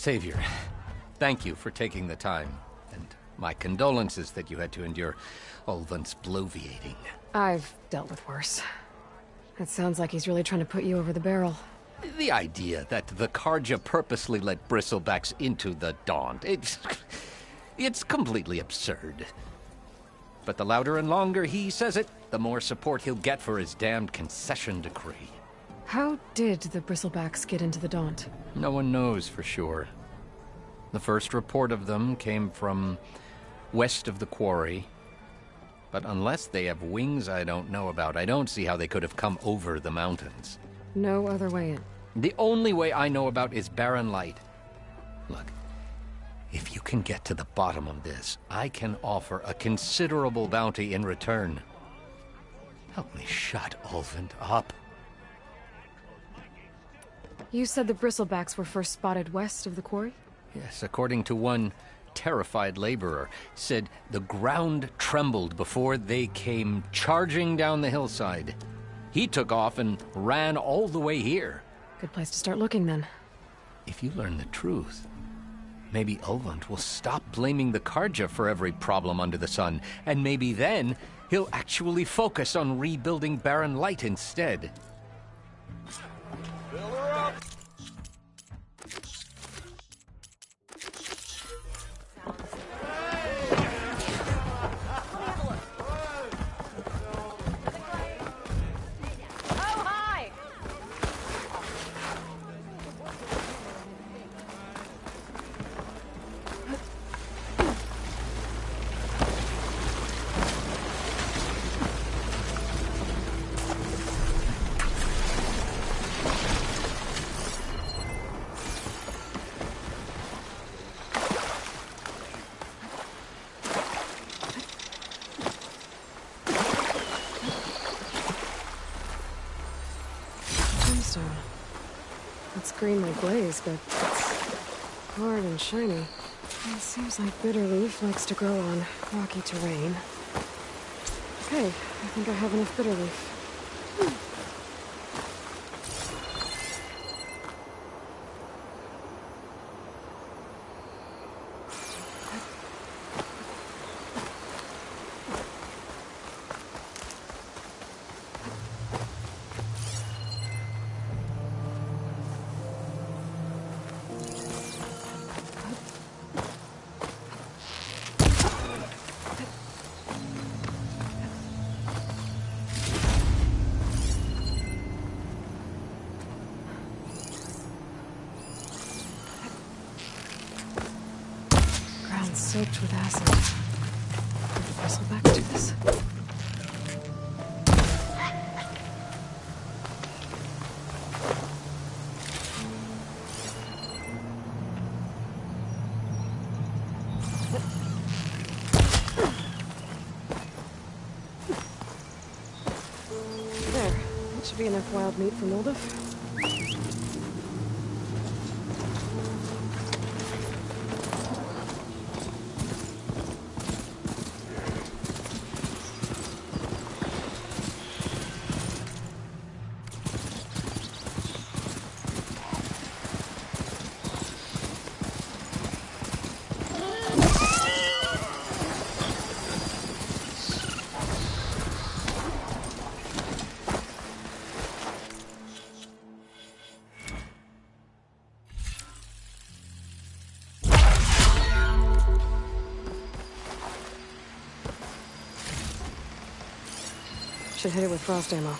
Savior, thank you for taking the time, and my condolences that you had to endure Ulvund's bloviating. I've dealt with worse. It sounds like he's really trying to put you over the barrel. The idea that the Carja purposely let Bristlebacks into the Daunt, it's completely absurd. But the louder and longer he says it, the more support he'll get for his damned concession decree. How did the Bristlebacks get into the Daunt? No one knows for sure. The first report of them came from west of the quarry. But unless they have wings I don't know about, I don't see how they could have come over the mountains. No other way in. The only way I know about is Barren Light. Look, if you can get to the bottom of this, I can offer a considerable bounty in return. Help me shut Ulvund up. You said the Bristlebacks were first spotted west of the quarry? Yes, according to one terrified laborer, said the ground trembled before they came charging down the hillside. He took off and ran all the way here. Good place to start looking, then. If you learn the truth, maybe Ulvund will stop blaming the Carja for every problem under the sun, and maybe then he'll actually focus on rebuilding Barren Light instead. Fill her up! It's greenly glazed, but it's hard and shiny. It seems like Bitterleaf likes to grow on rocky terrain. Okay, I think I have enough Bitterleaf. Soaked with acid. Did the Bristlebacks do this? There. That should be enough wild meat for Moldov. Should hit it with frost ammo.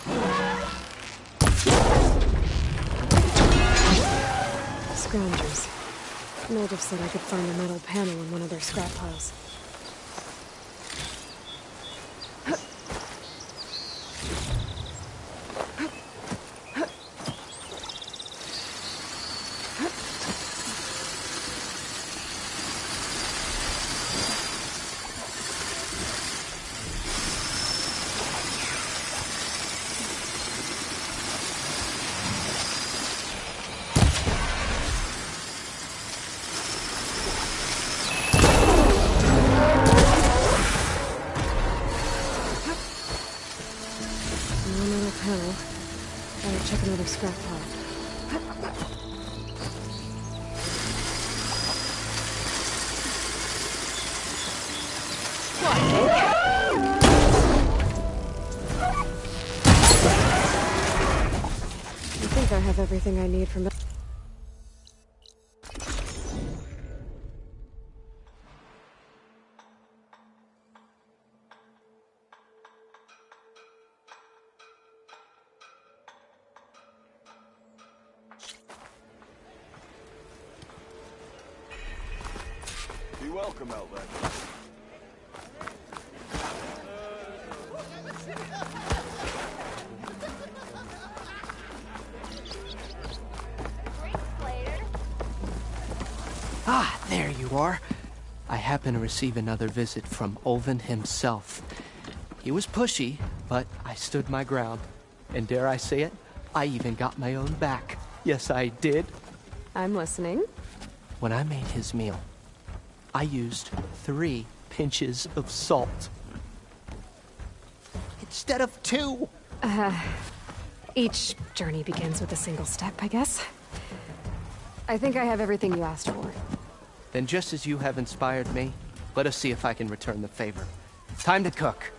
Scroungers. Moldov said I could find a metal panel in one of their scrap piles. Check another scrap pile. have everything I need from... Be welcome, Elvin. Ah, there you are. I happen to receive another visit from Ulvin himself. He was pushy, but I stood my ground. And dare I say it, I even got my own back. Yes, I did. I'm listening. When I made his meal, I used 3 pinches of salt. Instead of 2. Each journey begins with a single step, I guess. I think I have everything you asked for. Then just as you have inspired me, let us see if I can return the favor. Time to cook.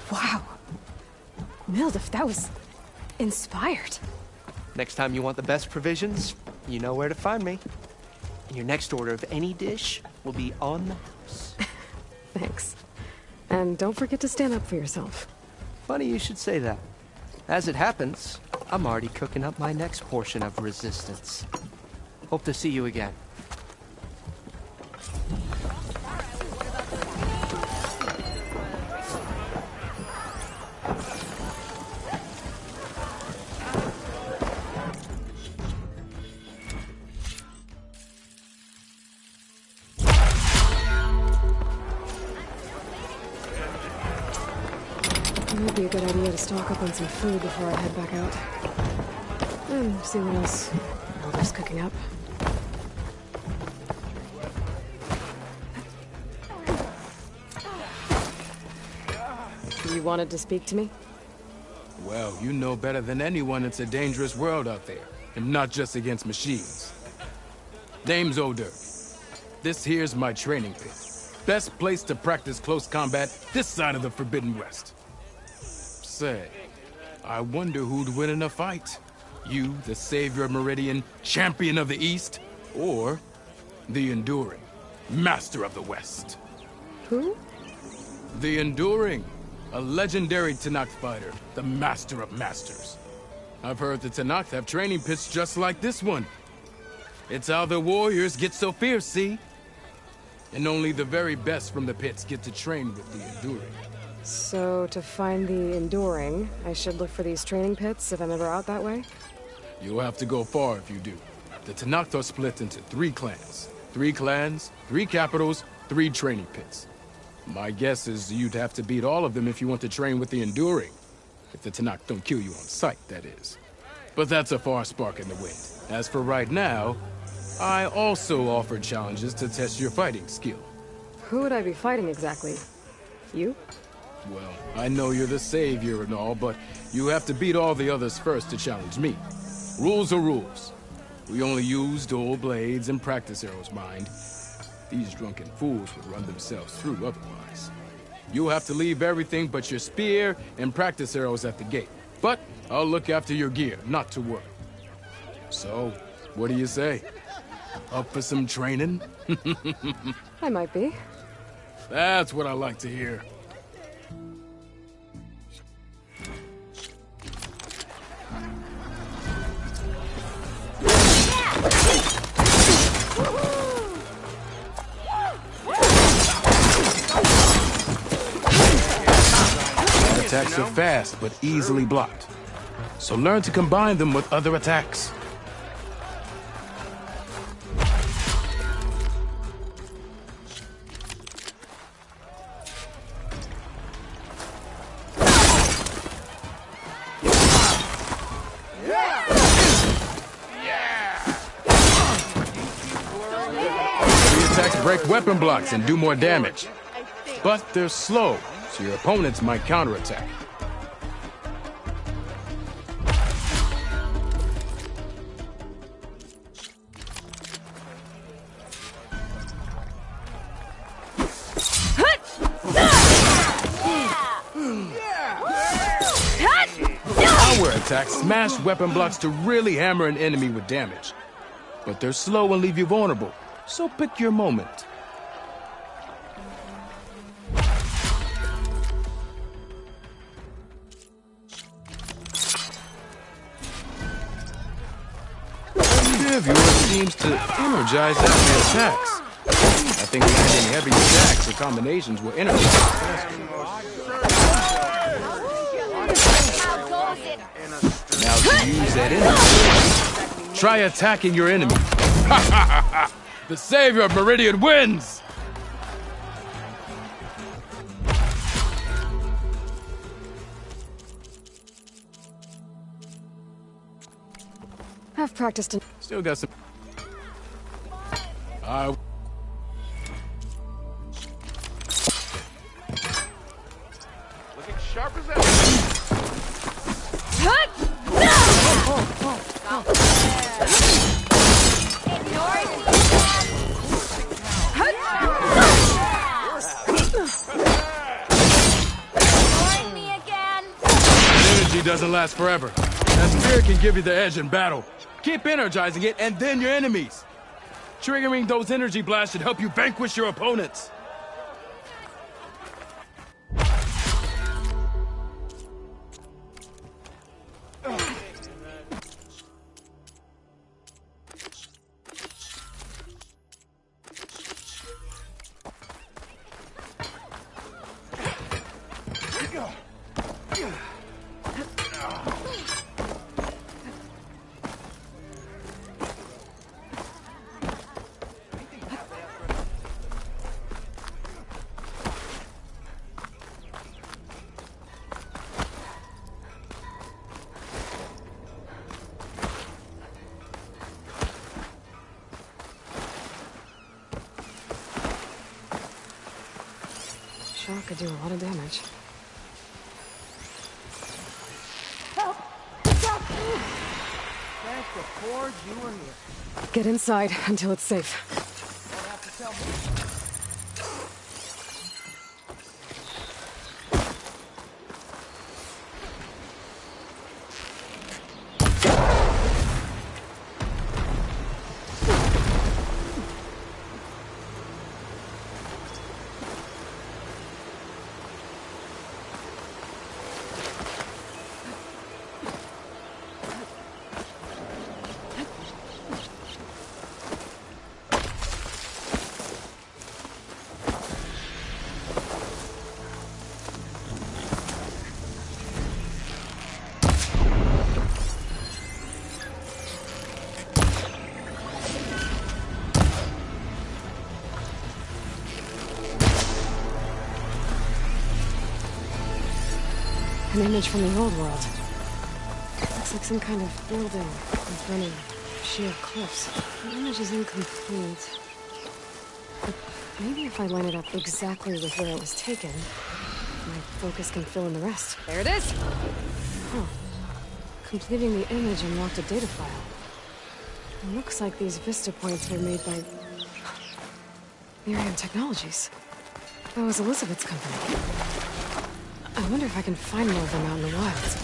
Wow. Mildif, that was... inspired. Next time you want the best provisions, you know where to find me. And your next order of any dish will be on the house. Thanks. And don't forget to stand up for yourself. Funny you should say that. As it happens, I'm already cooking up my next portion of resistance. Hope to see you again. It would be a good idea to stock up on some food before I head back out. And see what else Elder's cooking up. You wanted to speak to me? Well, you know better than anyone it's a dangerous world out there, and not just against machines. Name's Oder. This here's my training pit. Best place to practice close combat this side of the Forbidden West. Say, I wonder who'd win in a fight. You, the savior of Meridian, champion of the East, or the Enduring, master of the West. Who? The Enduring, a legendary Tenakth fighter, the master of masters. I've heard the Tenakth have training pits just like this one. It's how the warriors get so fierce, see? And only the very best from the pits get to train with the Enduring. So, to find the Enduring, I should look for these training pits if I'm ever out that way? You'll have to go far if you do. The Tenakth are split into 3 clans. 3 clans, 3 capitals, 3 training pits. My guess is you'd have to beat all of them if you want to train with the Enduring. If the Tenakth don't kill you on sight, that is. But that's a far spark in the wind. As for right now, I also offer challenges to test your fighting skill. Who would I be fighting exactly? You? Well, I know you're the savior and all, but you have to beat all the others first to challenge me. Rules are rules. We only use dual blades and practice arrows, mind. These drunken fools would run themselves through otherwise. You'll have to leave everything but your spear and practice arrows at the gate. But I'll look after your gear, not to worry. So, what do you say? Up for some training? I might be. That's what I like to hear. Attacks are fast, but easily blocked. So learn to combine them with other attacks. The attacks break weapon blocks and do more damage. But they're slow, so your opponents might counterattack. attacks smash weapon blocks to really hammer an enemy with damage. But they're slow and leave you vulnerable, so pick your moment. Yours seems to energize every attacks. I think landing heavy attacks or combinations will energize faster. Now to use that energy, try attacking your enemy. The savior of Meridian wins! I've practiced in... Still got some... Looking sharp as ever. Energy doesn't last forever. That spirit can give you the edge in battle. Keep energizing it, and then your enemies. Triggering those energy blasts should help you vanquish your opponents. Shock could do a lot of damage. Thanks to Forge, you were here. Get inside until it's safe. Don't have to tell me. An image from the old world. Looks like some kind of building in front of sheer cliffs. The image is incomplete. But maybe if I line it up exactly with where it was taken, my focus can fill in the rest. There it is! Huh. Completing the image unlocked a data file. It looks like these vista points were made by... Miriam Technologies. That was Elizabeth's company. I wonder if I can find more of them out in the wilds.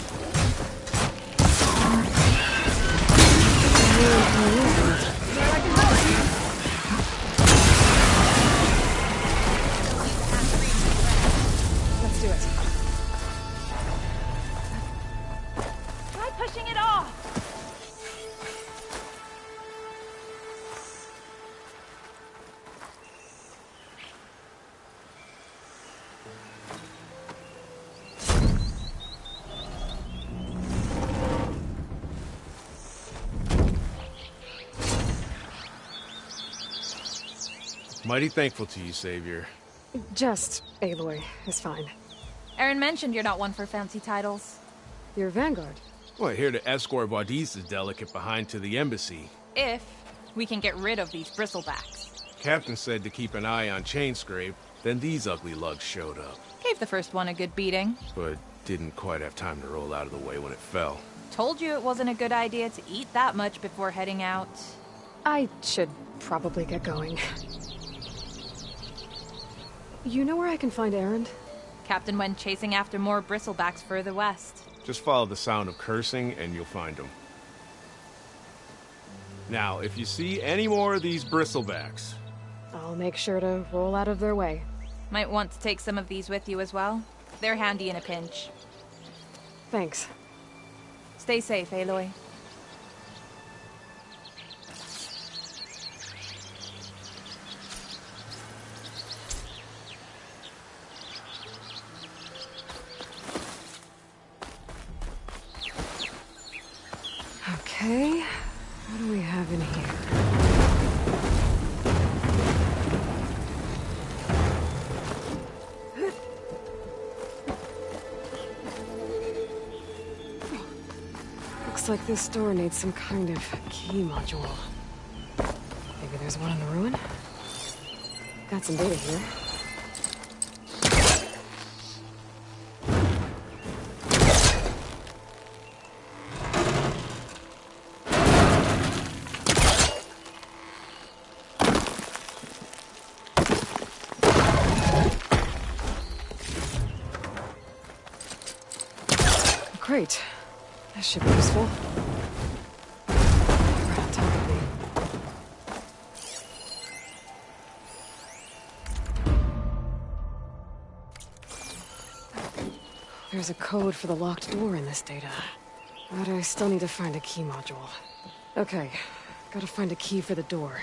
Let's do it. Try pushing it off. Mighty thankful to you, Savior. Just Aloy is fine. Aaron mentioned you're not one for fancy titles. You're Vanguard. Well, here to escort Wadis' delicate behind to the embassy. If we can get rid of these bristlebacks. Captain said to keep an eye on Chainscrape, then these ugly lugs showed up. Gave the first one a good beating. But didn't quite have time to roll out of the way when it fell. Told you it wasn't a good idea to eat that much before heading out. I should probably get going. You know where I can find Erend? Captain went chasing after more bristlebacks further west. Just follow the sound of cursing and you'll find them. Now, if you see any more of these bristlebacks... I'll make sure to roll out of their way. Might want to take some of these with you as well. They're handy in a pinch. Thanks. Stay safe, Aloy. Okay, what do we have in here? Looks like this door needs some kind of key module. Maybe there's one in the ruin? Got some data here. Great. This should be useful. Right on top of me. There's a code for the locked door in this data. But I still need to find a key module. Okay, gotta find a key for the door.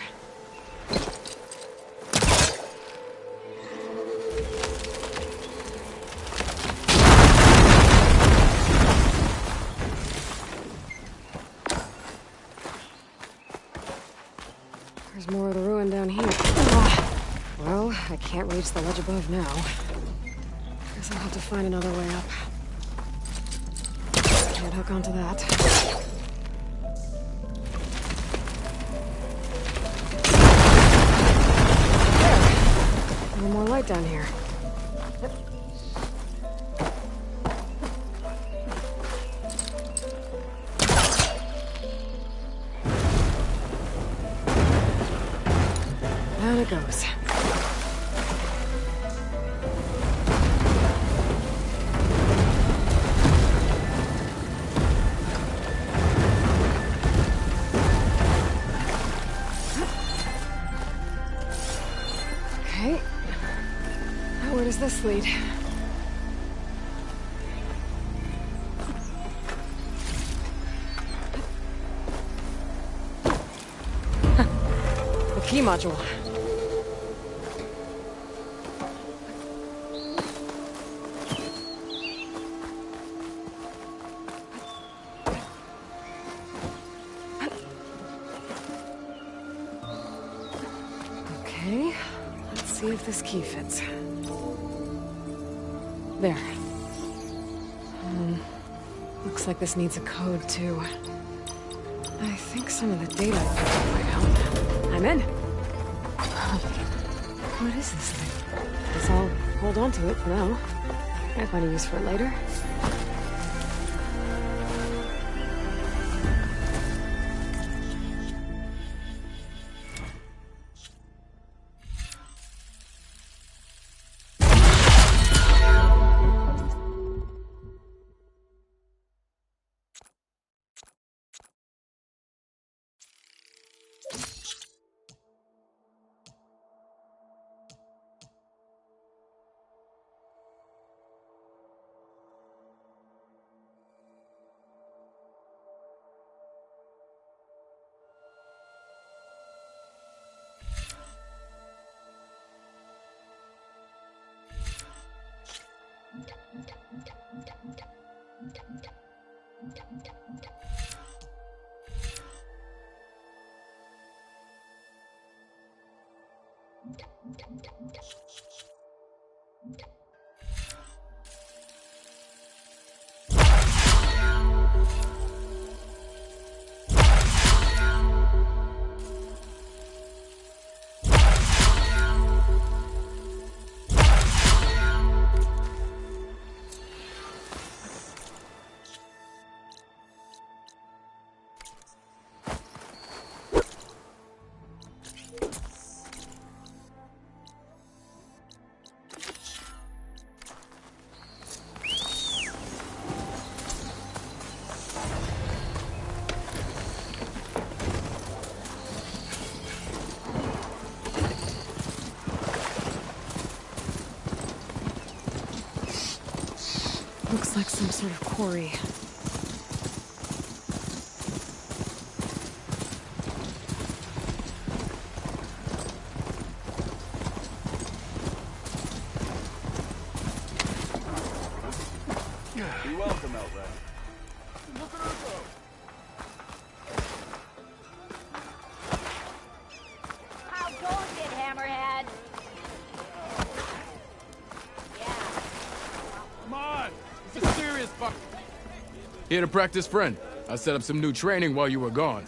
There's more of the ruin down here. Well, I can't reach the ledge above now. Guess I'll have to find another way up. Can't hook onto that. There! A little more light down here. Down it goes. Okay. Now where does this lead? The key module. Okay, let's see if this key fits. There. Looks like this needs a code, too. I think some of the data might help. I'm in. What is this thing? Guess I'll hold on to it for now. I'll find a use for it later. Looks like some sort of quarry. Be welcome out there. Look at her go. How goes it, Hammerhead? Come on! It's a serious fuck. Here to practice, friend. I set up some new training while you were gone.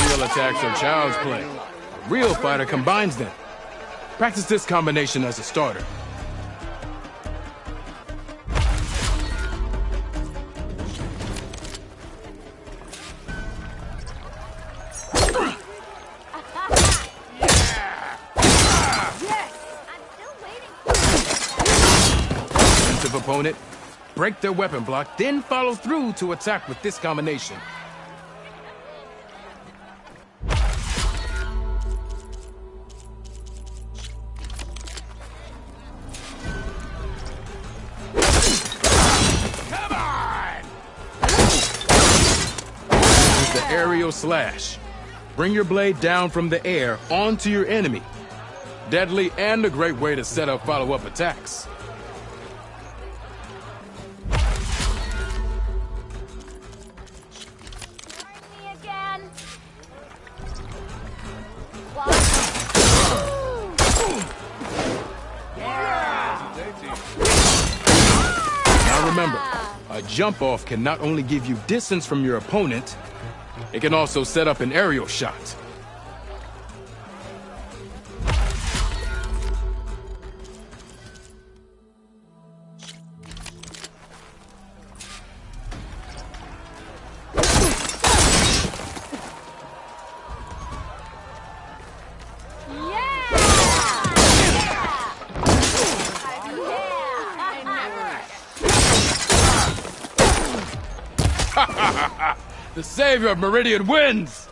Real attacks are child's play. A real fighter combines them. Practice this combination as a starter. Defensive opponent, break their weapon block, then follow through to attack with this combination. The aerial slash. Bring your blade down from the air onto your enemy. Deadly and a great way to set up follow-up attacks. Me again. Now remember, a jump off can not only give you distance from your opponent, it can also set up an aerial shot. The savior of Meridian wins!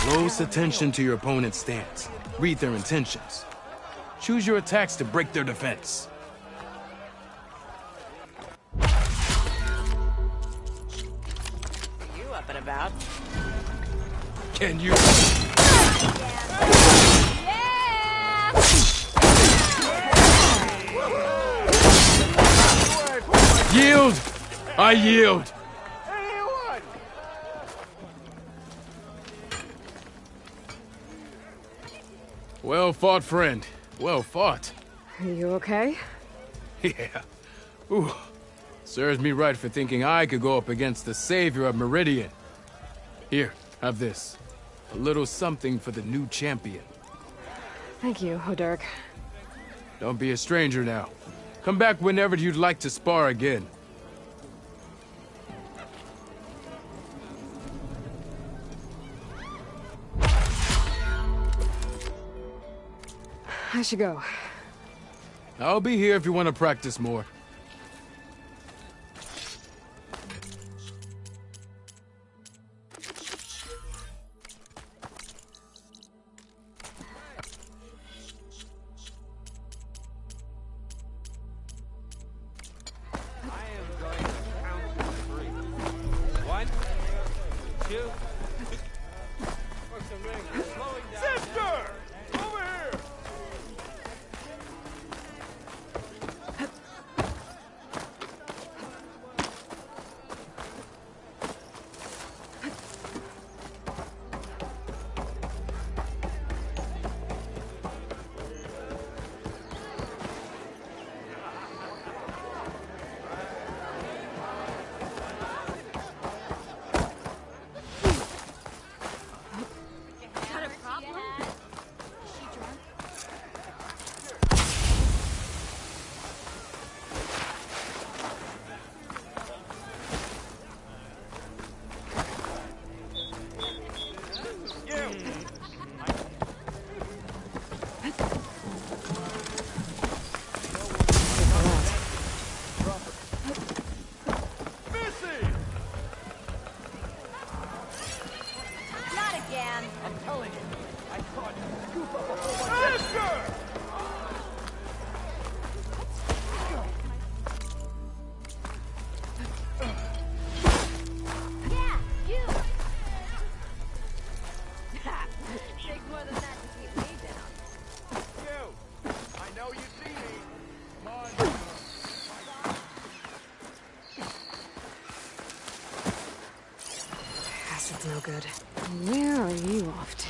Close attention to your opponent's stance. Read their intentions. Choose your attacks to break their defense. You up and about? Can you? Yield! I yield! Well fought, friend. Well fought. Are you okay? Yeah. Ooh. Serves me right for thinking I could go up against the savior of Meridian. Here, have this. A little something for the new champion. Thank you, O'Dirk. Don't be a stranger now. Come back whenever you'd like to spar again. I should go. I'll be here if you want to practice more. good. Where are you off to?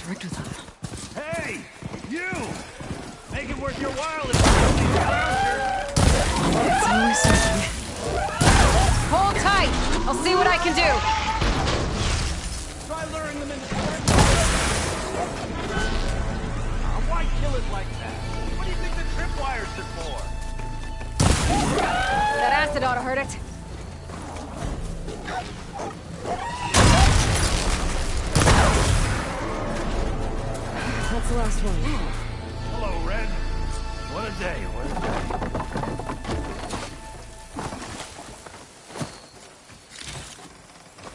Rigged with them. Hey! You! Make it worth your while if you It's always something. Hold tight! I'll see what I can do! try luring them into why kill it like that? What do you think the tripwires are for? That acid ought to hurt it. That's the last one. Hello, Red. What a day, what a day.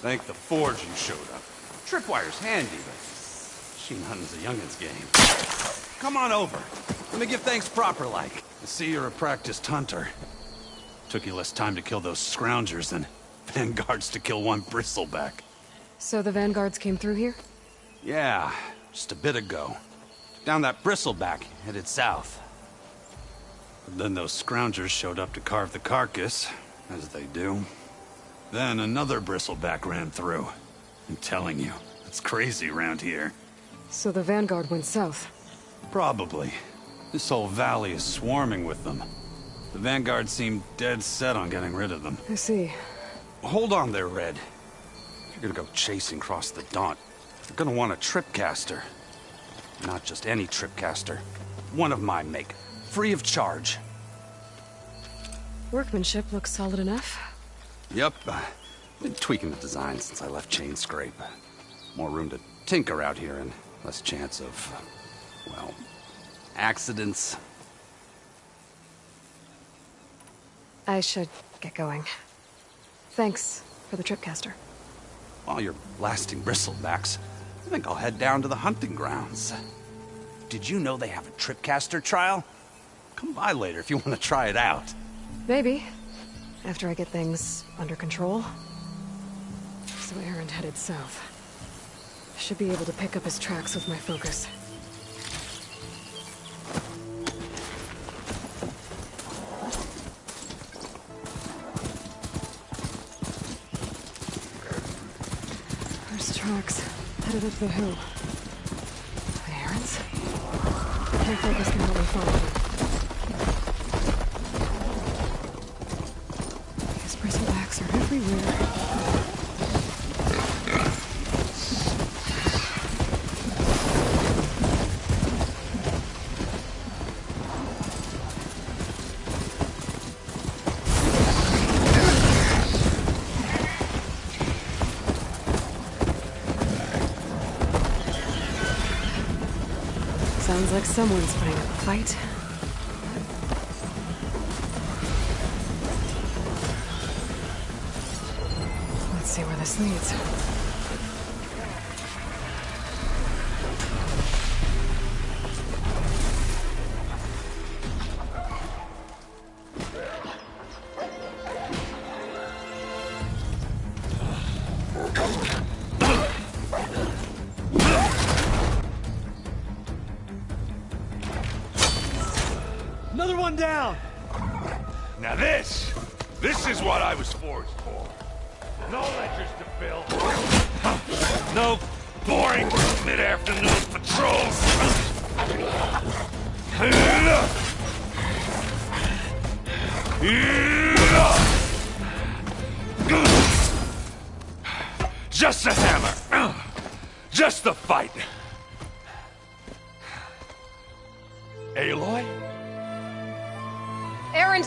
Thank the Forge you showed up. Tripwire's handy, but machine hunting's a youngin's game. Come on over. Let me give thanks proper-like. I see you're a practiced hunter. Took you less time to kill those scroungers than Vanguards to kill one bristleback. So the Vanguards came through here? Yeah, just a bit ago. Down that bristleback, headed south. But then those scroungers showed up to carve the carcass, as they do. Then another bristleback ran through. I'm telling you, it's crazy around here. So the Vanguard went south? Probably. This whole valley is swarming with them. The Vanguard seemed dead set on getting rid of them. I see. Hold on there, Red. If you're gonna go chasing across the Daunt, you're gonna want a tripcaster. Not just any tripcaster. One of my make. Free of charge. Workmanship looks solid enough. Yep. Been tweaking the design since I left Chainscrape. More room to tinker out here and less chance of, well, accidents. I should get going. Thanks for the tripcaster. While you're blasting bristlebacks, I think I'll head down to the hunting grounds. Did you know they have a tripcaster trial? Come by later if you want to try it out. Maybe. After I get things under control. So Aaron headed south. Should be able to pick up his tracks with my focus. First tracks headed up the hill. The Aaron's? My focus can help me follow them. These bristlebacks are everywhere. Sounds like someone's putting up a fight. Let's see where this leads. Another one down! Now this is what I was forged for. No ledgers to fill. No boring mid-afternoon patrols. Just a hammer. Just the fight. Aloy? Aaron!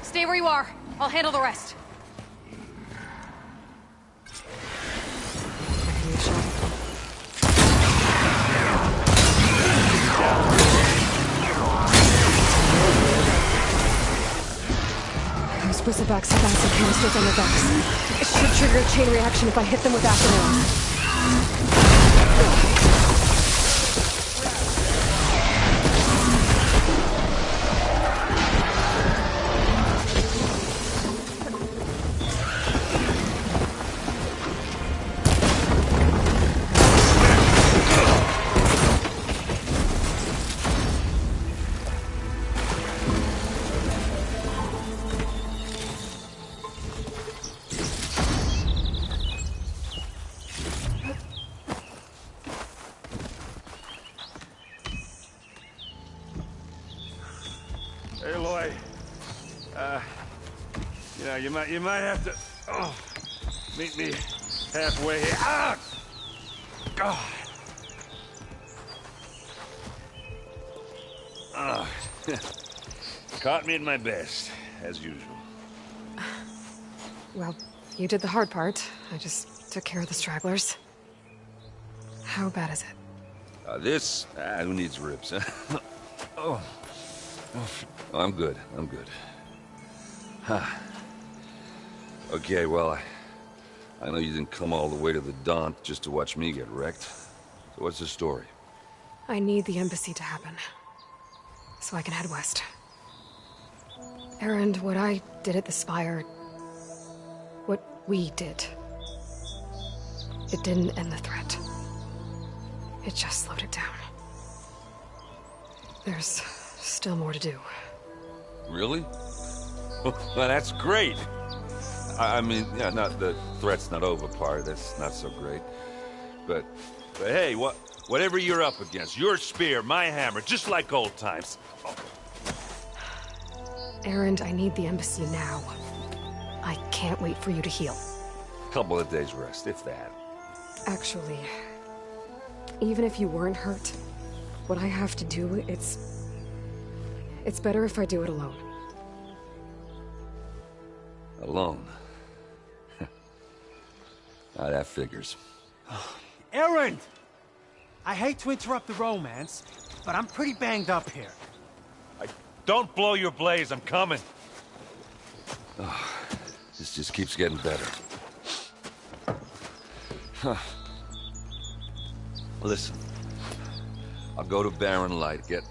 Stay where you are. I'll handle the rest. Bristlebacks have acid canisters on their backs. It should trigger a chain reaction if I hit them with acid arrows. Hey, Lloyd. You might have to meet me halfway here. Ah! God. Caught me at my best, as usual. Well, you did the hard part. I just took care of the stragglers. How bad is it? Who needs ribs, huh? Oh, I'm good. Huh. Okay, well, I know you didn't come all the way to the Daunt just to watch me get wrecked. So what's the story? I need the embassy to happen, so I can head west. Erend, what I did at the Spire, what we did, it didn't end the threat. It just slowed it down. There's still more to do. Really? Well, that's great. I mean, yeah, not the threat's not over part. That's not so great. But hey, whatever you're up against, your spear, my hammer, just like old times. Erend, I need the embassy now. I can't wait for you to heal. Couple of days rest, if that. Actually, even if you weren't hurt, what I have to do, it's better if I do it alone. Alone? Now that figures. Erend! I hate to interrupt the romance, but I'm pretty banged up here. Don't blow your blaze, I'm coming. This just keeps getting better. Listen, I'll go to Barren Light, get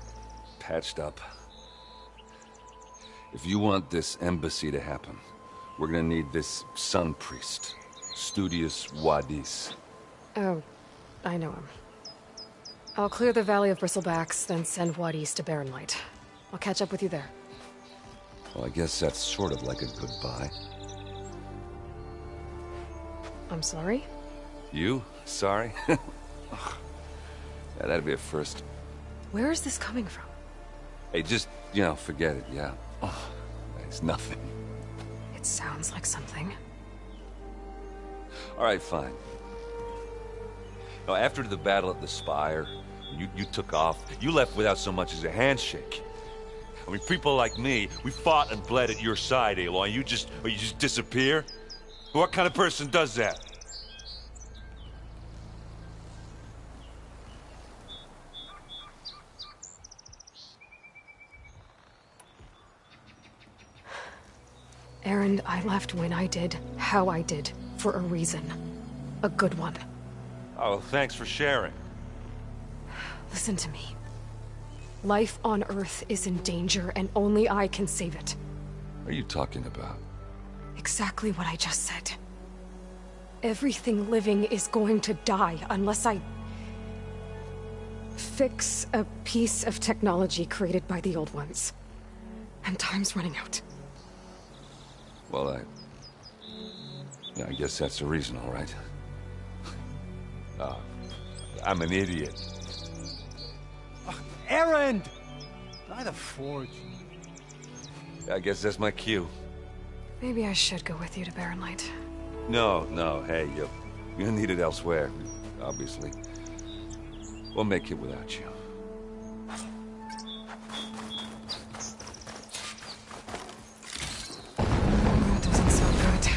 patched up. If you want this embassy to happen, we're gonna need this sun priest, Studius Wadis. Oh, I know him. I'll clear the Valley of Bristlebacks, then send Wadis to Barren Light. I'll catch up with you there. Well, I guess that's sort of like a goodbye. I'm sorry? You? Sorry? Yeah, that'd be a first. Where is this coming from? Hey, just, forget it, yeah. Oh, it's nothing. It sounds like something. All right, fine. Now, after the battle at the Spire, you took off. You left without so much as a handshake. I mean, people like me, we fought and bled at your side, Aloy. You just disappear? What kind of person does that? Erend, I left when I did, how I did, for a reason. A good one. Oh, thanks for sharing. Listen to me. Life on Earth is in danger, and only I can save it. What are you talking about? Exactly what I just said. Everything living is going to die unless I fix a piece of technology created by the Old Ones. And time's running out. Well, I guess that's the reason, all right. I'm an idiot. Erend! By the Forge. I guess that's my cue. Maybe I should go with you to Barren Light. No, hey, you're needed elsewhere, obviously. We'll make it without you. That doesn't sound good.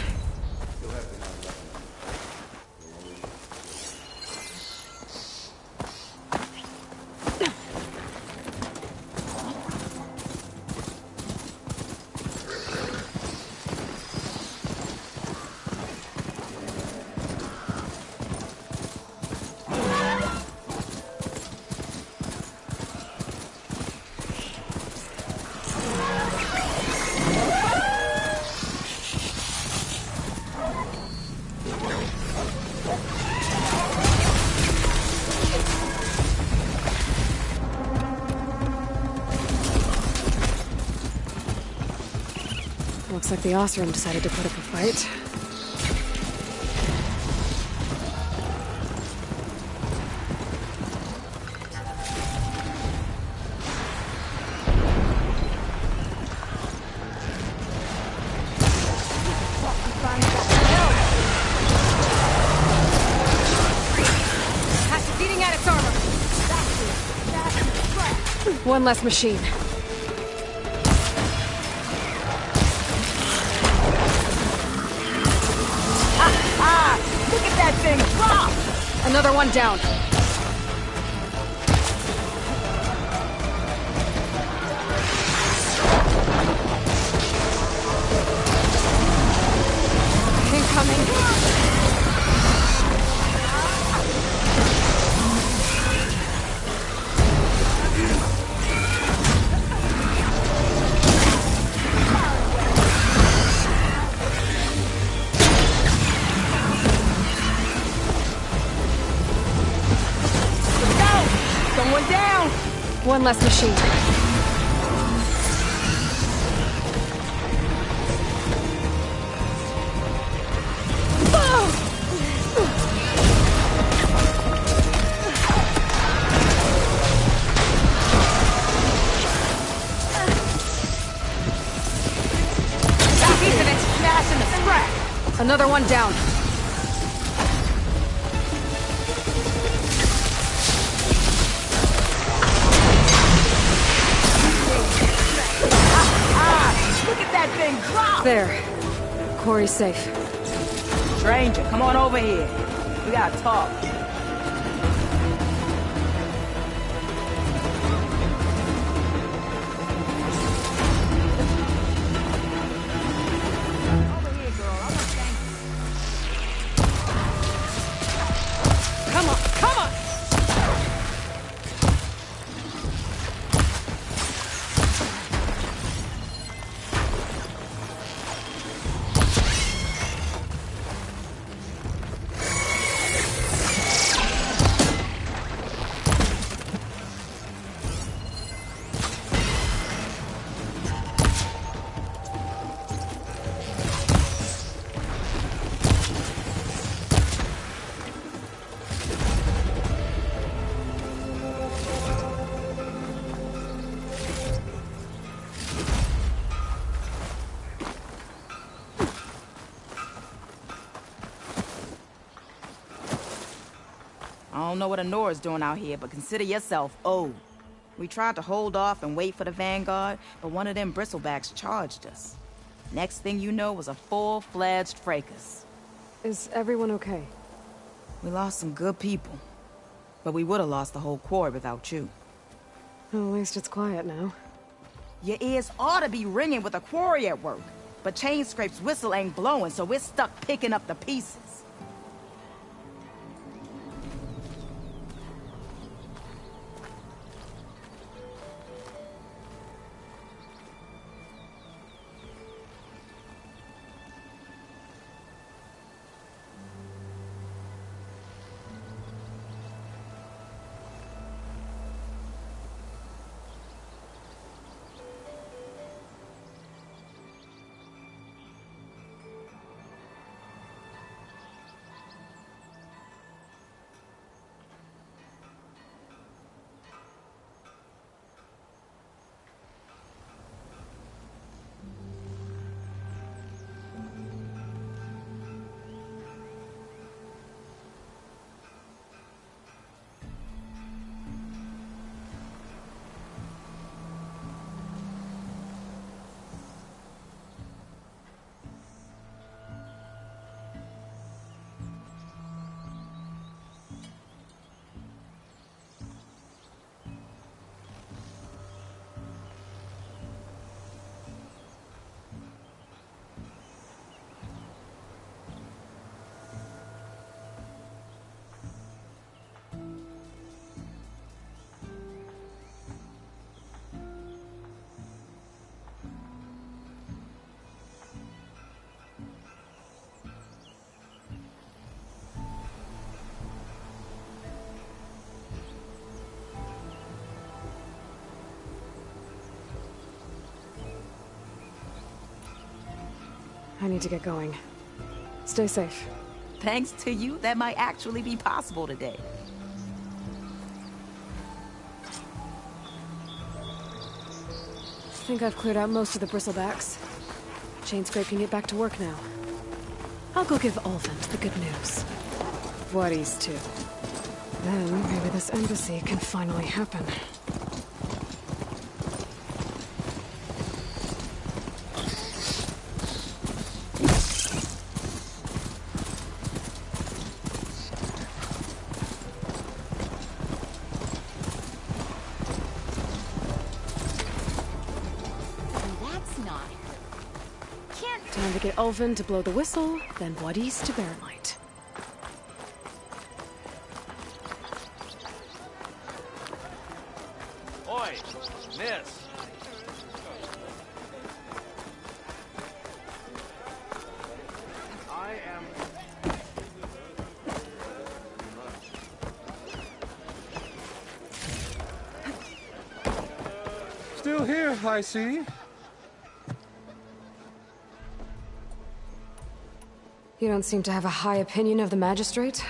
like the Osram decided to put up a fight. One less machine. Look at that thing drop! Another one down. Incoming. One less machine. That piece of it's smashing the scrap! Another one down. There. Quarry's safe. Stranger, come on over here. We gotta talk. Come on, come on! I don't know what Anora's doing out here, but consider yourself owed. We tried to hold off and wait for the Vanguard, but one of them bristlebacks charged us. Next thing you know was a full-fledged fracas. Is everyone okay? We lost some good people, but we would have lost the whole quarry without you. Well, at least it's quiet now. Your ears ought to be ringing with a quarry at work, but Chainscrape's whistle ain't blowing, so we're stuck picking up the pieces. I need to get going. Stay safe. Thanks to you, that might actually be possible today. I think I've cleared out most of the bristlebacks. Chainscrape can get back to work now. I'll go give Ulvund the good news. Wadis too. Then maybe this embassy can finally happen. Time to get Ulvund to blow the whistle, then Wadis to Baronlight. Oi, miss. I am... Still here, I see. You don't seem to have a high opinion of the magistrate?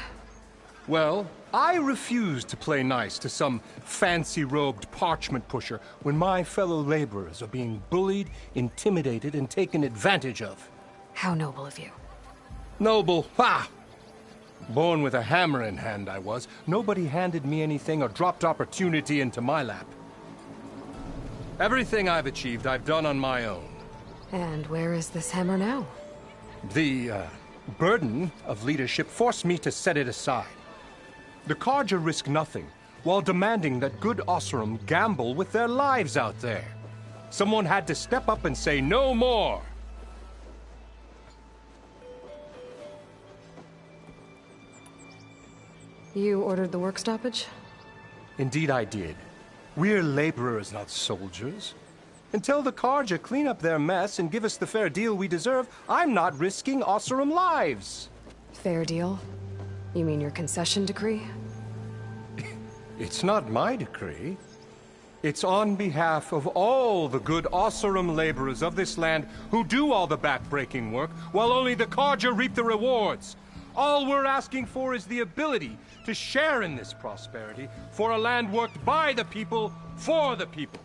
Well, I refuse to play nice to some fancy-robed parchment pusher when my fellow laborers are being bullied, intimidated, and taken advantage of. How noble of you. Noble? Ha! Born with a hammer in hand, I was. Nobody handed me anything or dropped opportunity into my lap. Everything I've achieved, I've done on my own. And where is this hammer now? The, burden of leadership forced me to set it aside. The Carja risk nothing, while demanding that good Oseram gamble with their lives out there. Someone had to step up and say no more. You ordered the work stoppage? Indeed I did. We're laborers, not soldiers. Until the Carja clean up their mess and give us the fair deal we deserve, I'm not risking Oseram lives. Fair deal? You mean your concession decree? It's not my decree. It's on behalf of all the good Oseram laborers of this land who do all the back-breaking work, while only the Carja reap the rewards. All we're asking for is the ability to share in this prosperity for a land worked by the people, for the people.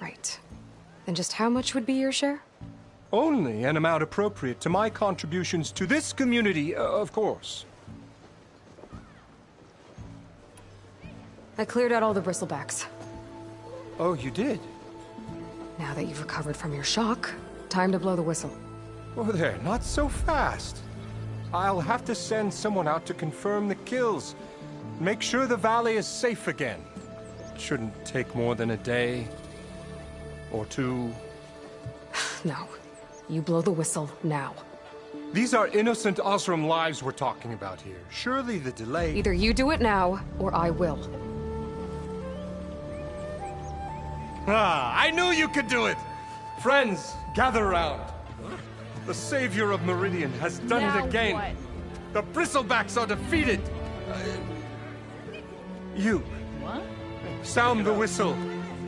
Right. Then just how much would be your share? Only an amount appropriate to my contributions to this community, of course. I cleared out all the bristlebacks. Oh, you did? Now that you've recovered from your shock, time to blow the whistle. Oh, there, not so fast. I'll have to send someone out to confirm the kills. Make sure the valley is safe again. It shouldn't take more than a day. Or two. No. You blow the whistle now. These are innocent Oseram lives we're talking about here. Surely the delay... Either you do it now, or I will. Ah, I knew you could do it! Friends, gather around. The savior of Meridian has done it again. What? The bristlebacks are defeated. You. What? Sound the whistle.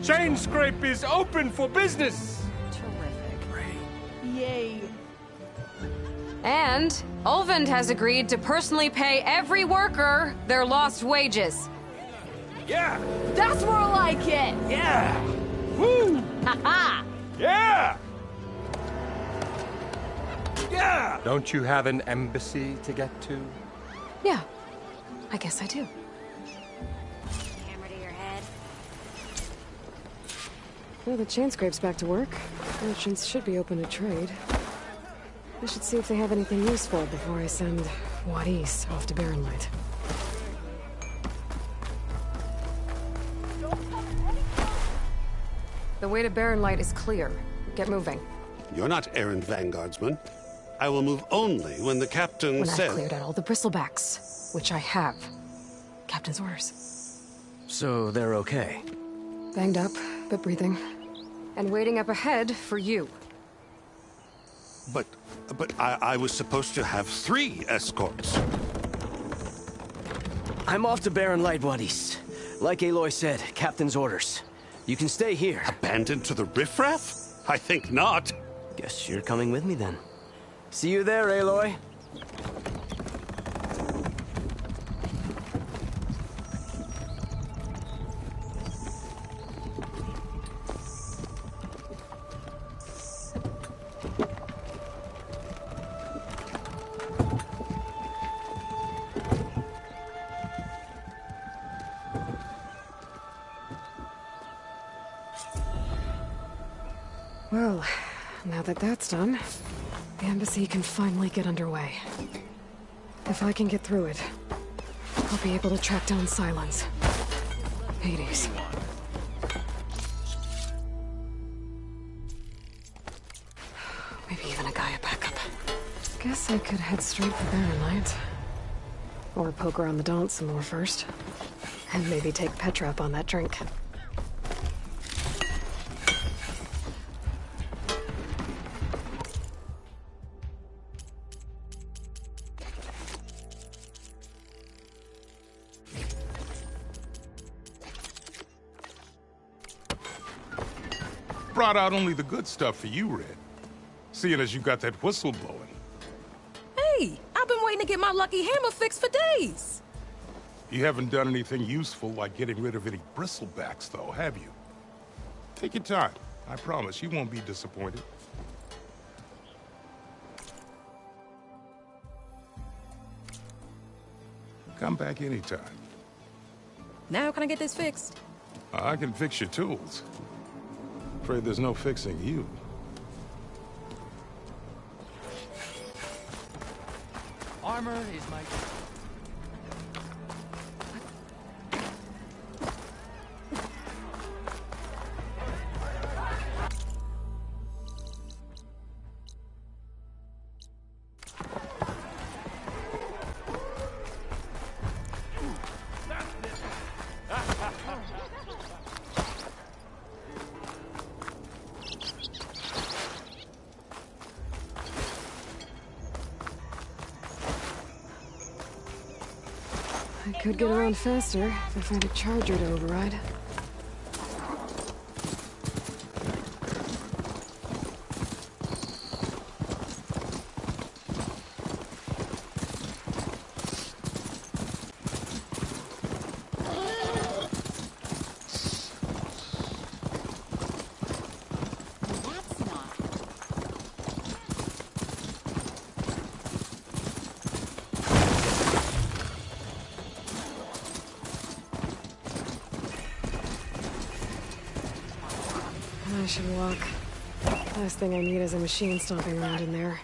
Chainscrape is open for business! Terrific. Yay. And Ulvund has agreed to personally pay every worker their lost wages. Yeah! That's more like it! Yeah! Woo! Ha-ha! Yeah! Yeah! Don't you have an embassy to get to? Yeah, I guess I do. Well, the Chainscrape's back to work. Merchants should be open to trade. I should see if they have anything useful before I send Wadis off to Baronlight. The way to Baronlight is clear. Get moving. You're not errant vanguardsman. I will move only when the captain says... When I've cleared out all the bristlebacks, which I have. Captain's orders. So they're okay? Banged up, but breathing. And waiting up ahead for you. But I was supposed to have 3 escorts. I'm off to Baronlight, Wadis. Like Aloy said, Captain's orders. You can stay here. Abandoned to the riffraff? I think not. Guess you're coming with me then. See you there, Aloy. Well, now that that's done, the embassy can finally get underway. If I can get through it, I'll be able to track down Sylens. Hades. Maybe even a Gaia backup. Guess I could head straight for Baronite. Or poke around the Daunt some more first. And maybe take Petra up on that drink. Brought out only the good stuff for you, Red. Seeing as you got that whistle blowing. Hey, I've been waiting to get my lucky hammer fixed for days. You haven't done anything useful like getting rid of any bristlebacks, though, have you? Take your time. I promise you won't be disappointed. Come back anytime. Now can I get this fixed? I can fix your tools. Afraid there's no fixing you. Armor is my... I could get around faster if I find a charger to override. I should walk. Last thing I need is a machine stomping around in there.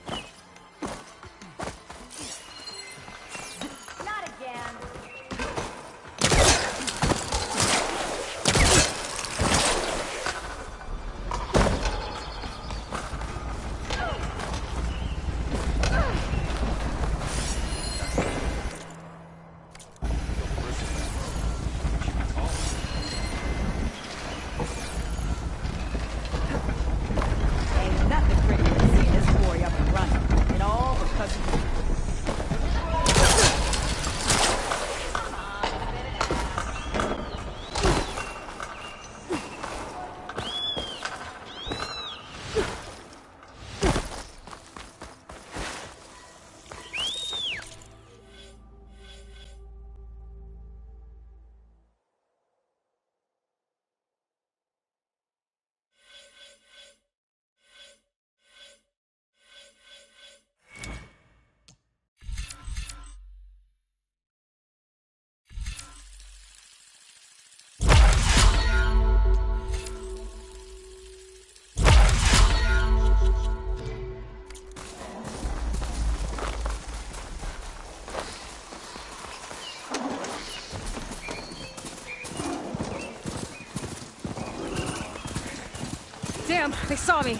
Damn, they saw me.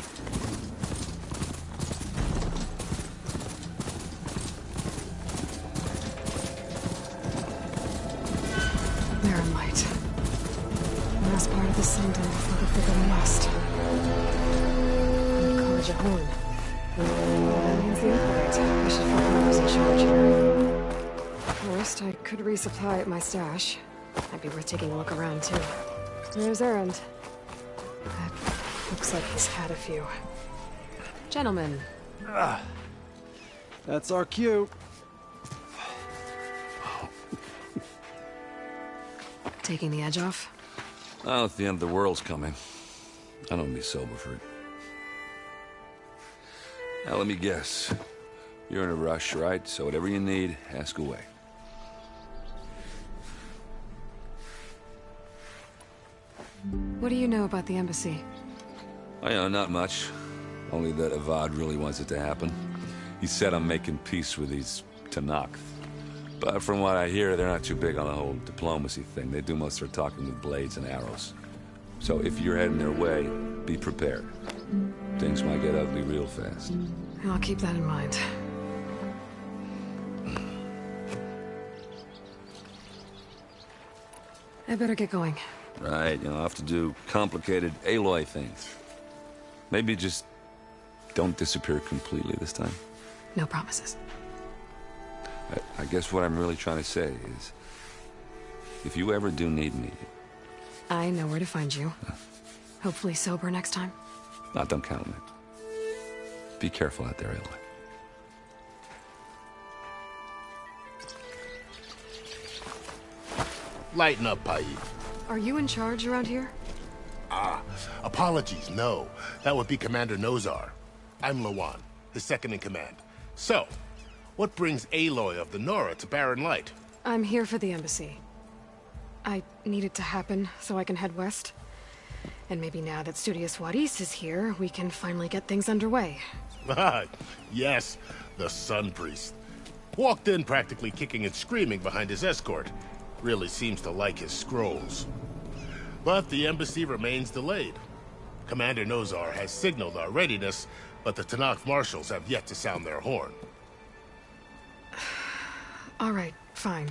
Baron light. Last part of the sun dome before the Forbidden West. And Karja Horn. That means the Upright. I should find out who's in charge here. First, I could resupply at my stash. Might be worth taking a look around, too. There's Erend. Looks like he's had a few. Gentlemen. That's our cue. Taking the edge off? Well, if the end of the world's coming, I don't be sober for it. Now, let me guess. You're in a rush, right? So whatever you need, ask away. What do you know about the embassy? I know, not much. Only that Avad really wants it to happen. He said I'm making peace with these Tenakth. But from what I hear, they're not too big on the whole diplomacy thing. They do most of their talking with blades and arrows. So if you're heading their way, be prepared. Things might get ugly real fast. I'll keep that in mind. I better get going. Right, I'll have to do complicated Aloy things. Maybe just don't disappear completely this time. No promises. I guess what I'm really trying to say is, if you ever do need me... I know where to find you. Hopefully sober next time. Don't count on it. Be careful out there, Aloy. Lighten up, Paid. Are you in charge around here? Apologies, no. That would be Commander Nozar. I'm Lawan, his second in command. So, what brings Aloy of the Nora to Barren Light? I'm here for the embassy. I need it to happen so I can head west. And maybe now that Studious Wadis is here, we can finally get things underway. Yes, the Sun Priest. Walked in practically kicking and screaming behind his escort. Really seems to like his scrolls. But the embassy remains delayed. Commander Nozar has signaled our readiness, but the Tenakth marshals have yet to sound their horn. All right, fine.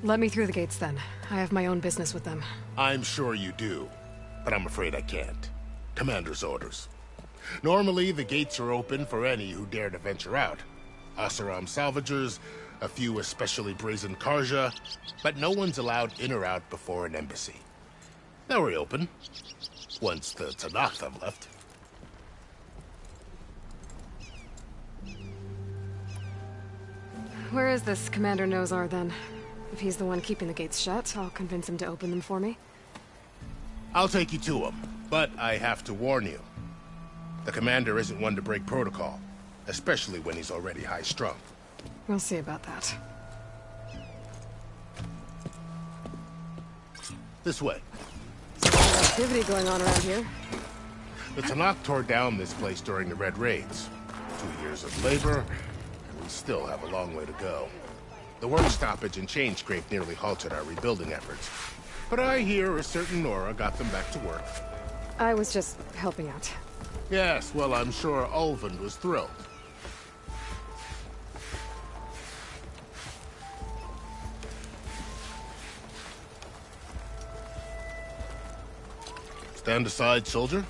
Let me through the gates then. I have my own business with them. I'm sure you do, but I'm afraid I can't. Commander's orders. Normally, the gates are open for any who dare to venture out. Oseram salvagers, a few especially brazen Karja, but no one's allowed in or out before an embassy. They'll reopen, once the Tenakth have left. Where is this Commander Nozar, then? If he's the one keeping the gates shut, I'll convince him to open them for me. I'll take you to him, but I have to warn you. The Commander isn't one to break protocol, especially when he's already high-strung. We'll see about that. This way. There's a lot of activity going on around here. The Tenakth tore down this place during the Red Raids. 2 years of labor, and we still have a long way to go. The work stoppage and chain scrape nearly halted our rebuilding efforts. But I hear a certain Nora got them back to work. I was just helping out. Yes, well, I'm sure Ulvund was thrilled. Stand aside, soldier.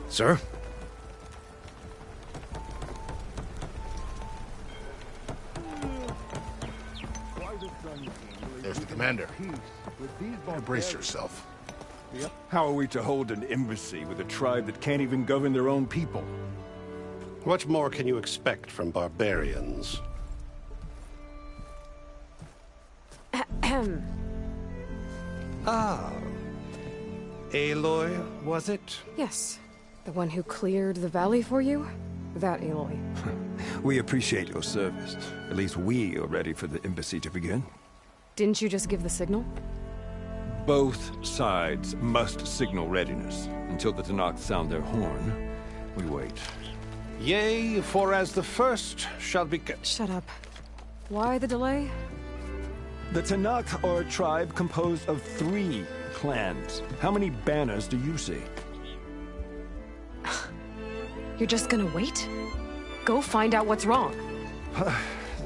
Sir? There's the commander. Brace yourself. How are we to hold an embassy with a tribe that can't even govern their own people? What more can you expect from barbarians? Ahem. Ah. Aloy, was it? Yes. The one who cleared the valley for you? That Aloy. We appreciate your service. At least we are ready for the embassy to begin. Didn't you just give the signal? Both sides must signal readiness. Until the Tenakth sound their horn, we wait. Yea, for as the first shall be kept. Shut up. Why the delay? The Tenakth are a tribe composed of 3 clans. How many banners do you see? You're just gonna wait? Go find out what's wrong.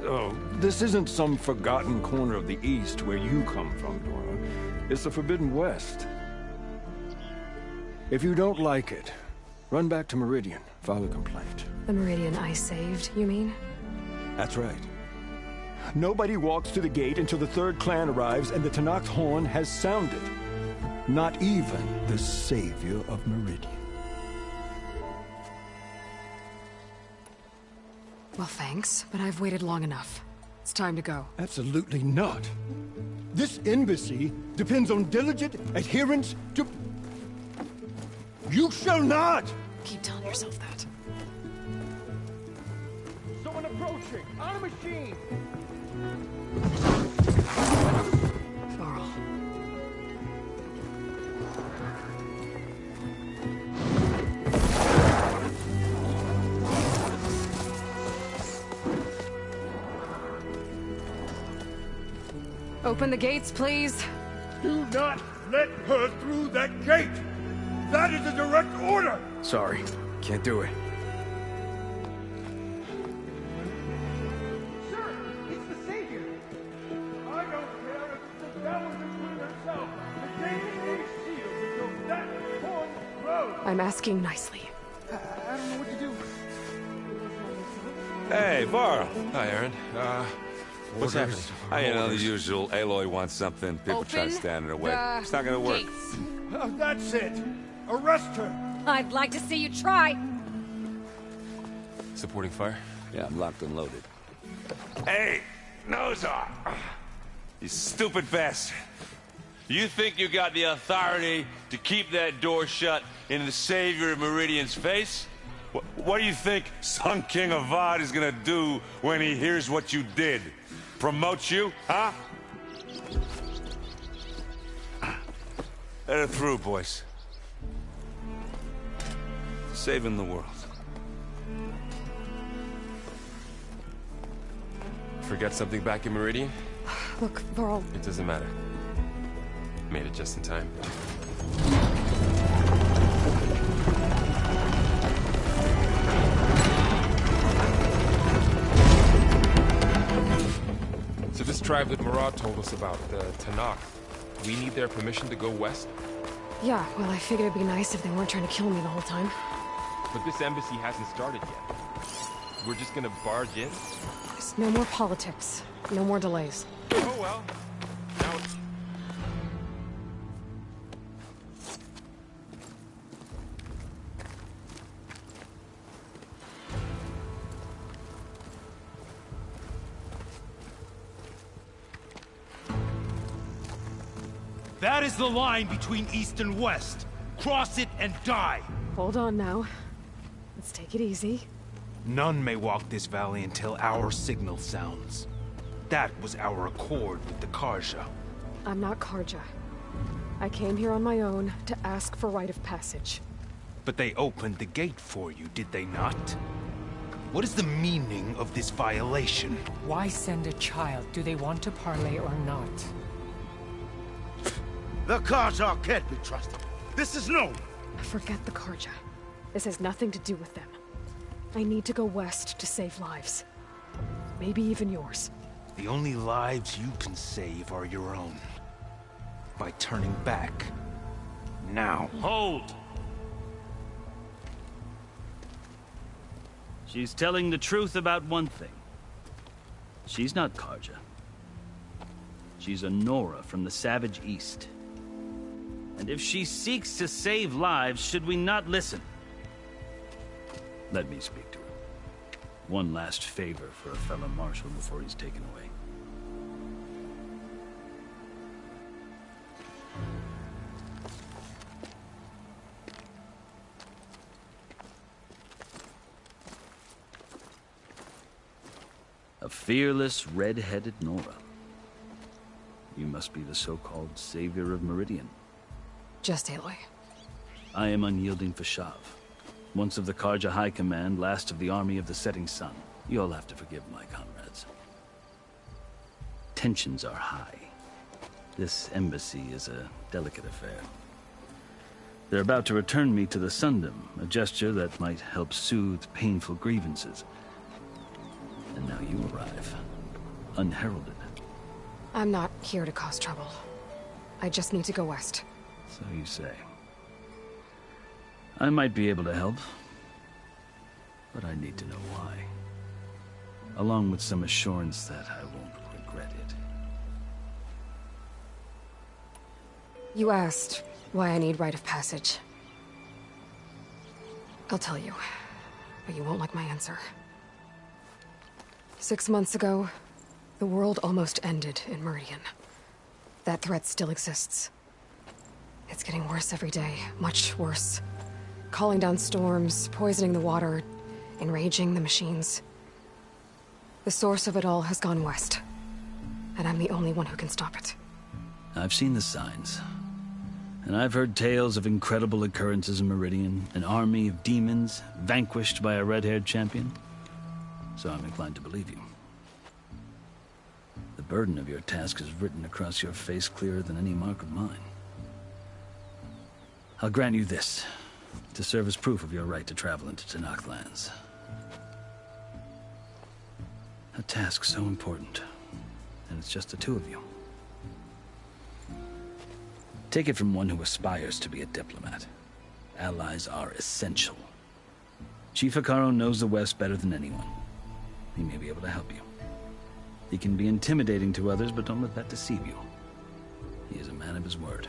Oh, this isn't some forgotten corner of the East where you come from, Dora. It's the Forbidden West. If you don't like it, run back to Meridian, file a complaint. The Meridian I saved, you mean? That's right. Nobody walks to the gate until the 3rd clan arrives and the Tenakth horn has sounded. Not even the savior of Meridian. Well, thanks, but I've waited long enough. It's time to go. Absolutely not. This embassy depends on diligent adherence to... You shall not! Keep telling yourself that. Someone approaching! On a machine! Varl. Open the gates, please. Do not let her through that gate! That is a direct order! Sorry, can't do it. Sir, it's the Savior! I don't care if it's the Dowager Queen herself! The gate is sealed until that horn blows! I'm asking nicely. I don't know what to do. Hey, Varl. Hi, Aaron. What's happening? You know, the usual. Aloy wants something. People try to stand in her way. It's not gonna work. That's it! Arrest her! I'd like to see you try. Supporting fire? Yeah, I'm locked and loaded. Hey, Nozar! You stupid bastard. You think you got the authority to keep that door shut in the Savior of Meridian's face? What do you think Sun King Avad is gonna do when he hears what you did? Promote you, huh? Let her through, boys. Saving the world. Forget something back in Meridian? Look, Varl. It doesn't matter. Made it just in time. So this tribe that Murad told us about, the Tanakh, we need their permission to go west? Yeah, well, I figured it'd be nice if they weren't trying to kill me the whole time. But this embassy hasn't started yet. We're just gonna barge in? There's no more politics. No more delays. Oh well. Now... That is the line between East and West. Cross it and die. Hold on now. Let's take it easy. None may walk this valley until our signal sounds. That was our accord with the Carja. I'm not Carja. I came here on my own to ask for rite of passage. But they opened the gate for you, did they not? What is the meaning of this violation? Why send a child? Do they want to parley or not? The Carja can't be trusted. This is no... Forget the Carja. This has nothing to do with them. I need to go west to save lives. Maybe even yours. The only lives you can save are your own. By turning back. Now. Hold! She's telling the truth about one thing. She's not Carja. She's a Nora from the Savage East. And if she seeks to save lives, should we not listen? Let me speak to her. One last favor for a fellow marshal before he's taken away. A fearless, red-headed Nora. You must be the so-called Savior of Meridian. Just Aloy. I am unyielding Fashav. Once of the Carja High Command, last of the Army of the Setting Sun. You'll have to forgive my comrades. Tensions are high. This embassy is a delicate affair. They're about to return me to the Sundom, a gesture that might help soothe painful grievances. And now you arrive, unheralded. I'm not here to cause trouble. I just need to go west. So you say. I might be able to help, but I need to know why. Along with some assurance that I won't regret it. You asked why I need rite of passage. I'll tell you, but you won't like my answer. 6 months ago, the world almost ended in Meridian. That threat still exists. It's getting worse every day, much worse. Calling down storms, poisoning the water, enraging the machines. The source of it all has gone west, and I'm the only one who can stop it. I've seen the signs. And I've heard tales of incredible occurrences in Meridian, an army of demons vanquished by a red-haired champion. So I'm inclined to believe you. The burden of your task is written across your face clearer than any mark of mine. I'll grant you this, to serve as proof of your right to travel into Tenakth lands. A task so important, and it's just the two of you. Take it from one who aspires to be a diplomat. Allies are essential. Chief Hekarro knows the West better than anyone. He may be able to help you. He can be intimidating to others, but don't let that deceive you. He is a man of his word.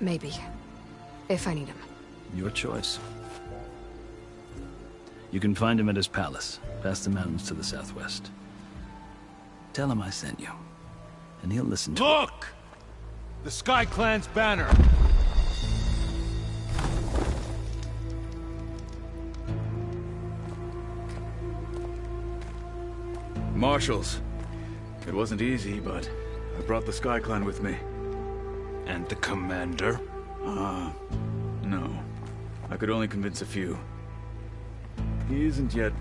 Maybe. If I need him. Your choice. You can find him at his palace, past the mountains to the southwest. Tell him I sent you, and he'll listen to Look! The Sky Clan's banner! Marshals. It wasn't easy, but I brought the Sky Clan with me. And the commander? No. I could only convince a few. He isn't yet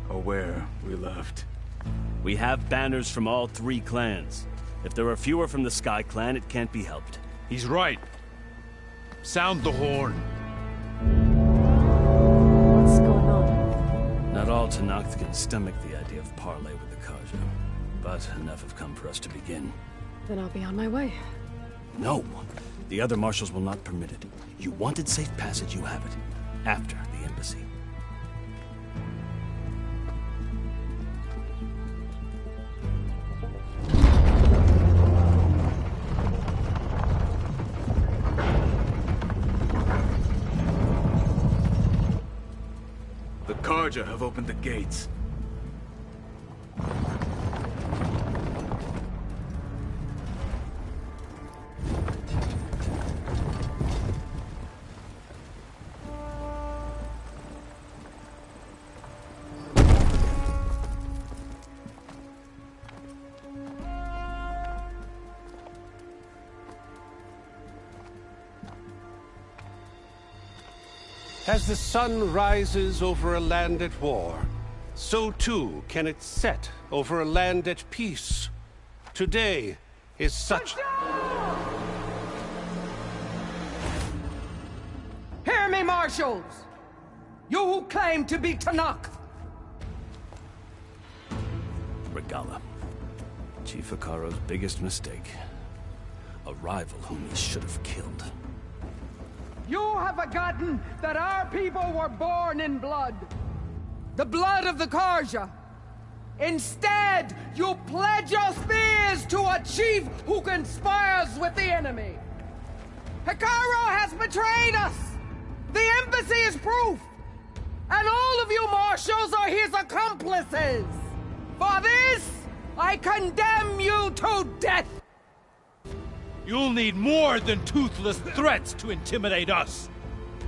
aware we left. We have banners from all 3 clans. If there are fewer from the Sky Clan, it can't be helped. He's right. Sound the horn. What's going on? Not all Tenakth can stomach the idea of parley with the Carja, but enough have come for us to begin. Then I'll be on my way. No. The other marshals will not permit it. You wanted safe passage, you have it. After the embassy. The Carja have opened the gates. As the sun rises over a land at war, so too can it set over a land at peace. Today is such... Hear me, marshals! You who claim to be Tenakth! Regalla. Chief Hekarro's biggest mistake. A rival whom he should have killed. You have forgotten that our people were born in blood. The blood of the Carja. Instead, you pledge your spears to a chief who conspires with the enemy. Hekarro has betrayed us. The embassy is proof. And all of you marshals are his accomplices. For this, I condemn you to death. You'll need more than toothless threats to intimidate us.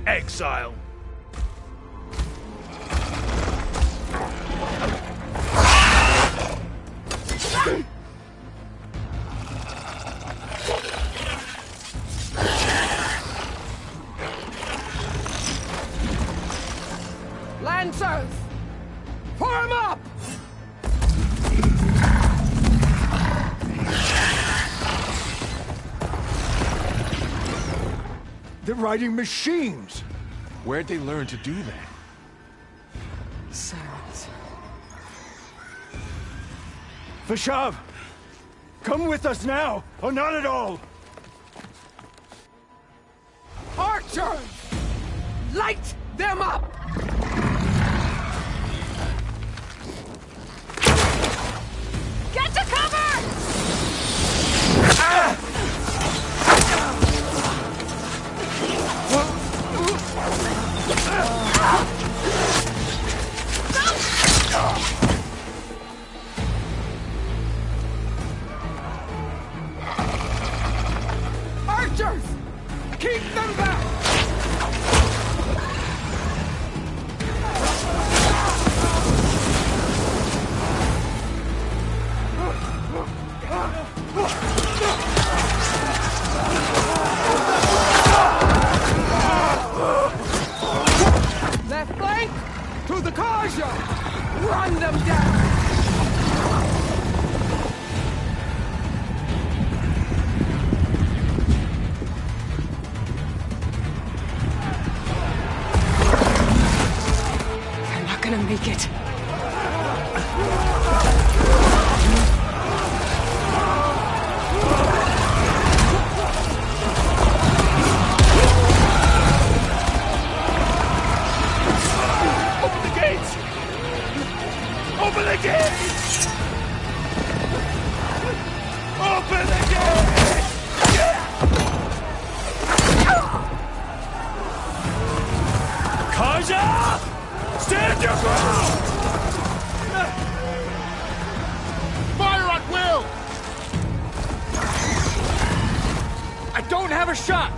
Exile. Lancers, form up! They're riding machines! Where'd they learn to do that? Silence. Vashav! Come with us now, or not at all! Archers! Light them up! Get to cover! Don't Keep them back! Left flank! To the Karja! Run them down! They're not gonna make it. Open the gates! Open the gates! Open the gates! Karja! Stand your ground! Fire at will! I don't have a shot!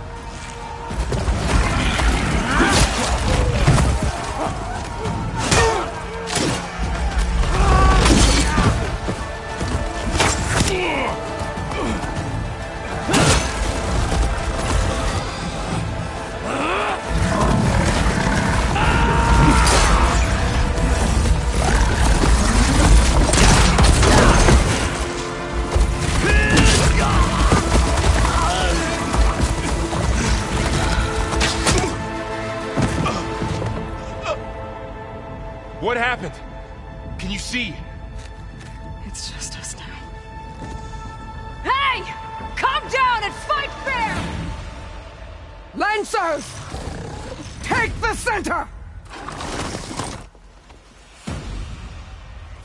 What happened? Can you see? It's just us now. Hey! Calm down and fight fair! Lancers! Take the center!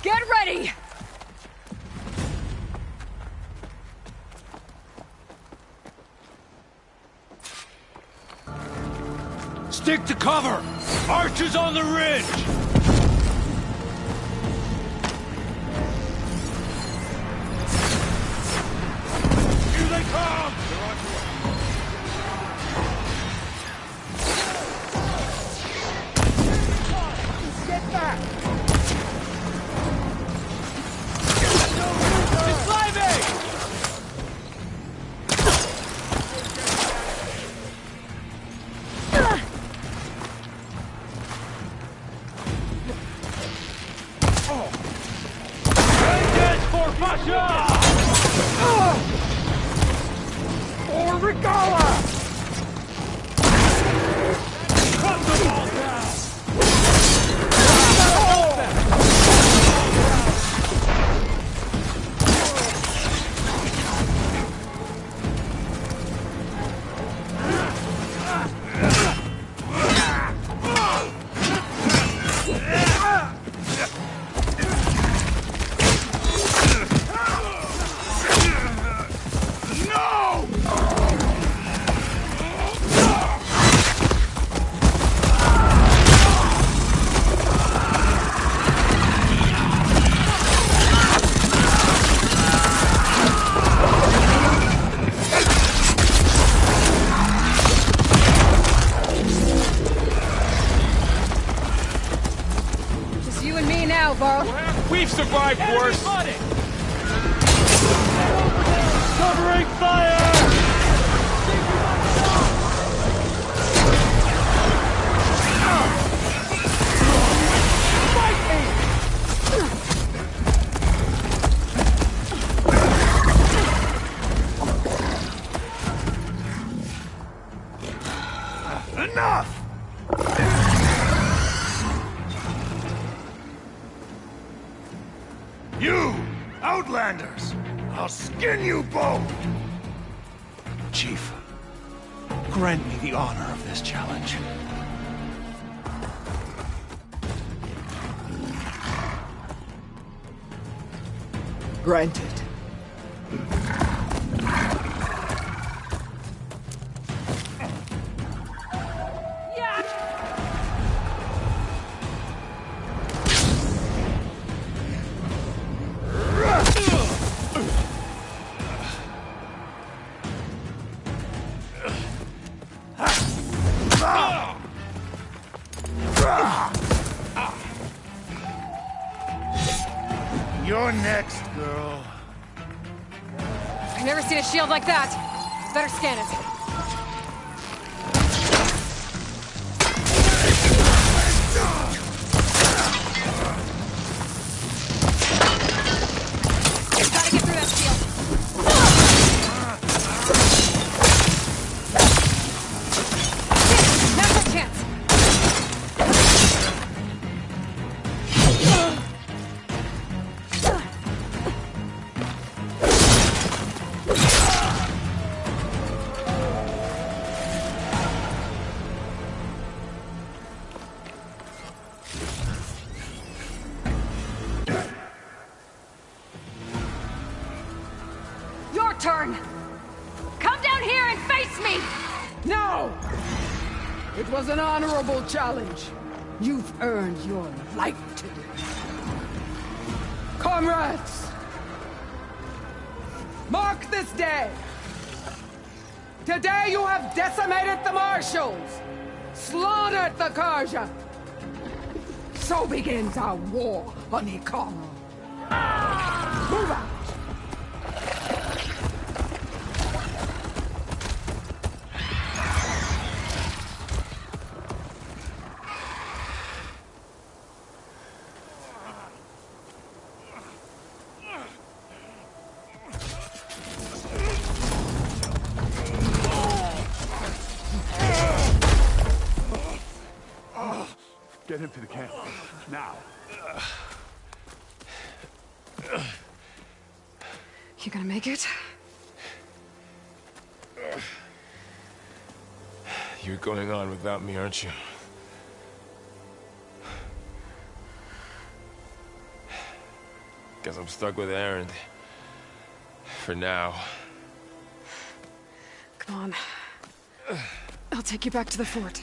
Get ready! Stick to cover! Archers on the ridge! Here they come! Get back! Or Regala! Cut them all down! Just you and me now, Varl. We've survived worse. Covering fire! Enough! You, Outlanders! I'll skin you both! Chief, grant me the honor of this challenge. Granted. You're next, girl. I've never seen a shield like that. Better scan it. Gotta get through that shield. Now's our chance. Your turn! Come down here and face me! No! It was an honorable challenge. You've earned your life today. Comrades! Mark this day! Today you have decimated the Marshals! Slaughtered the Karja! So begins our war on Hikaru. Move out! Get him to the camp. Now. You gonna make it? You're going on without me, aren't you? Guess I'm stuck with Erend. For now. Come on. I'll take you back to the fort.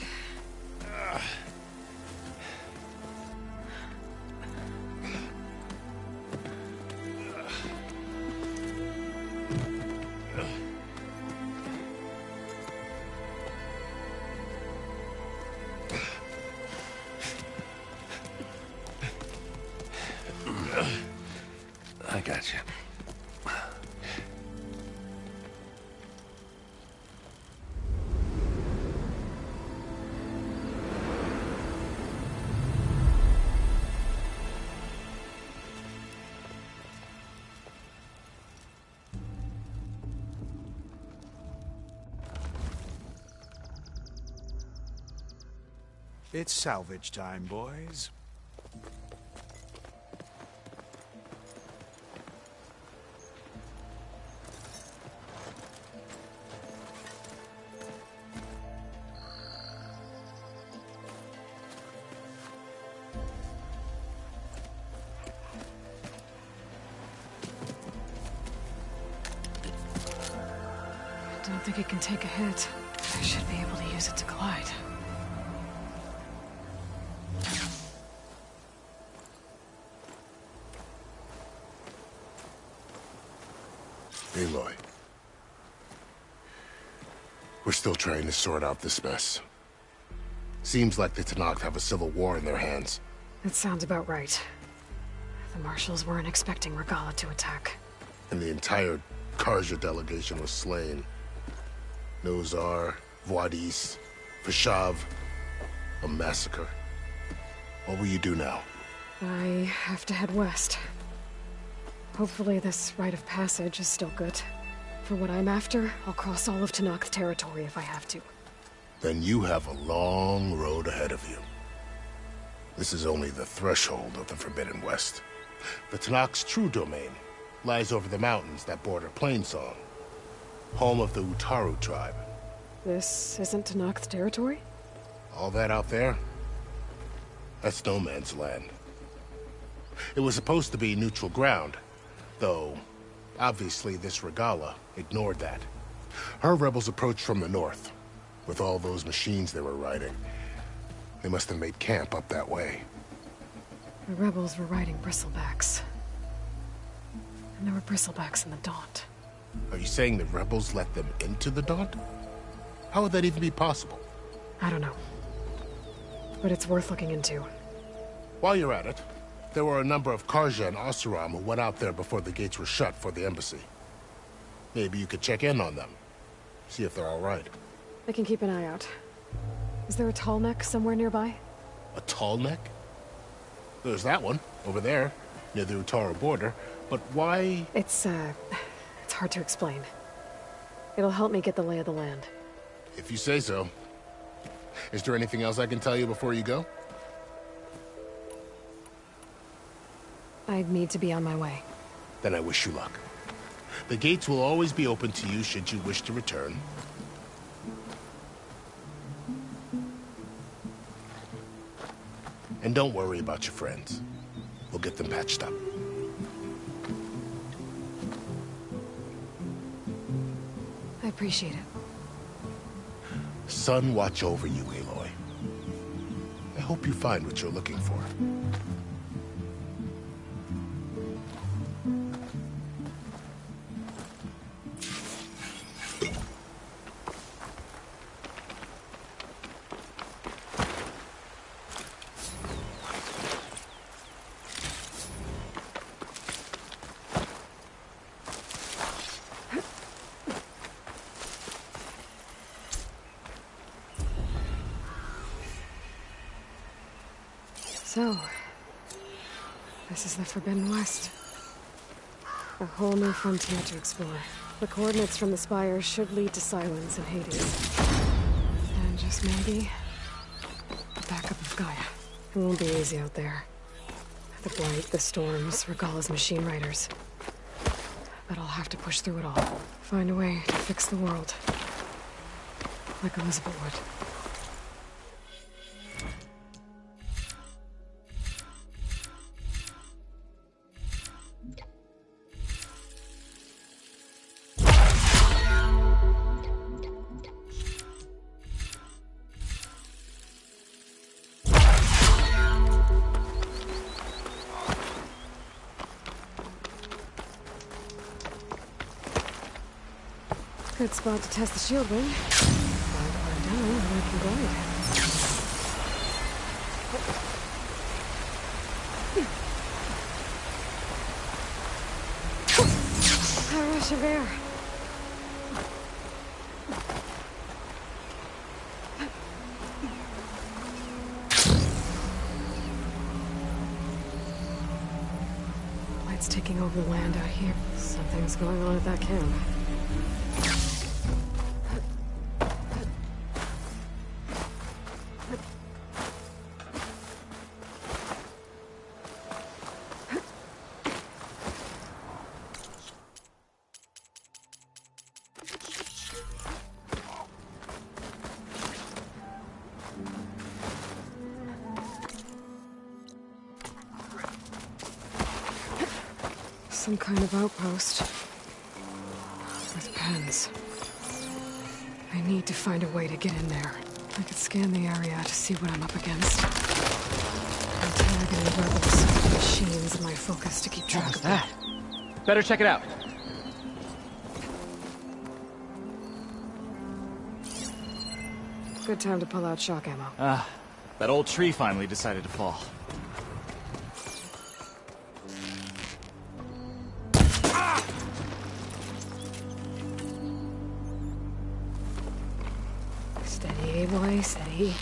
I got you. It's salvage time, boys. I don't think it can take a hit. I should be able to use it to glide. Aloy. We're still trying to sort out this mess. Seems like the Tenakth have a civil war in their hands. That sounds about right. The Marshals weren't expecting Regalla to attack. And the entire Karja delegation was slain. Nozar, Vuadis, Fashav. A massacre. What will you do now? I have to head west. Hopefully this rite of passage is still good. For what I'm after, I'll cross all of Tenakth territory if I have to. Then you have a long road ahead of you. This is only the threshold of the Forbidden West. The Tenakth's true domain lies over the mountains that border Plainsong, home of the Utaru tribe. This isn't Tenakth territory? All that out there? That's no man's land. It was supposed to be neutral ground, though obviously this Regalla ignored that. Her rebels approached from the north, with all those machines they were riding. They must have made camp up that way. The rebels were riding bristlebacks. And there were bristlebacks in the Daunt. Are you saying the rebels let them into the Daunt? How would that even be possible? I don't know. But it's worth looking into. While you're at it, There were a number of Karja and Oseram who went out there before the gates were shut for the embassy. Maybe you could check in on them. See if they're all right. I can keep an eye out. Is there a tall neck somewhere nearby? A tall neck? There's that one, over there, near the Utara border. But why... It's hard to explain. It'll help me get the lay of the land. If you say so. Is there anything else I can tell you before you go? I need to be on my way. Then I wish you luck. The gates will always be open to you should you wish to return. And don't worry about your friends. We'll get them patched up. I appreciate it. Sun watch over you, Aloy. I hope you find what you're looking for. So, this is the Forbidden West. A whole new frontier to explore. The coordinates from the spires should lead to Silence and Hades. And just maybe, the backup of Gaia. It won't be easy out there. The Blight, the Storms, Regalla's machine riders. But I'll have to push through it all. Find a way to fix the world. Like Elizabeth would. Good spot to test the shield ring. Down, I can glide. A rush of air. Light's taking over the land out here. Something's going on at that camp. Some kind of outpost. With pens. I need to find a way to get in there. I could scan the area to see what I'm up against. Antagonist rebels, machines, and my focus to keep track of that. Better check it out. Good time to pull out shock ammo. That old tree finally decided to fall. Steady, boy, steady.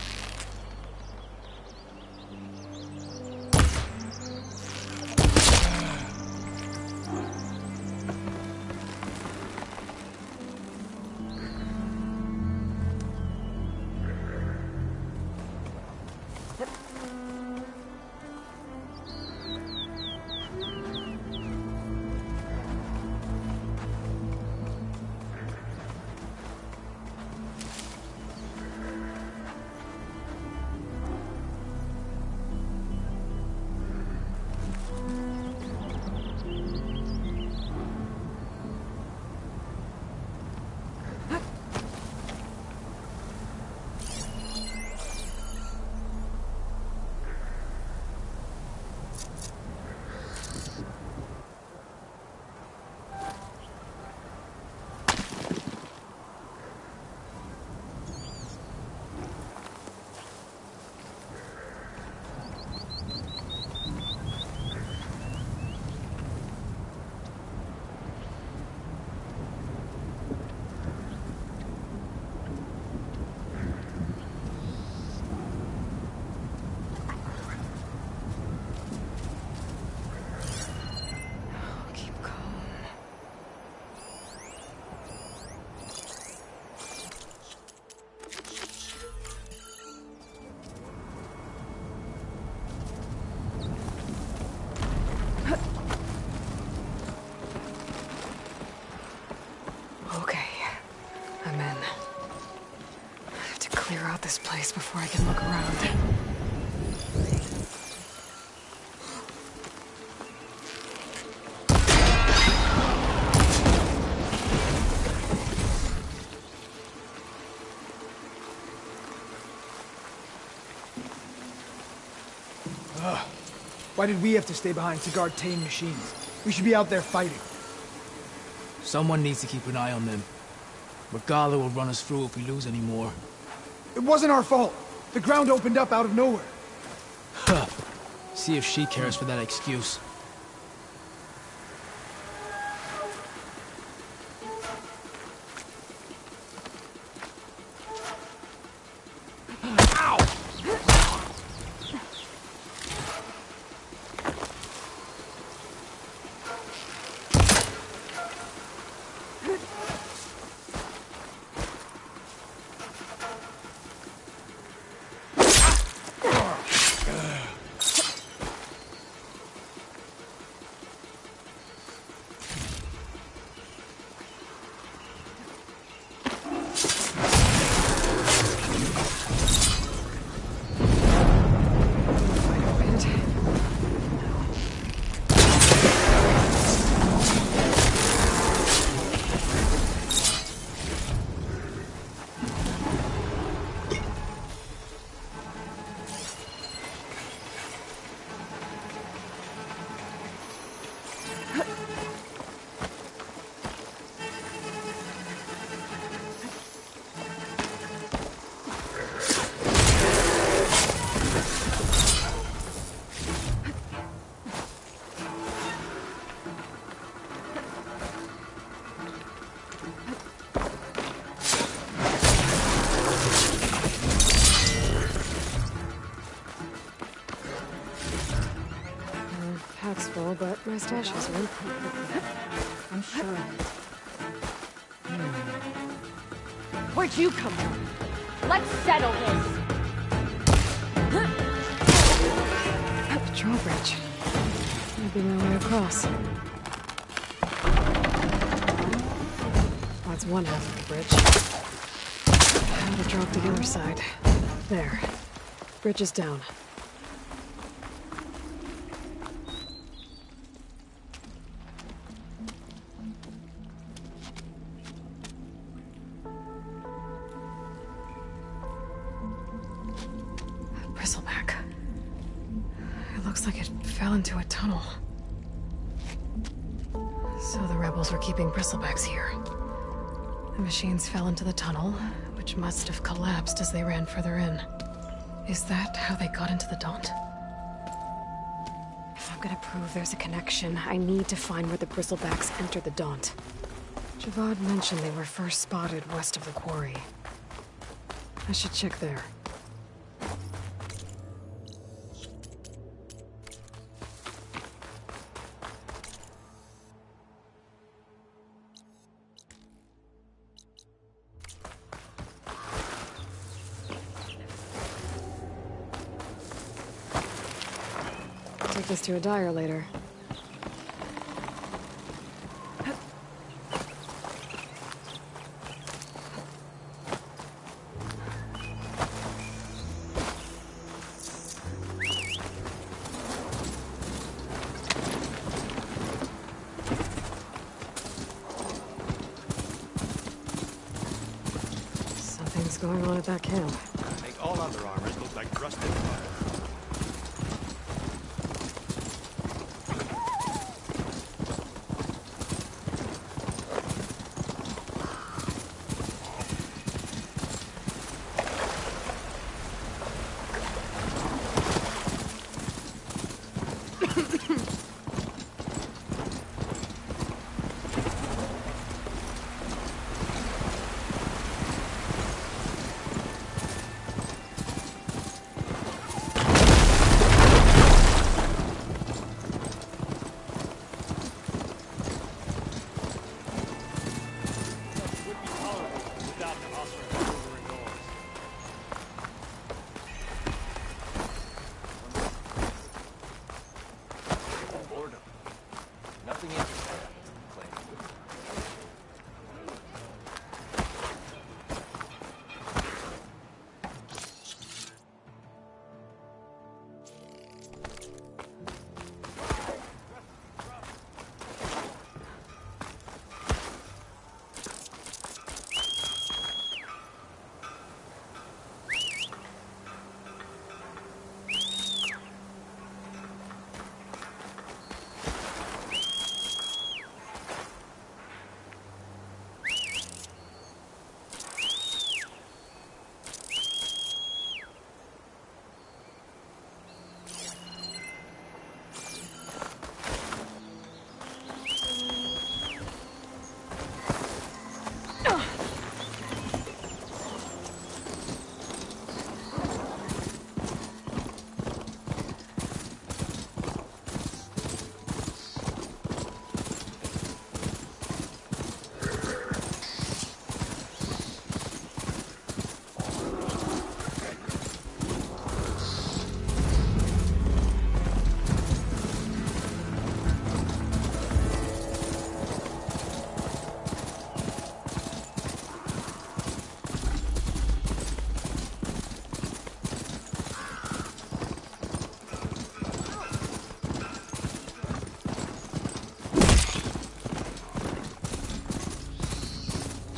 this place before I can look around. Why did we have to stay behind to guard tame machines? We should be out there fighting. Someone needs to keep an eye on them. Regala will run us through if we lose any more. It wasn't our fault. The ground opened up out of nowhere. Huh. See if she cares for that excuse. Pack's full, but my stash has one. I'm sure of it. Where'd you come from? Let's settle this. The drawbridge. Maybe my way across. That's one half of the bridge. How to drop the other side. There. Bridge is down. Bristleback. It looks like it fell into a tunnel. So the rebels were keeping bristlebacks here. The machines fell into the tunnel, which must have collapsed as they ran further in. Is that how they got into the Daunt? If I'm gonna prove there's a connection, I need to find where the bristlebacks entered the Daunt. Javad mentioned they were first spotted west of the quarry. I should check there. Take this to a dyer later. Something's going on at that camp. Make all other armors look like rusted fire.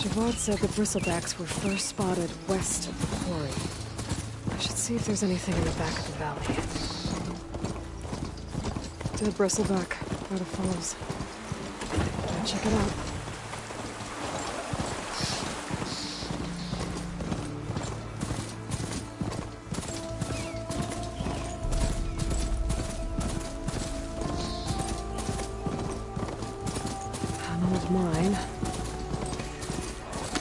Javad said the bristlebacks were first spotted west of the quarry. I should see if there's anything in the back of the valley. Dead bristleback, by the falls. Gotta check it out. An old mine.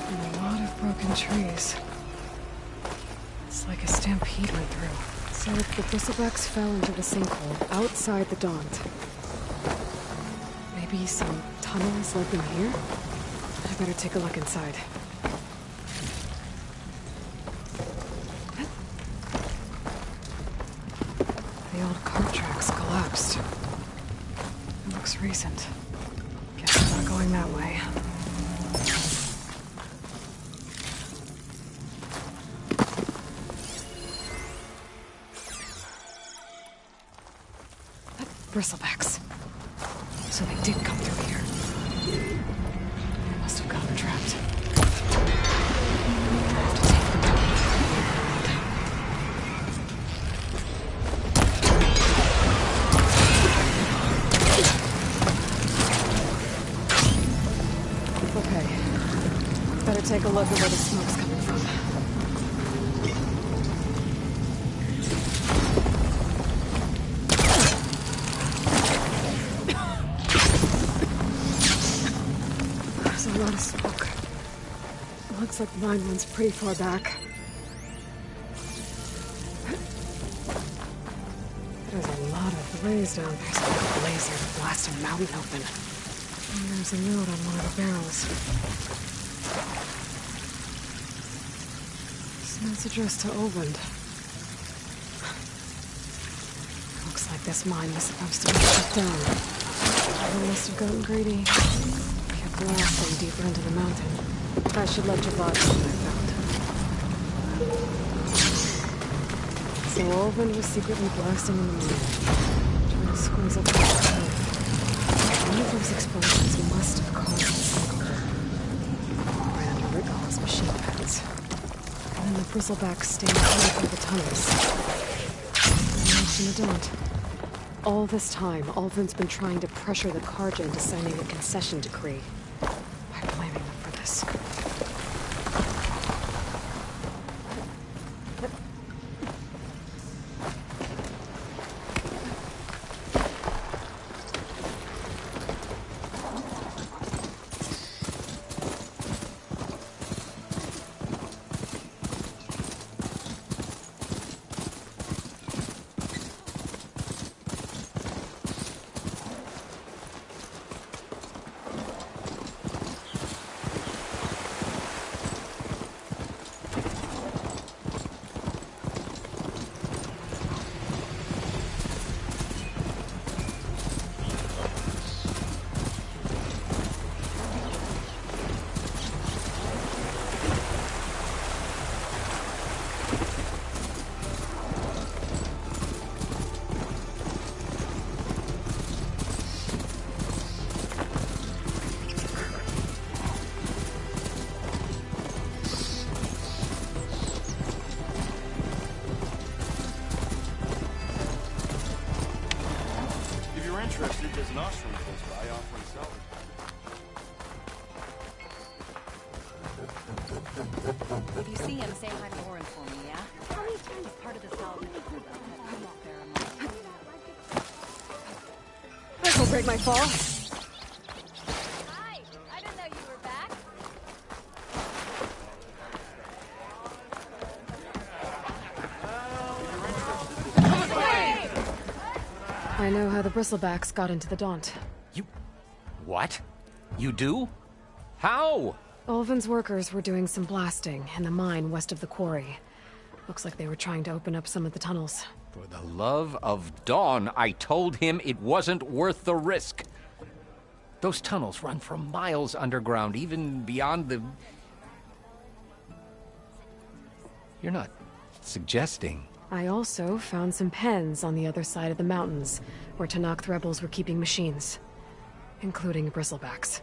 And a lot of broken trees. It's like a stampede went through. So the bristlebacks fell into the sinkhole outside the Daunt. Maybe some tunnels led them here? I better take a look inside. The old cart tracks collapsed. It looks recent. Guess we're not going that way. Bristlebacks. So they did come through here. They must have gotten trapped. I have to take them down. Okay. Better take a look at where the smoke's coming from. A lot of smoke. Looks like the mine runs pretty far back. There's a lot of blaze down there. It's like a blazer to blast a mountain open. And there's a note on one of the barrels. This note's addressed to Olvend. Looks like this mine was supposed to be shut down. They must have gotten greedy. Blasting deeper into the mountain. I should let Javad know what I found. So Olvend was secretly blasting in the mountain, trying to squeeze up the earth. One of those explosions must have caused the sinkhole. Right under Rickall's machine pads. And then the bristlebacks stayed right through the tunnels. And in the Daunt. All this time, Olvend's been trying to pressure the Carja into signing a concession decree. I'm blaming them for this. There's an ostrom close by offering salvage. If you see him, say hi to Lauren for me, yeah? Tell me he's part of the salvage group. This will break my fall. Hi! I didn't know you were back. I know how the bristlebacks got into the Daunt. What? You do? How? Olvend's workers were doing some blasting in the mine west of the quarry. Looks like they were trying to open up some of the tunnels. For the love of Dawn, I told him it wasn't worth the risk. Those tunnels run for miles underground, even beyond the... You're not suggesting... I also found some pens on the other side of the mountains, where Tenakth rebels were keeping machines, including bristlebacks.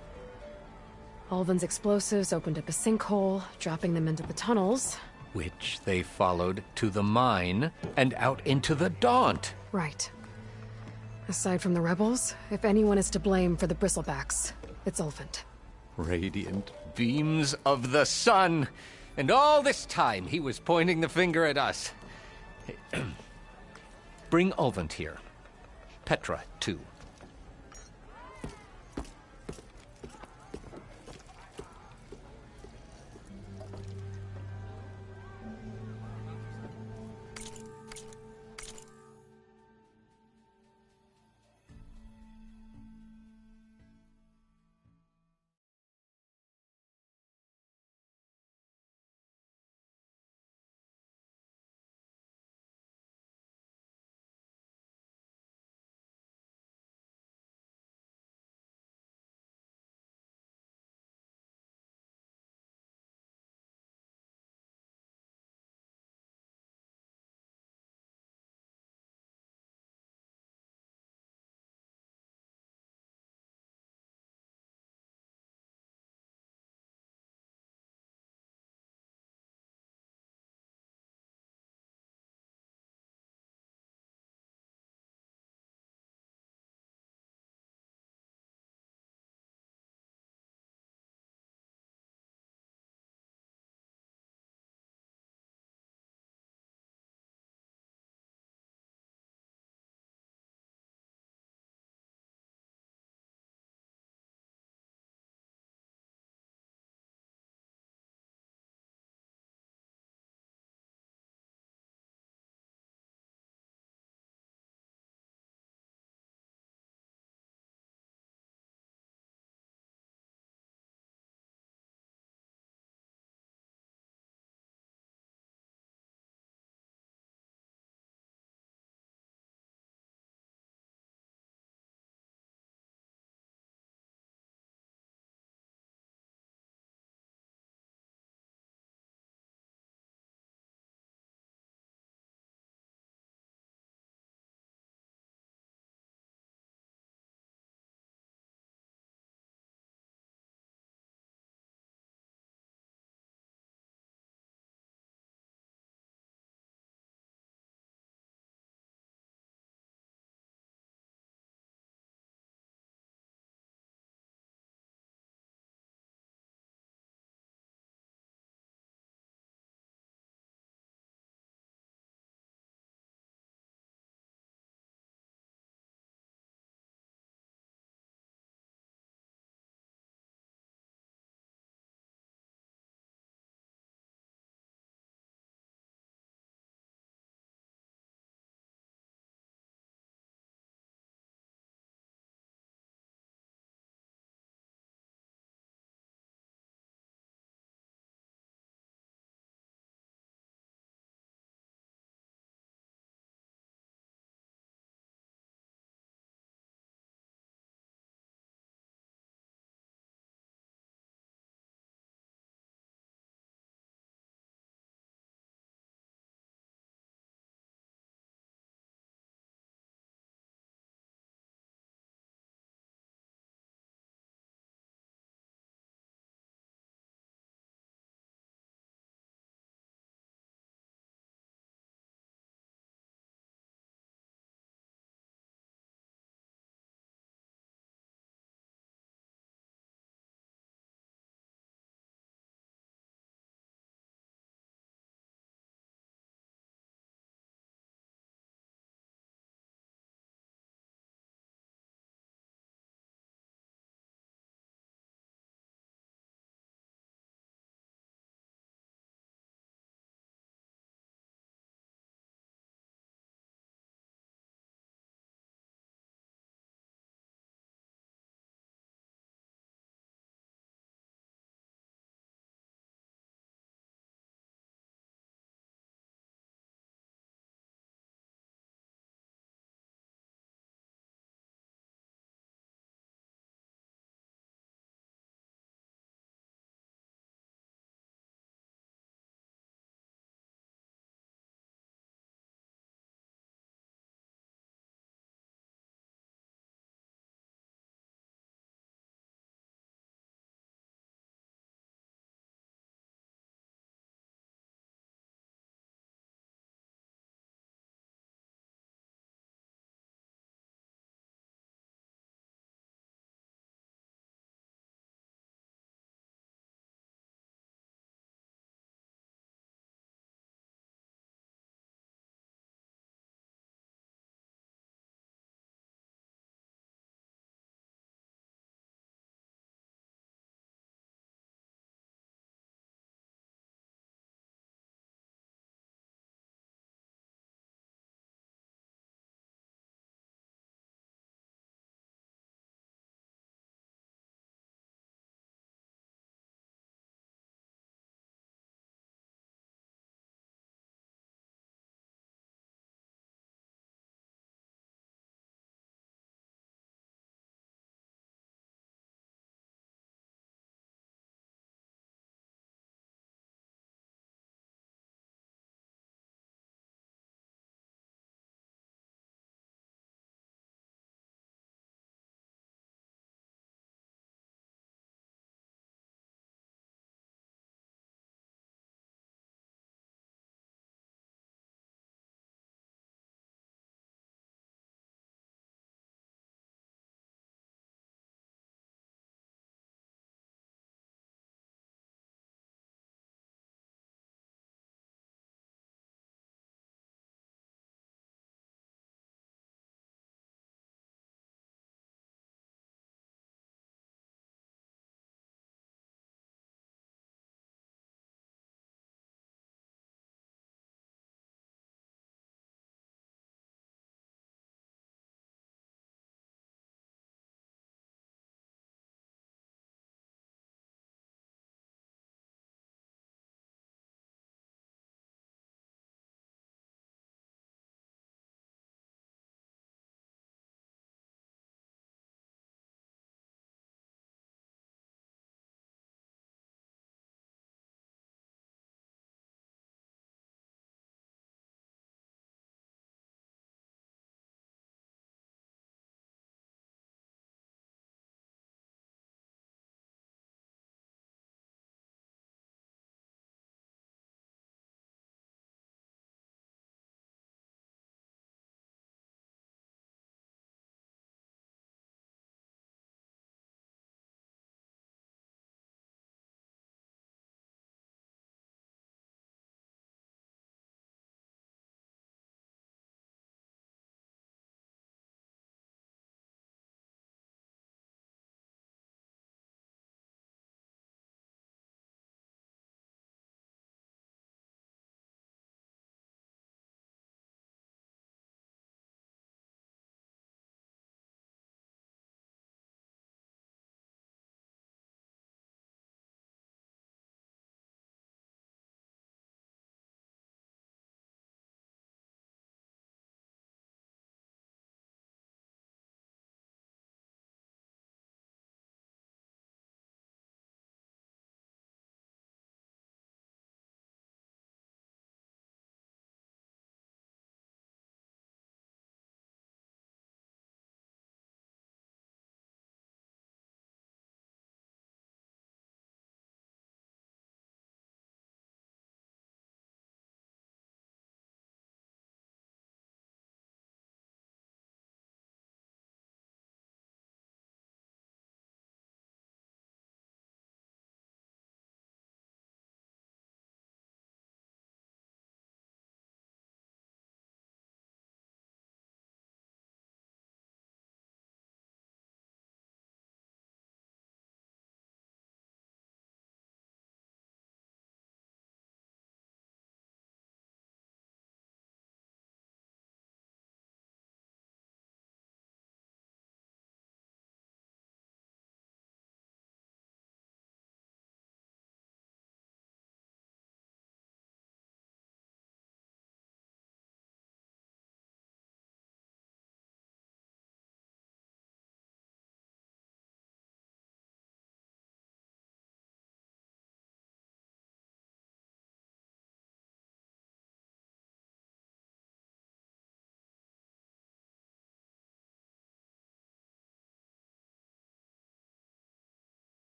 Ulven's explosives opened up a sinkhole, dropping them into the tunnels. Which they followed to the mine and out into the Daunt. Right. Aside from the rebels, if anyone is to blame for the Bristlebacks, it's Ulvund. Radiant beams of the sun! And all this time he was pointing the finger at us. Bring Ulvund here. Petra, too.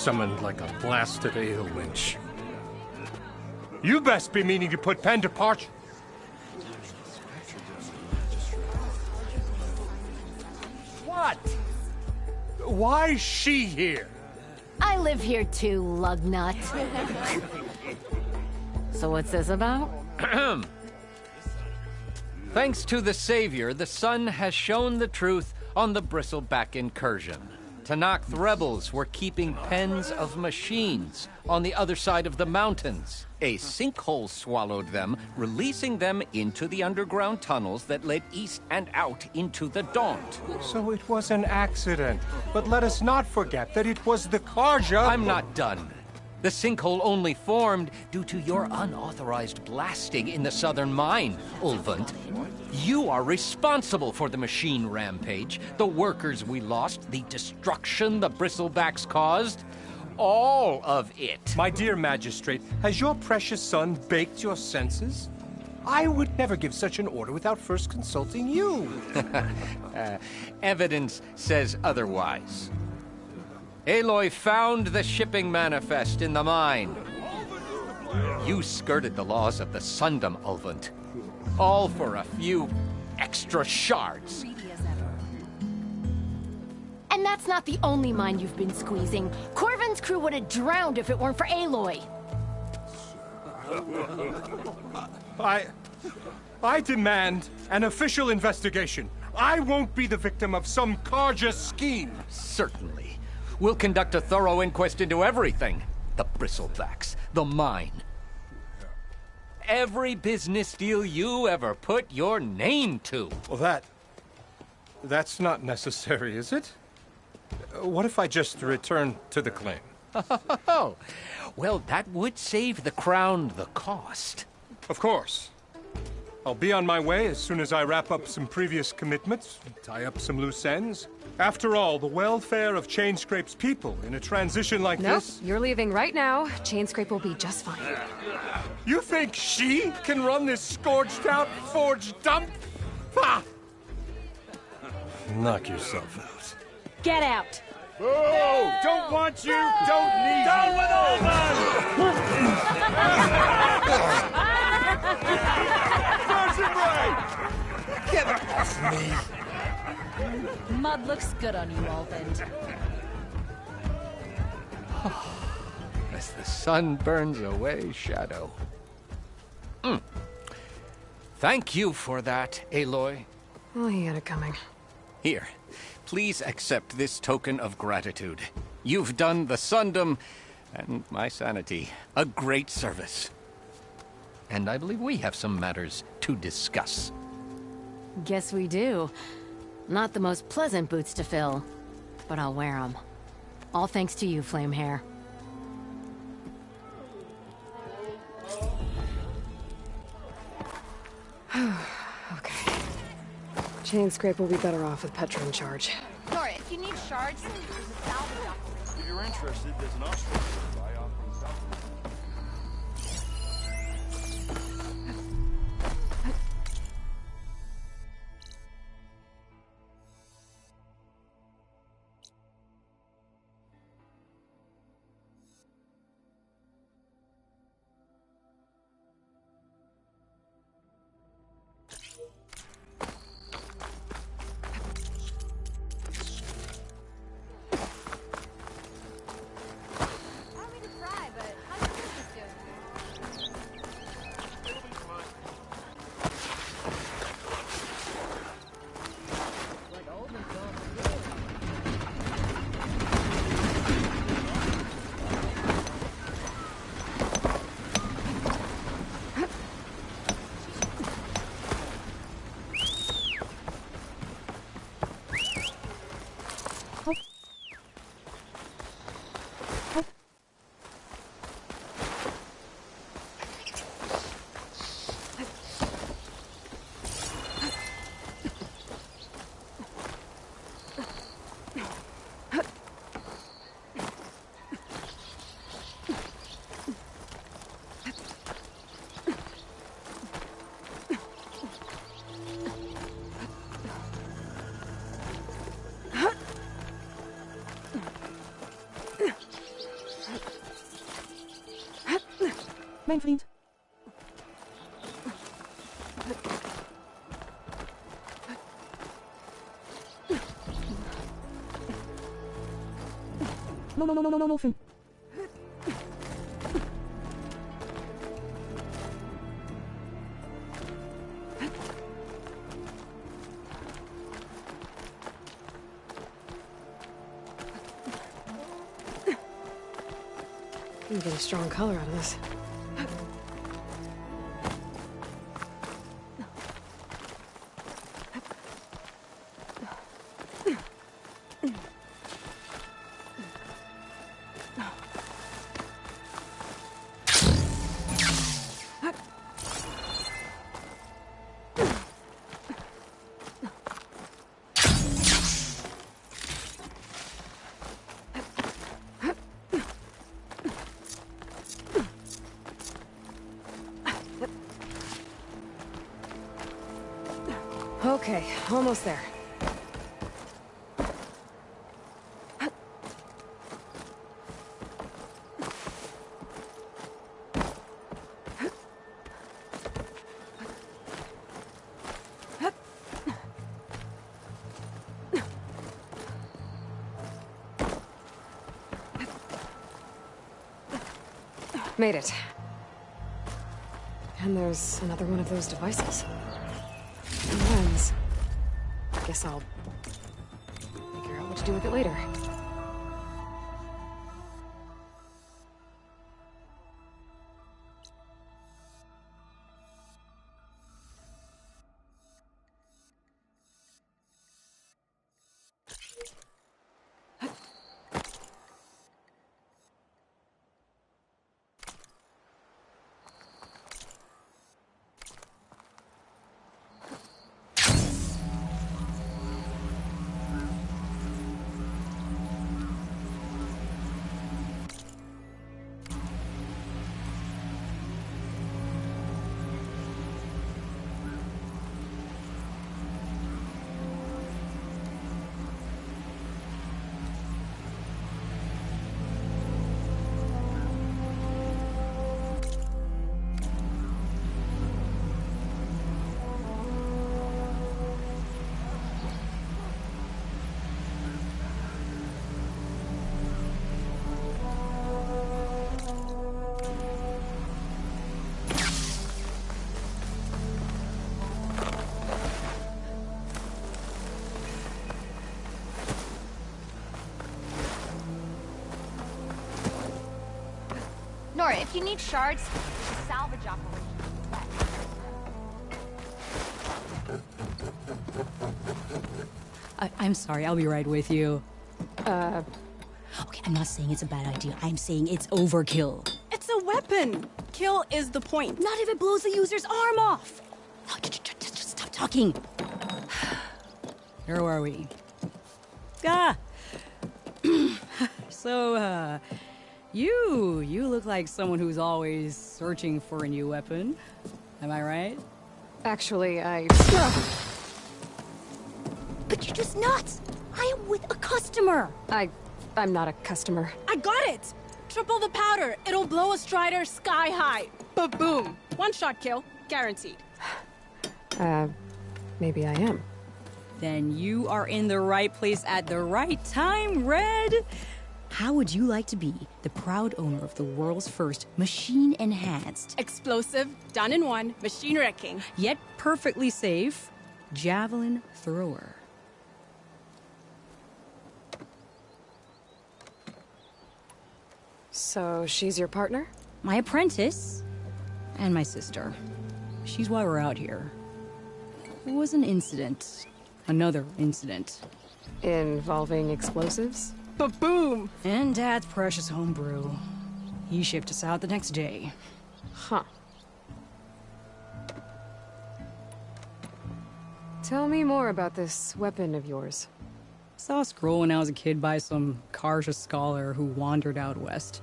summoned like a blasted ale winch. You best be meaning to put pen to parch. What? Why's she here? I live here too, lugnut. So what's this about? Thanks to the Savior, the sun has shown the truth on the Bristleback incursion. Tenakth rebels were keeping pens of machines on the other side of the mountains. A sinkhole swallowed them, releasing them into the underground tunnels that led east and out into the Daunt. So it was an accident. But let us not forget that it was the Carja. I'm not done. The sinkhole only formed due to your unauthorized blasting in the southern mine, Ulvund. You are responsible for the machine rampage, the workers we lost, the destruction the Bristlebacks caused. All of it. My dear magistrate, has your precious son baked your senses? I would never give such an order without first consulting you. Evidence says otherwise. Aloy found the shipping manifest in the mine. You skirted the laws of the Sundom, Ulvund. All for a few extra shards. And that's not the only mine you've been squeezing. Corvin's crew would have drowned if it weren't for Aloy. I demand an official investigation. I won't be the victim of some Carja scheme. Certainly. We'll conduct a thorough inquest into everything. The Bristlebacks, the mine. Every business deal you ever put your name to. Well, that's not necessary, is it? What if I just return to the claim? Oh, well, that would save the Crown the cost. Of course. I'll be on my way as soon as I wrap up some previous commitments, tie up some loose ends. After all, the welfare of Chainscrape's people in a transition like this... Nope, you're leaving right now. Chainscrape will be just fine. You think she can run this scorched-out forge dump? Ha! Knock yourself out. Get out! Oh, don't want you, don't need you. Get off me! Mud looks good on you, Ulvund. As the sun burns away shadow. Thank you for that, Aloy. Oh, he had it coming. Here, please accept this token of gratitude. You've done the Sundom and my sanity a great service. And I believe we have some matters to discuss. Guess we do. Not the most pleasant boots to fill, but I'll wear them. All thanks to you, Flamehair. Okay. Chainscrape will be better off with Petra in charge. Nora, if you need shards, there's a salvage operation. If you're interested, there's an Austrian buy offering salvage. mijn vriend. No, Finn. You get a strong color out of this. Okay, almost there. Made it. And there's another one of those devices. Lens. Guess I'll figure out what to do with it later. Nora, if you need shards, there's a salvage operation. I'm sorry, I'll be right with you. Okay, I'm not saying it's a bad idea. I'm saying it's overkill. It's a weapon. Kill is the point. Not if it blows the user's arm off. No, just stop talking. Where were we? So, you look like someone who's always searching for a new weapon. Am I right? Actually, But you're just nuts! I am with a customer! I'm not a customer. I got it! Triple the powder. It'll blow a Strider sky high. Ba-boom. One shot kill. Guaranteed. Maybe I am. Then you are in the right place at the right time, Red! How would you like to be the proud owner of the world's first machine-enhanced, explosive, done in one, machine wrecking, yet perfectly safe, javelin thrower? So she's your partner? My apprentice, and my sister. She's why we're out here. It was an incident. Another incident. Involving explosives? Ba-boom! And Dad's precious homebrew. He shipped us out the next day. Huh. Tell me more about this weapon of yours. Saw a scroll when I was a kid by some Karja scholar who wandered out west.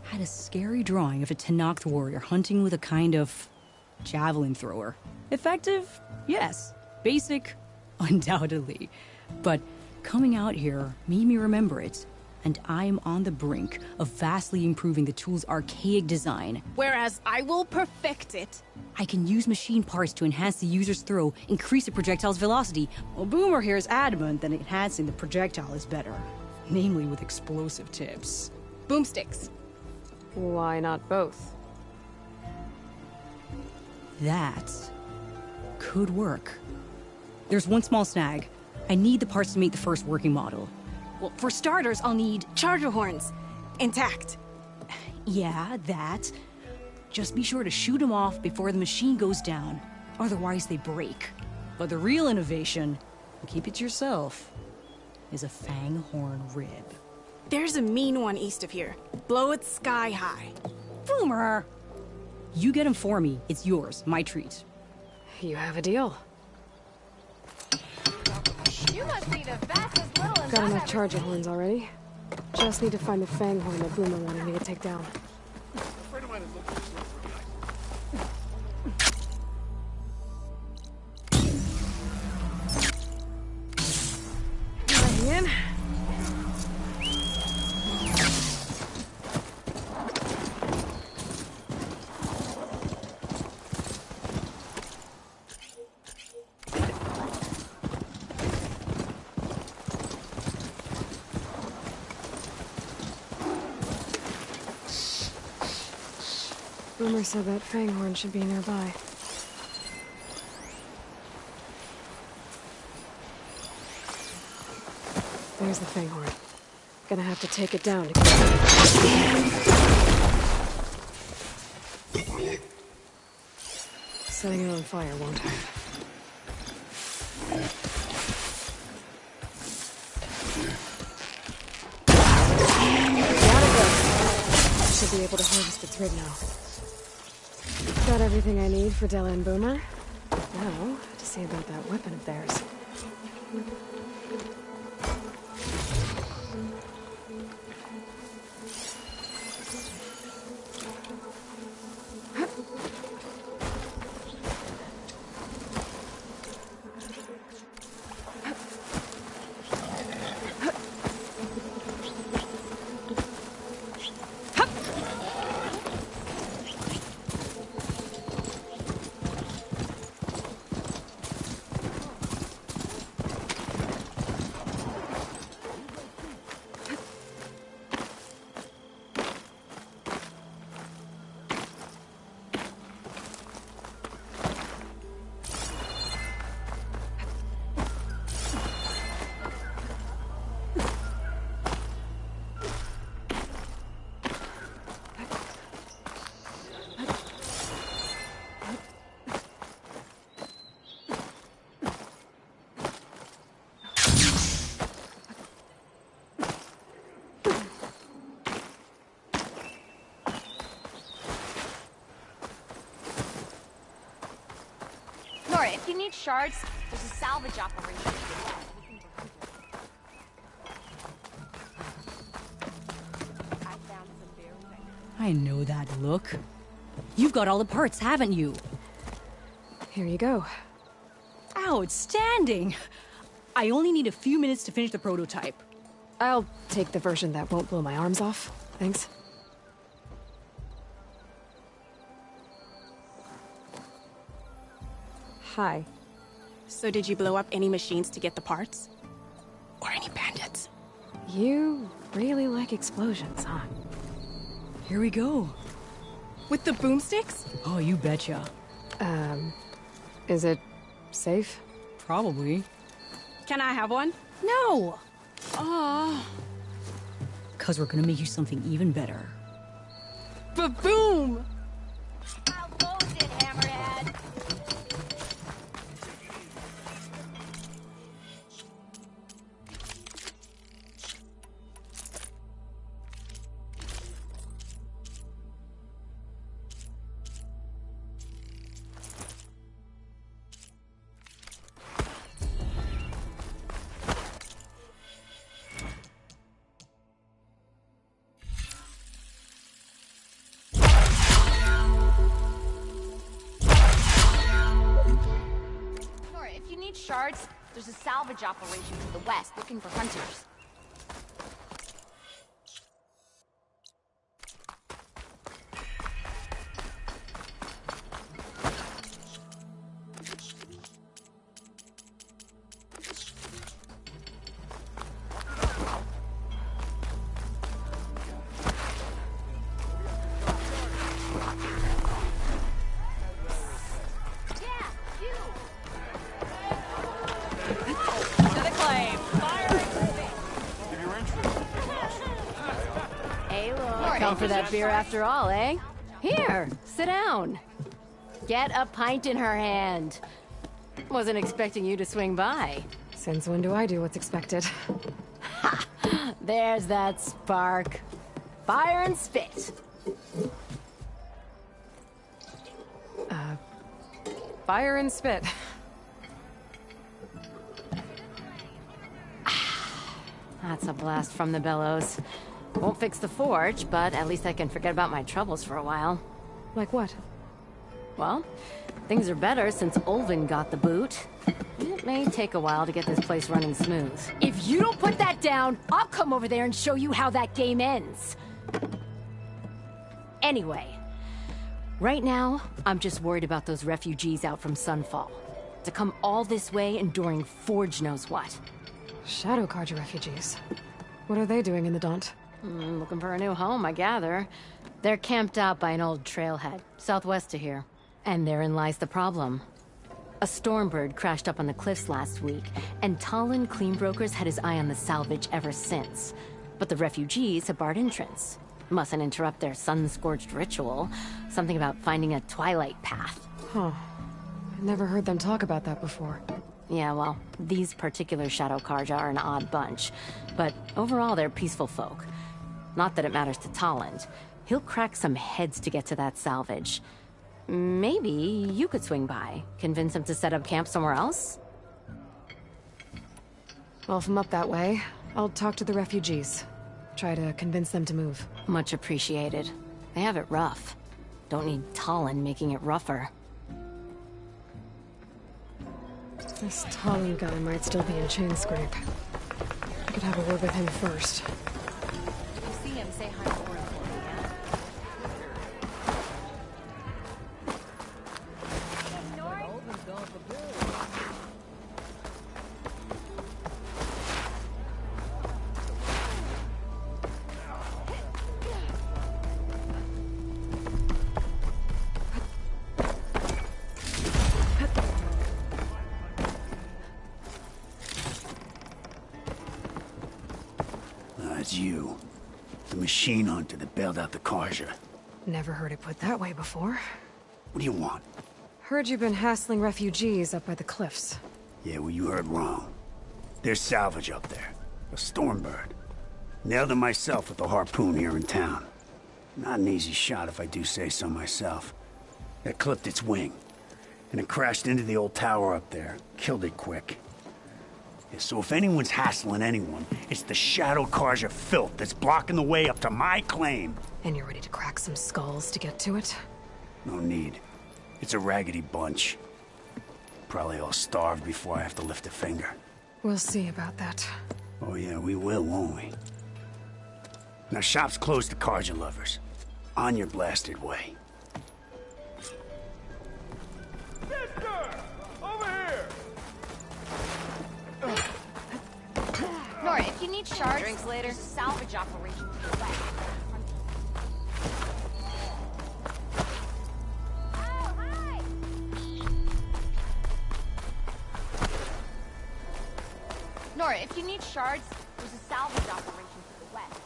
Had a scary drawing of a Tenakth warrior hunting with a kind of javelin thrower. Effective? Yes. Basic? Undoubtedly. But coming out here made me remember it. and I'm on the brink of vastly improving the tool's archaic design. Whereas I will perfect it. I can use machine parts to enhance the user's throw, increase the projectile's velocity. Well, Boomer here is adamant that enhancing the projectile is better. Namely with explosive tips. Boomsticks. Why not both? That could work. There's one small snag. I need the parts to make the first working model. Well, for starters, I'll need charger horns. Intact. Yeah, that. Just be sure to shoot them off before the machine goes down. Otherwise, they break. But the real innovation, keep it to yourself, is a fang horn rib. There's a mean one east of here. Blow it sky high. Boomer! You get him for me. It's yours. My treat. You have a deal. You must be the fastest little ones Got I've enough ever charger seen. horns already. Just need to find the fang horn that Boomer wanted me to take down. Letting in. Boomer said that fang horn should be nearby. There's the fang horn. Gonna have to take it down to get it. Setting it on fire, won't I? Gotta go. Should be able to harvest its rib now. Got everything I need for Della and Boomer. Now, to see about that weapon of theirs. Nora, if you need shards, there's a salvage operation. I know that look. You've got all the parts, haven't you? Here you go. Outstanding! I only need a few minutes to finish the prototype. I'll take the version that won't blow my arms off. Thanks. Hi. So did you blow up any machines to get the parts? Or any bandits? You really like explosions, huh? Here we go. With the boomsticks? Oh, you betcha. Is it safe? Probably. Can I have one? No! Oh. 'Cause we're gonna make you something even better. Ba-boom! How goes it, Hammerhead? Shards, there's a salvage operation to the west looking for hunters. for that beer after all, eh? Here, sit down. Get a pint in her hand. Wasn't expecting you to swing by. Since when do I do what's expected? Ha! There's that spark. Fire and spit. Fire and spit. That's a blast from the bellows. Won't fix the forge, but at least I can forget about my troubles for a while. Like what? Well, things are better since Ulvin got the boot. It may take a while to get this place running smooth. If you don't put that down, I'll come over there and show you how that game ends. Anyway, right now, I'm just worried about those refugees out from Sunfall. To come all this way enduring Forge knows what. Shadow Carja refugees. What are they doing in the Daunt? Looking for a new home, I gather. They're camped out by an old trailhead, southwest of here. And therein lies the problem. A Stormbird crashed up on the cliffs last week, and Talon Cleanbrokers had his eye on the salvage ever since. But the refugees have barred entrance. Mustn't interrupt their sun-scorched ritual. Something about finding a twilight path. Huh. I never heard them talk about that before. Yeah, well, these particular Shadow Carja are an odd bunch. But overall, they're peaceful folk. Not that it matters to Talon. He'll crack some heads to get to that salvage. Maybe you could swing by, convince him to set up camp somewhere else? Well, if I'm up that way, I'll talk to the refugees. Try to convince them to move. Much appreciated. They have it rough. Don't need Talon making it rougher. This Talon guy might still be in Chainscrape. I could have a word with him first. If you see him, say hi for him for me, yeah? It's you. The machine hunter that bailed out the Carja. Never heard it put that way before. What do you want? Heard you've been hassling refugees up by the cliffs. Yeah, well, you heard wrong. There's salvage up there. A Stormbird. Nailed it myself with the harpoon here in town. Not an easy shot if I do say so myself. It clipped its wing. And it crashed into the old tower up there. Killed it quick. Yeah, so if anyone's hassling anyone, it's the Shadow Carja filth that's blocking the way up to my claim. And you're ready to crack some skulls to get to it? No need. It's a raggedy bunch. Probably all starved before I have to lift a finger. We'll see about that. Oh yeah, we will, won't we? Now shop's closed to Carja lovers. On your blasted way. Nora, if you need shards, drinks later. There's a salvage operation to the west. Oh, hi! Nora, if you need shards, there's a salvage operation to the west.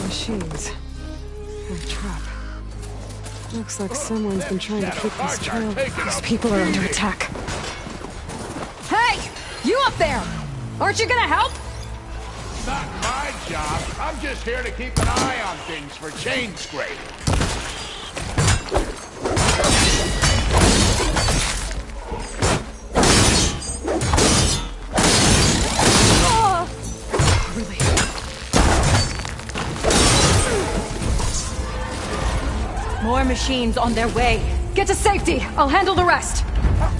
Machines. And a trap. Looks Looks like someone's been trying to keep this trail. These people are under attack. Hey! You up there! Aren't you gonna help? Not my job. I'm just here to keep an eye on things for Chainscrape. More machines on their way. Get to safety. I'll handle the rest.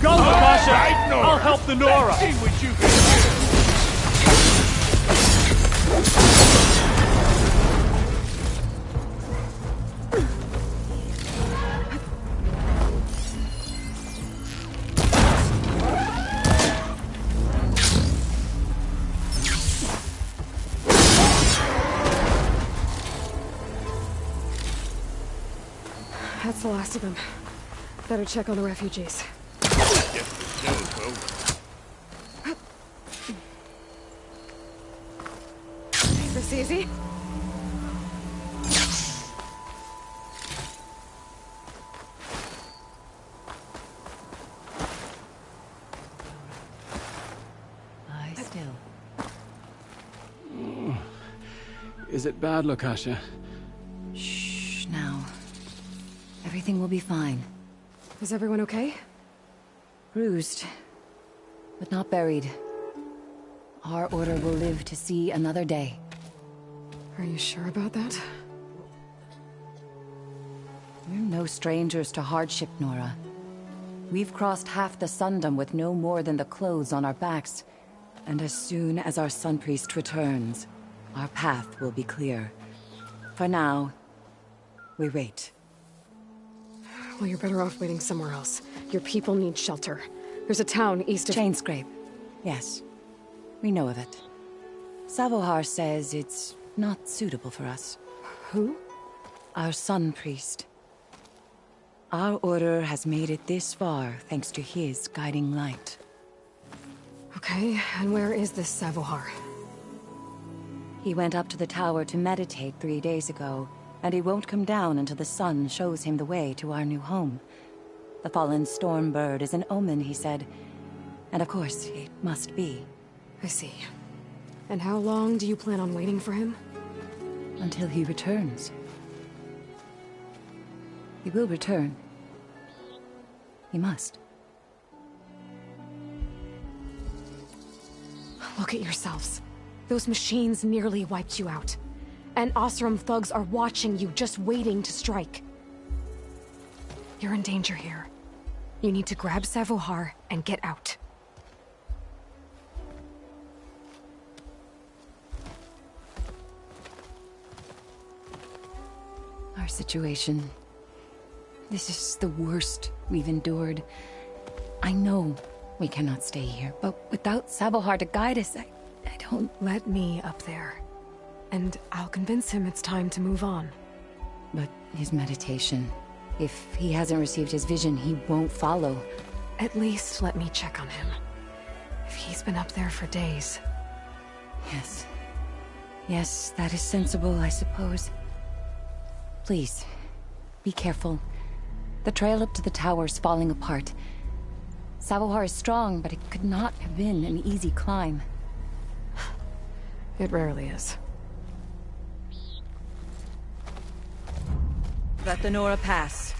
Go, Natasha! I'll help the Nora! Let's see what you can That's the last of them. Better check on the refugees. Is this easy? Lie still. Is it bad, Lokasha? Shh, now. Everything will be fine. Is everyone okay? Bruised, but not buried. Our order will live to see another day. Are you sure about that? We're no strangers to hardship, Nora. We've crossed half the Sundom with no more than the clothes on our backs. And as soon as our Sun Priest returns, our path will be clear. For now, we wait. Well, you're better off waiting somewhere else. Your people need shelter. There's a town east of... Chainscrape. Yes. We know of it. Savohar says it's not suitable for us. Who? Our Sun Priest. Our order has made it this far thanks to his guiding light. Okay, and where is this Savohar? He went up to the tower to meditate 3 days ago, and he won't come down until the sun shows him the way to our new home. The fallen Stormbird is an omen, he said. And of course, it must be. I see. And how long do you plan on waiting for him? Until he returns. He will return. He must. Look at yourselves. Those machines nearly wiped you out. And Oseram thugs are watching you, just waiting to strike. You're in danger here. You need to grab Savohar and get out. Our situation... This is the worst we've endured. I know we cannot stay here, but without Savohar to guide us, I don't... Let me up there. And I'll convince him it's time to move on. But his meditation... If he hasn't received his vision, he won't follow. At least let me check on him. If he's been up there for days. Yes. Yes, that is sensible, I suppose. Please, be careful. The trail up to the tower's falling apart. Savohar is strong, but it could not have been an easy climb. It rarely is. Let the Nora pass.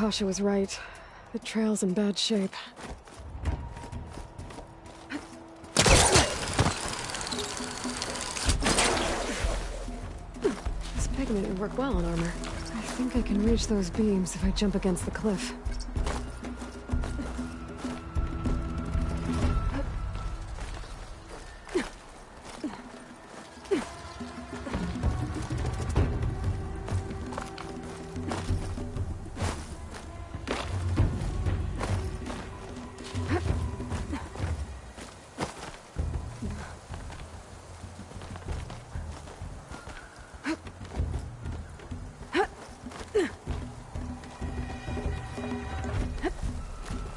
Lukasha was right. The trail's in bad shape. This pigment would work well on armor. I think I can reach those beams if I jump against the cliff.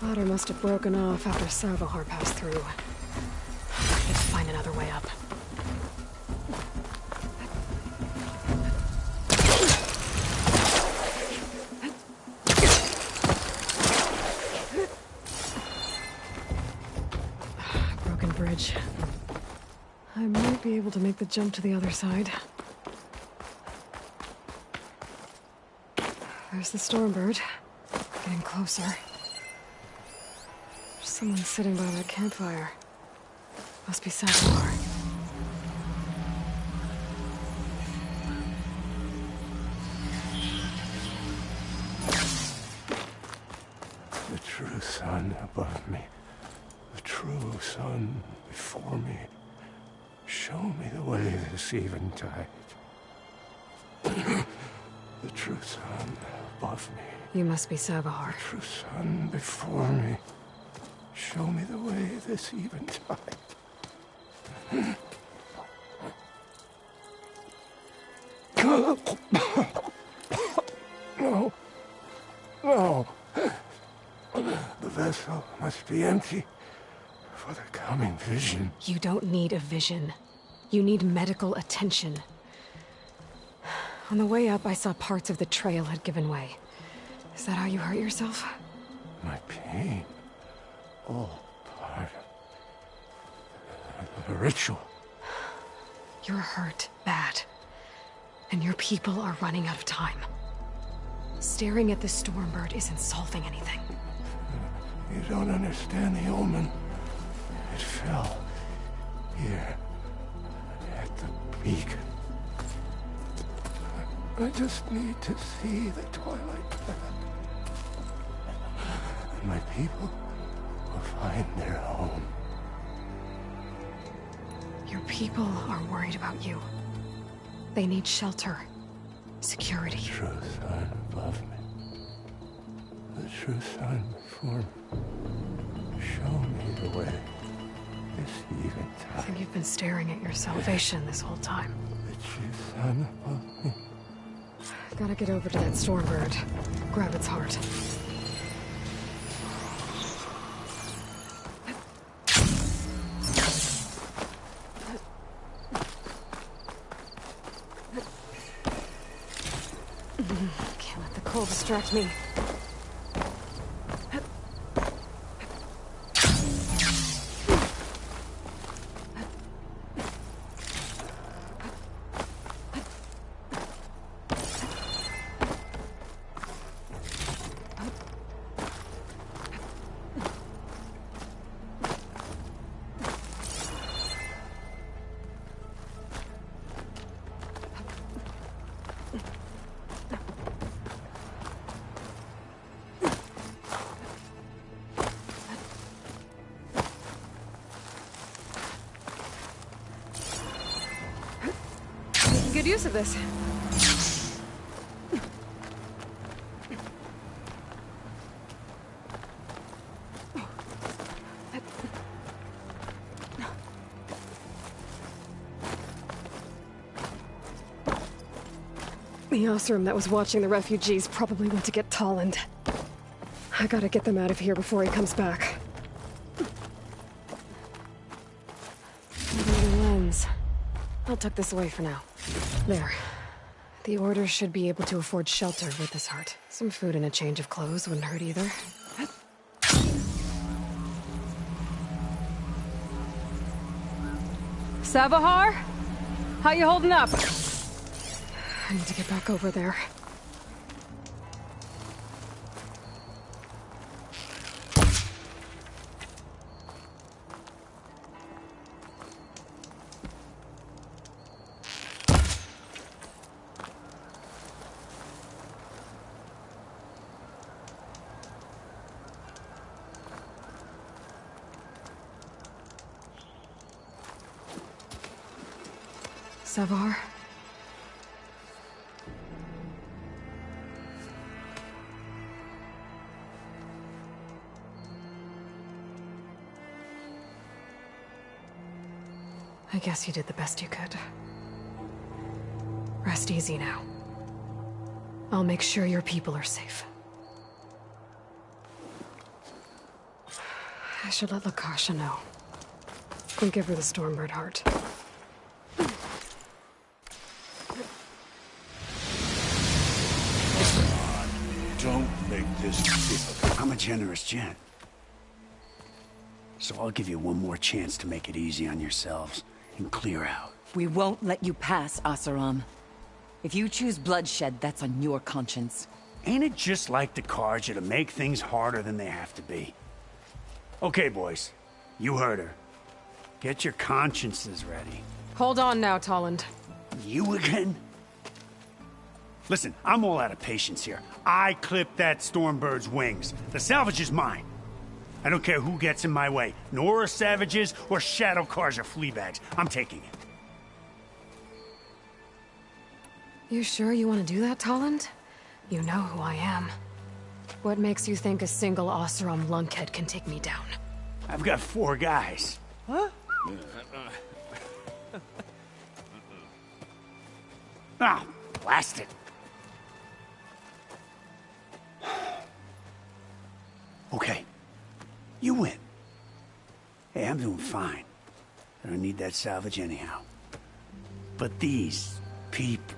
Ladder must have broken off after Savahar passed through. I need to find another way up. Broken bridge. I might be able to make the jump to the other side. There's the Stormbird. Getting closer. Someone sitting by that campfire. Must be Savahar. The true sun above me. The true sun before me. Show me the way this eventide. The true sun above me. You must be Savahar. The true sun before me. Show me the way this eventide. No. No. The vessel must be empty for the coming vision. You don't need a vision. You need medical attention. On the way up, I saw parts of the trail had given way. Is that how you hurt yourself? My pain. All part of the ritual. You're hurt bad. And your people are running out of time. Staring at the Stormbird isn't solving anything. You don't understand the omen. It fell here at the beacon. I just need to see the twilight path. And my people will find their home. Your people are worried about you. They need shelter, security. The true sun above me. The true sun before me. Show me the way this eventide. I think you've been staring at your salvation this whole time. The true sun above me. Gotta get over to that Stormbird. Grab its heart. Can't let the cold distract me. Good use of this. The Osram that was watching the refugees probably went to get Tolland. I gotta get them out of here before he comes back. Another lens. I'll tuck this away for now. There. The Order should be able to afford shelter with this heart. Some food and a change of clothes wouldn't hurt either. Savahar? How you holding up? I need to get back over there. Savar? I guess you did the best you could. Rest easy now. I'll make sure your people are safe. I should let Lakasha know. And give her the Stormbird heart. Don't make this difficult. I'm a generous gent. So I'll give you one more chance to make it easy on yourselves and clear out. We won't let you pass, Asaram. If you choose bloodshed, that's on your conscience. Ain't it just like the Carja to make things harder than they have to be? Okay, boys. You heard her. Get your consciences ready. Hold on now, Tolland. You again? Listen, I'm all out of patience here. I clipped that Stormbird's wings. The salvage is mine. I don't care who gets in my way. Nora Savages or Shadow Carja fleabags. I'm taking it. You sure you want to do that, Tolland? You know who I am. What makes you think a single Oseram lunkhead can take me down? I've got 4 guys. Huh? Ah, blast it. Okay. You win. Hey, I'm doing fine. I don't need that salvage anyhow. But these people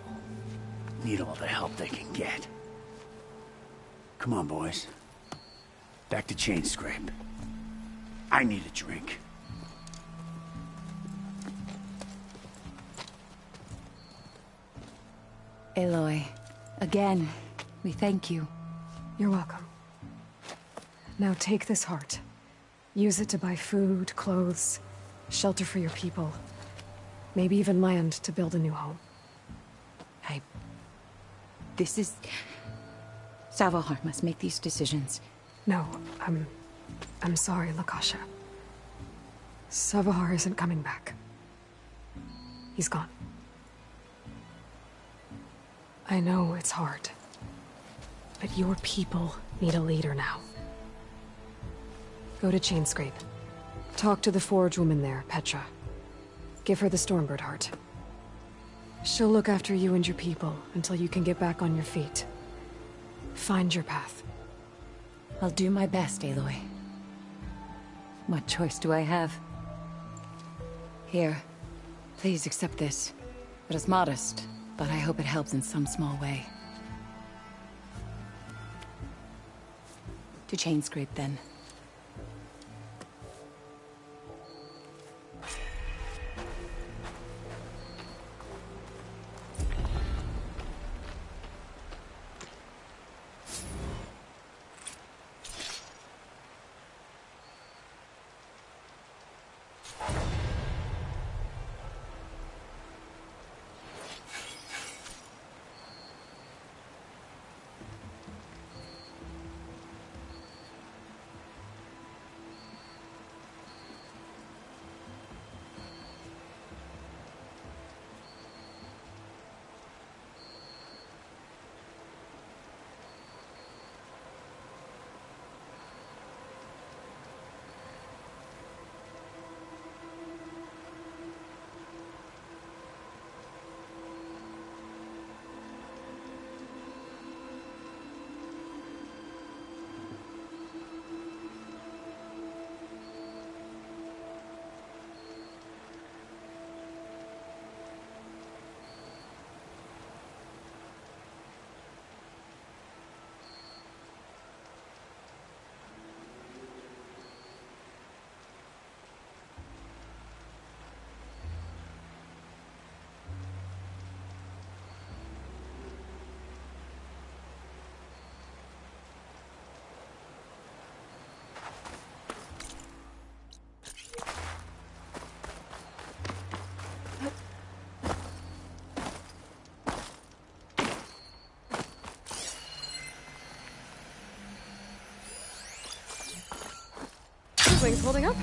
need all the help they can get. Come on, boys. Back to Chainscrape. I need a drink. Aloy, again, we thank you. You're welcome. Now take this heart. Use it to buy food, clothes, shelter for your people. Maybe even land to build a new home. This is... Savar must make these decisions. No, I'm sorry, Lakasha. Savar isn't coming back. He's gone. I know it's hard, but your people need a leader now. Go to Chainscrape. Talk to the Forge woman there, Petra. Give her the Stormbird heart. She'll look after you and your people until you can get back on your feet. Find your path. I'll do my best, Aloy. What choice do I have? Here, please accept this. It is modest, but I hope it helps in some small way. To Chainscrape, then. Wings holding up?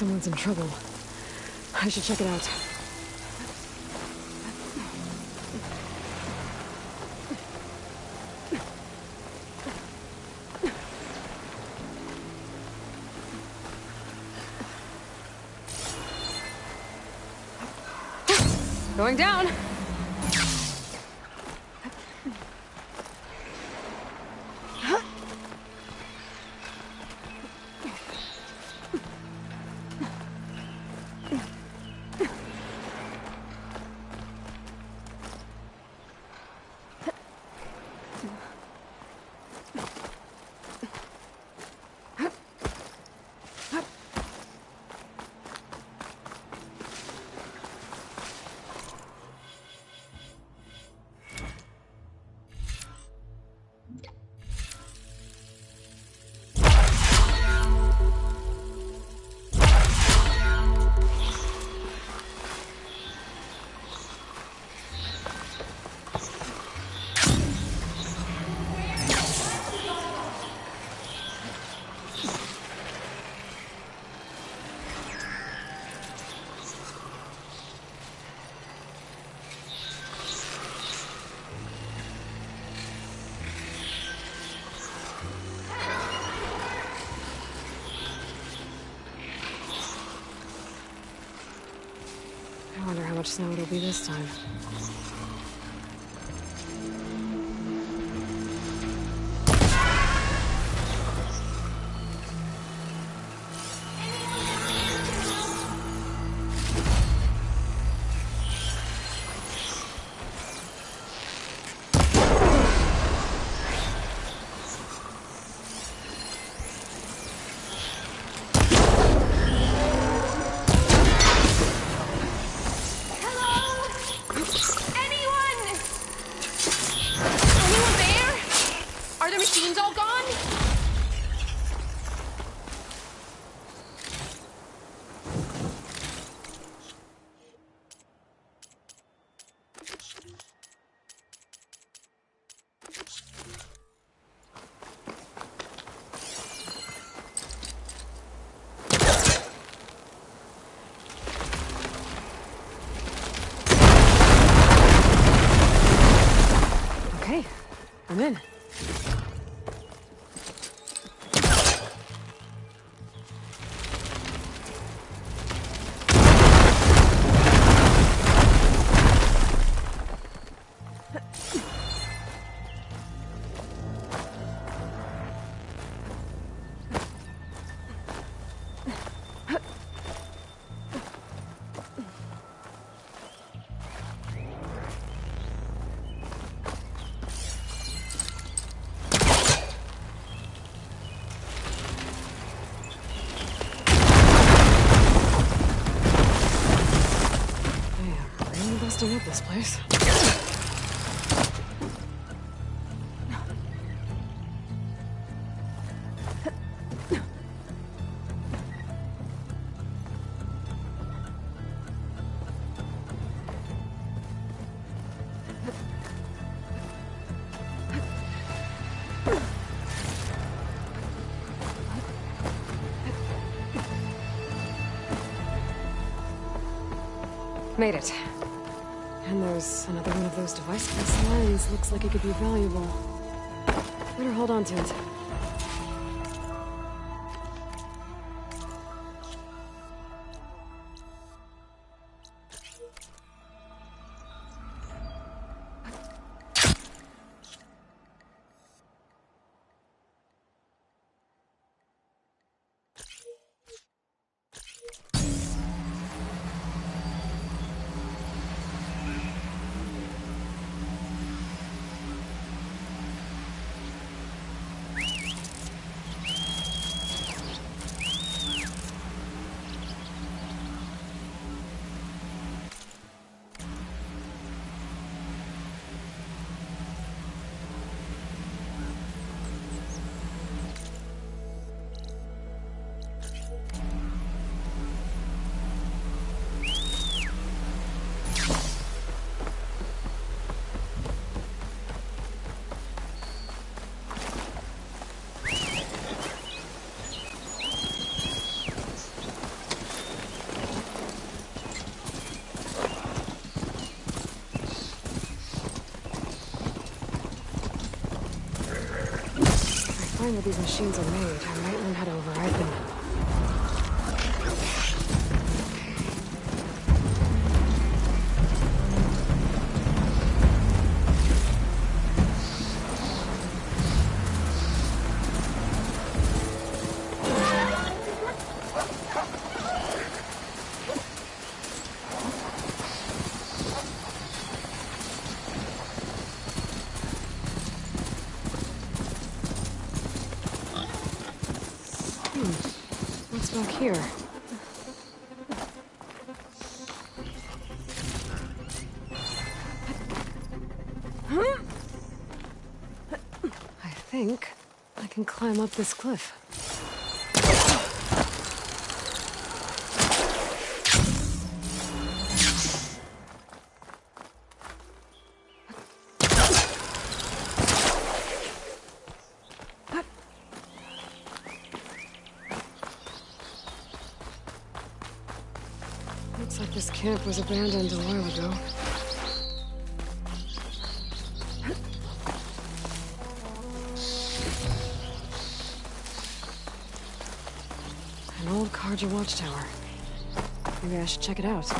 someone's in trouble. I should check it out. Going down. I wonder how much snow it'll be this time. I'm in. Up this place. Made it. And there's another one of those device-based lines. Looks like it could be valuable. Better hold on to it. find where these machines are made, I might learn how to override them. What's back here? I think I can climb up this cliff. Looks like this camp was abandoned a while ago. An old Carja watchtower. Maybe I should check it out.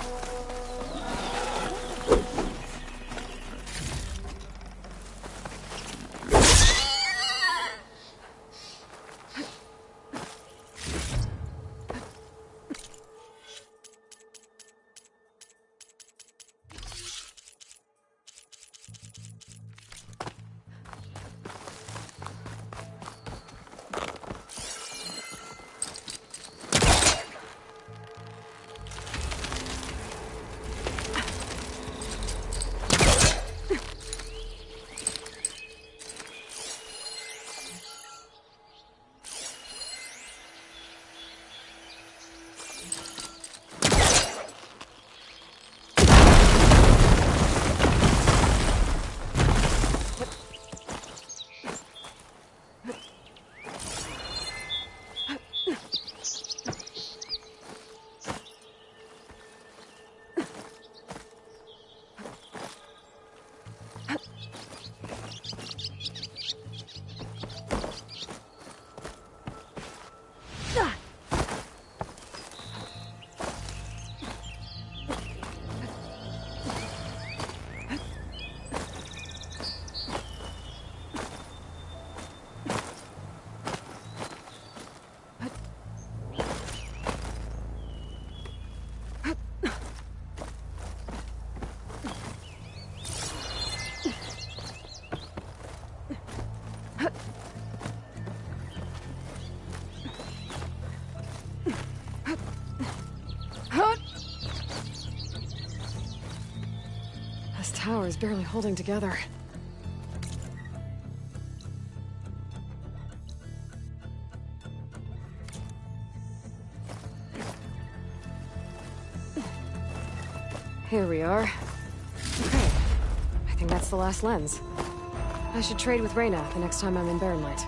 This tower is barely holding together. Here we are. Okay. I think that's the last lens. I should trade with Reyna the next time I'm in Barrenlight.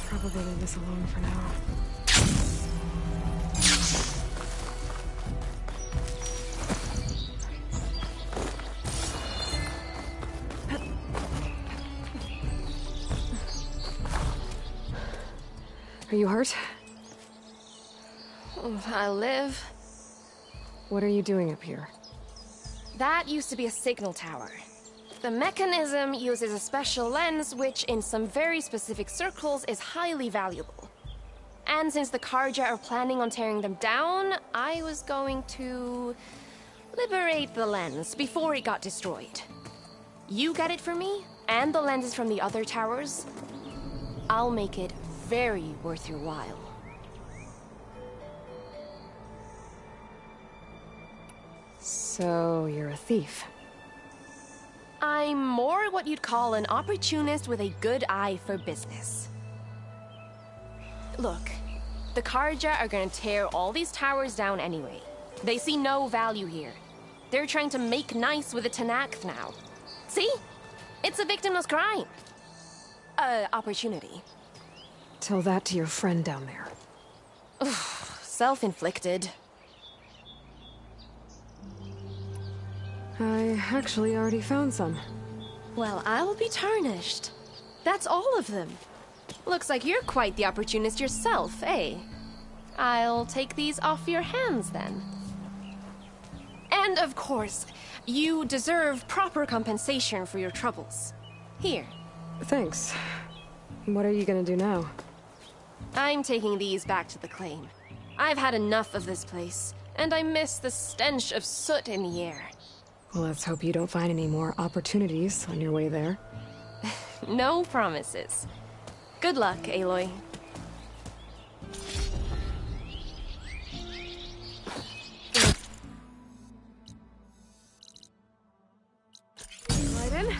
Probably leave this alone for now. Are you hurt? I live. What are you doing up here? That used to be a signal tower. The mechanism uses a special lens which, in some very specific circles, is highly valuable. And since the Carja are planning on tearing them down, I was going to liberate the lens before it got destroyed. You get it for me, and the lenses from the other towers. I'll make it very worth your while. So, you're a thief. I'm more what you'd call an opportunist with a good eye for business. Look, the Carja are gonna tear all these towers down anyway. They see no value here. They're trying to make nice with the Tenakth now. See? It's a victimless crime. Opportunity. Tell that to your friend down there. Self-inflicted. I actually already found some. Well, I'll be tarnished. That's all of them. Looks like you're quite the opportunist yourself, eh? I'll take these off your hands, then. And of course, you deserve proper compensation for your troubles. Here. Thanks. What are you gonna do now? I'm taking these back to the claim. I've had enough of this place, and I miss the stench of soot in the air. Well, let's hope you don't find any more opportunities on your way there. No promises. Good luck, Aloy. Right in.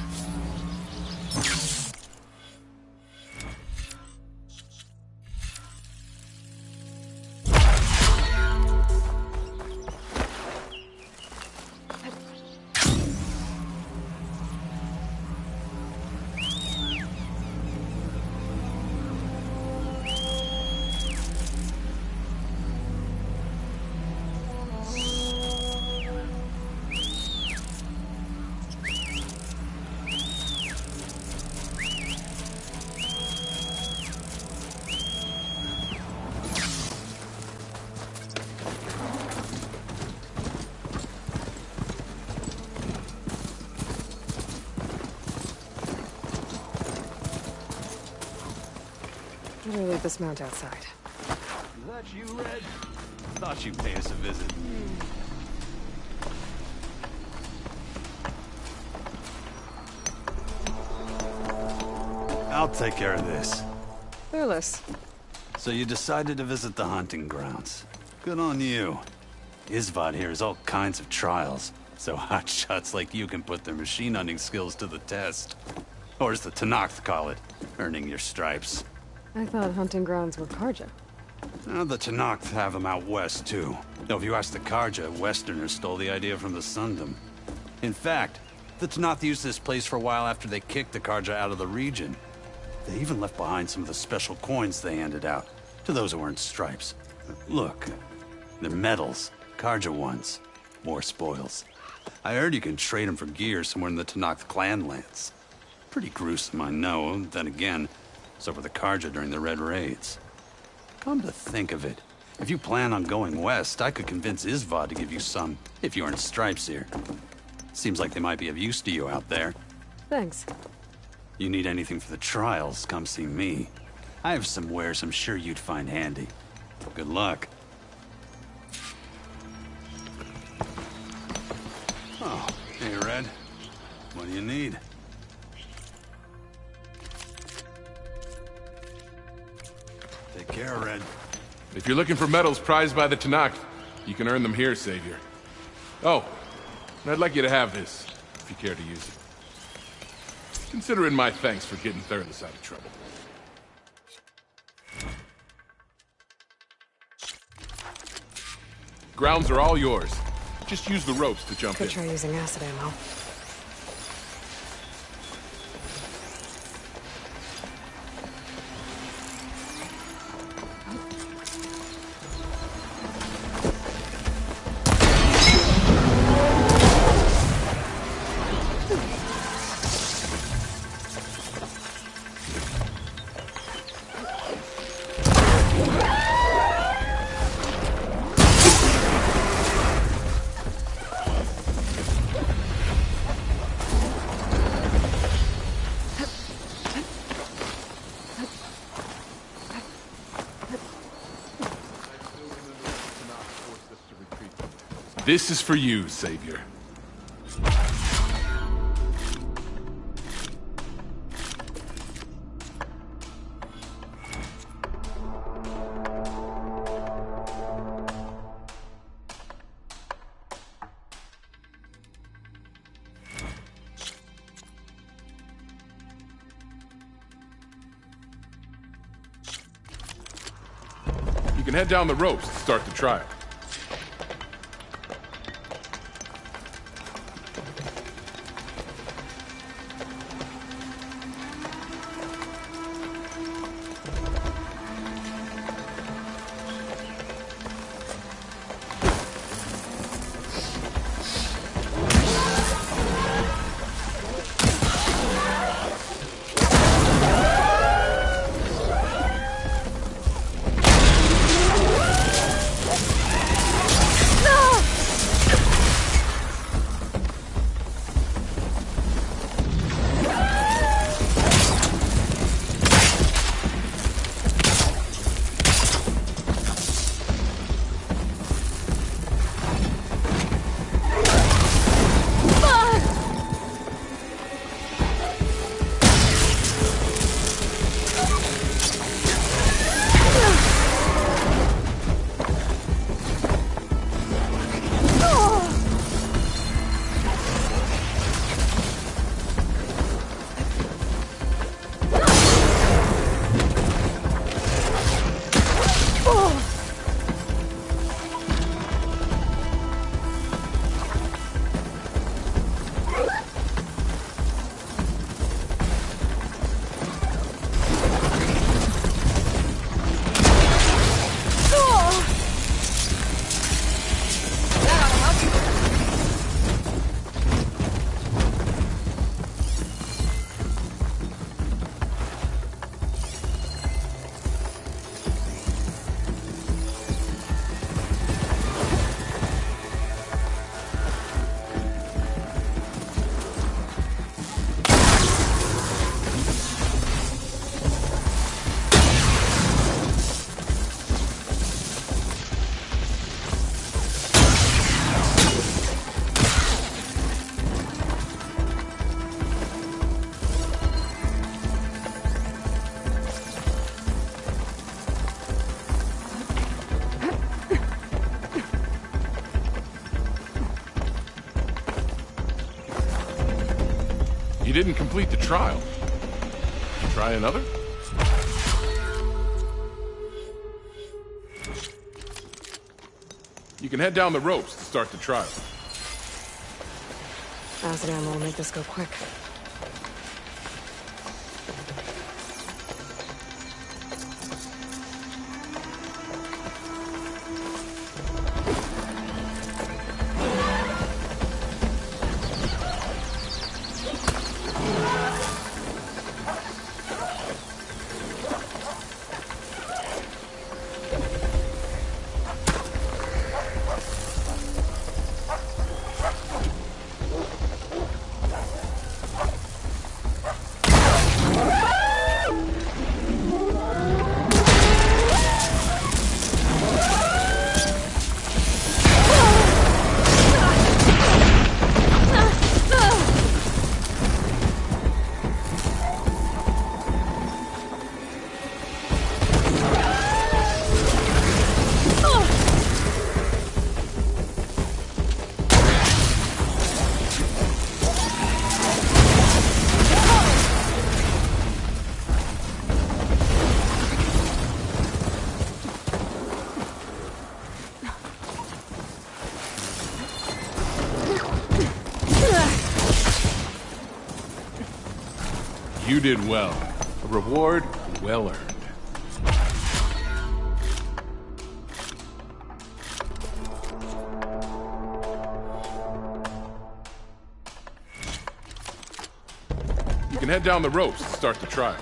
Better leave this mount outside. Is that you, Red? Thought you'd pay us a visit. I'll take care of this. Fearless. So you decided to visit the hunting grounds. Good on you. Isvad here has all kinds of trials, so hotshots like you can put their machine hunting skills to the test. Or as the Tenakth call it, earning your stripes. I thought hunting grounds were Carja. Now the Tenakth have them out west, too. Though if you ask the Carja, Westerners stole the idea from the Sundom. In fact, the Tenakth used this place for a while after they kicked the Carja out of the region. They even left behind some of the special coins they handed out, to those who earned stripes. Look, they're medals, Carja ones. More spoils. I heard you can trade them for gear somewhere in the Tenakth clan lands. Pretty gruesome, I know, then again, so were the Carja during the Red Raids. Come to think of it, if you plan on going west, I could convince Isvad to give you some, if you earn stripes here. Seems like they might be of use to you out there. Thanks. You need anything for the trials, come see me. I have some wares I'm sure you'd find handy. Good luck. What do you need? Take care, Red. If you're looking for medals prized by the Tenakth, you can earn them here, Savior. Oh, and I'd like you to have this, if you care to use it. Consider it my thanks for getting Thurles out of trouble. Grounds are all yours. Just use the ropes to jump in. Could try using acid ammo. This is for you, Savior. You can head down the ropes to start the trial. You didn't complete the trial. Try another? You can head down the ropes to start the trial. Acid ammo will make this go quick. did well. A reward well earned. You can head down the ropes and start the trial.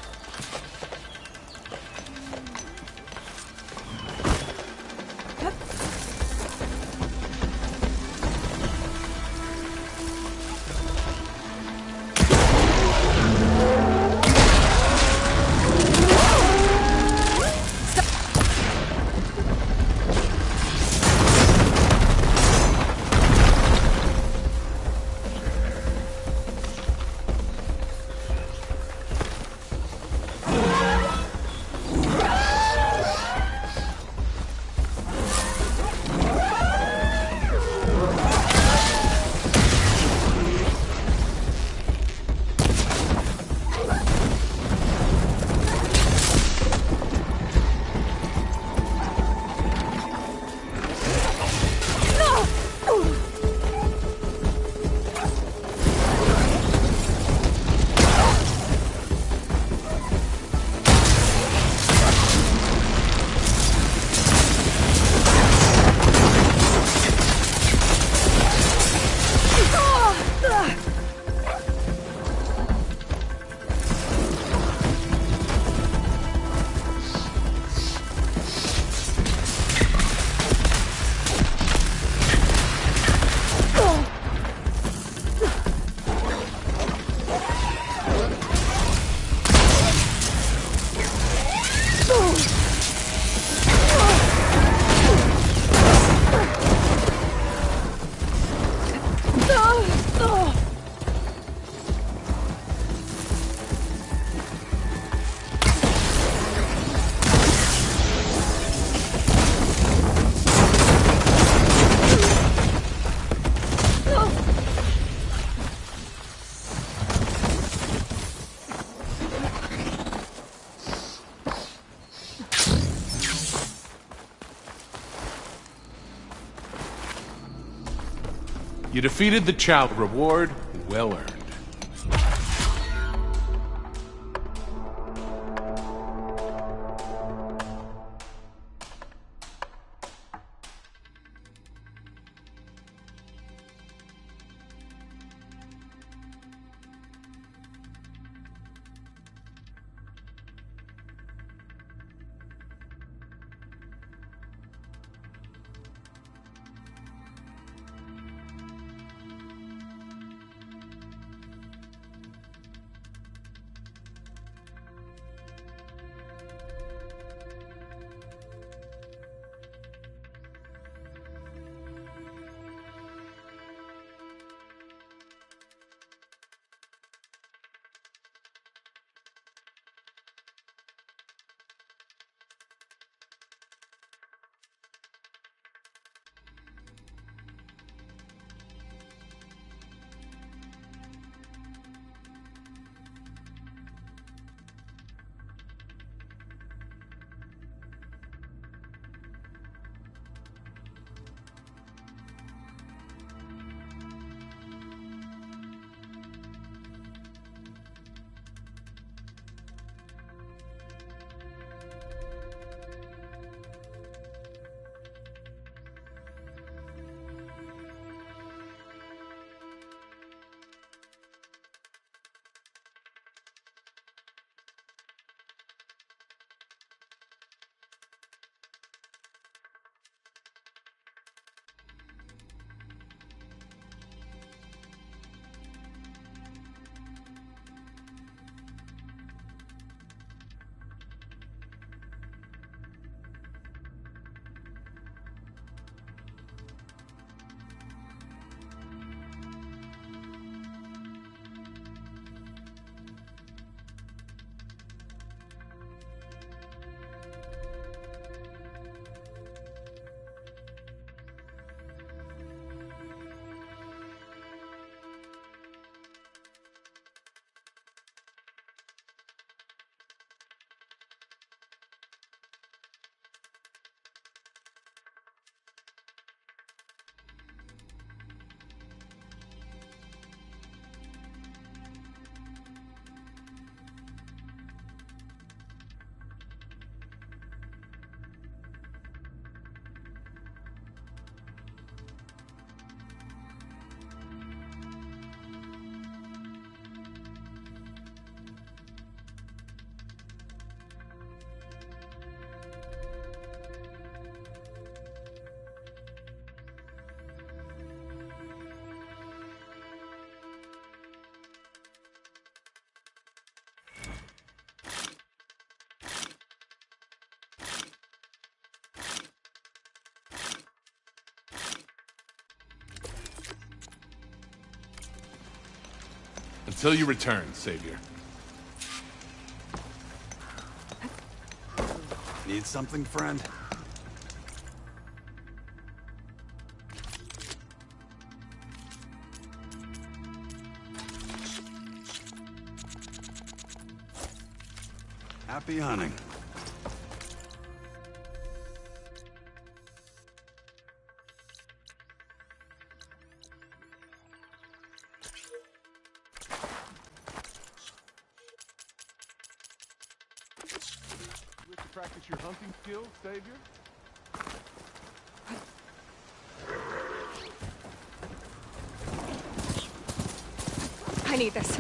You defeated the child. Reward well earned. Until you return, Savior. Need something, friend? Happy hunting. Wish to practice your hunting skills, Savior? I need this.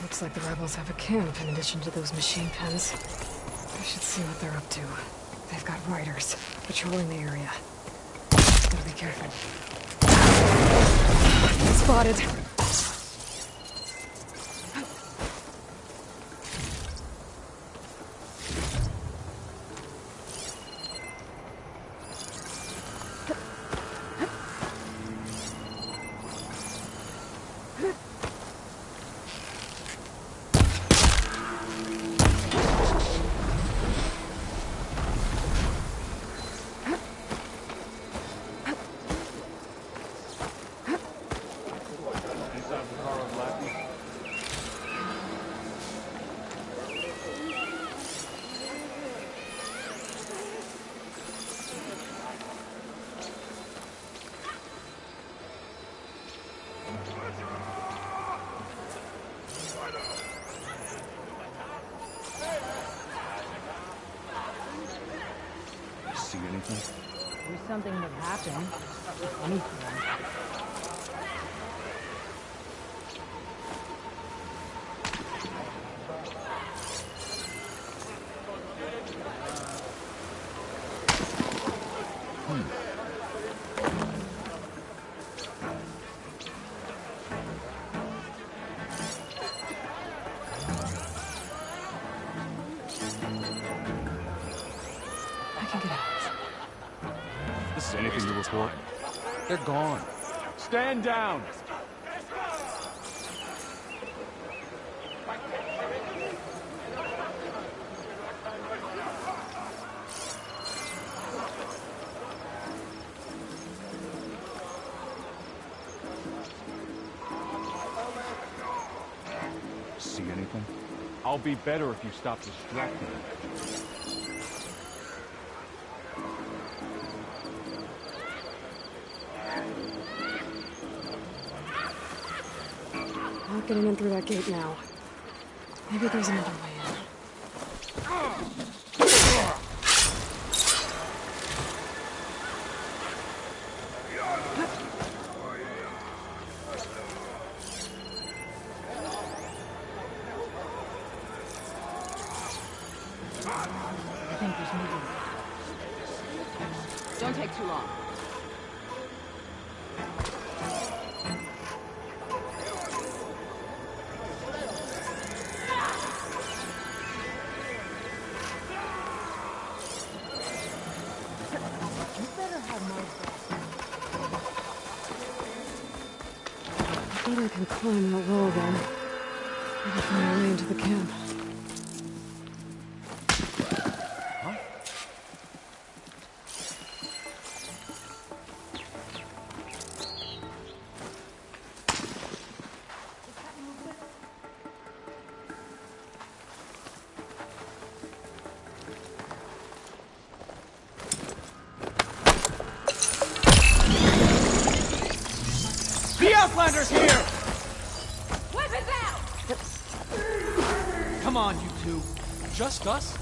Looks like the rebels have a camp in addition to those machine pens. I should see what they're up to. They've got riders patrolling the area. Gotta be careful. Spotted. See anything? Wish something would happen. Anything. I can get out. This is anything to report? They're gone. Stand down! See anything? I'll be better if you stop distracting me. Not getting in through that gate now. Maybe there's another way in. I think there's movement. Don't take too long. I bet I can climb that wall then. Maybe find a way into the camp. Southlander's here! Weapons out! Come on, you two. Just us?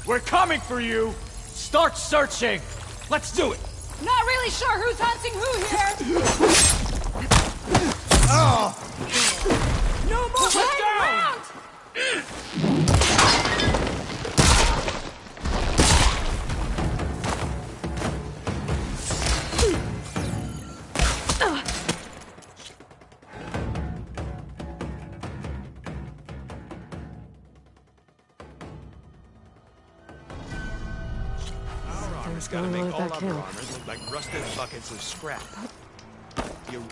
We're coming for you! Start searching! Let's do it! Not really sure who's hunting who here! Oh! No more playing around! What's going on at that camp? Look like rusted buckets of scrap. You...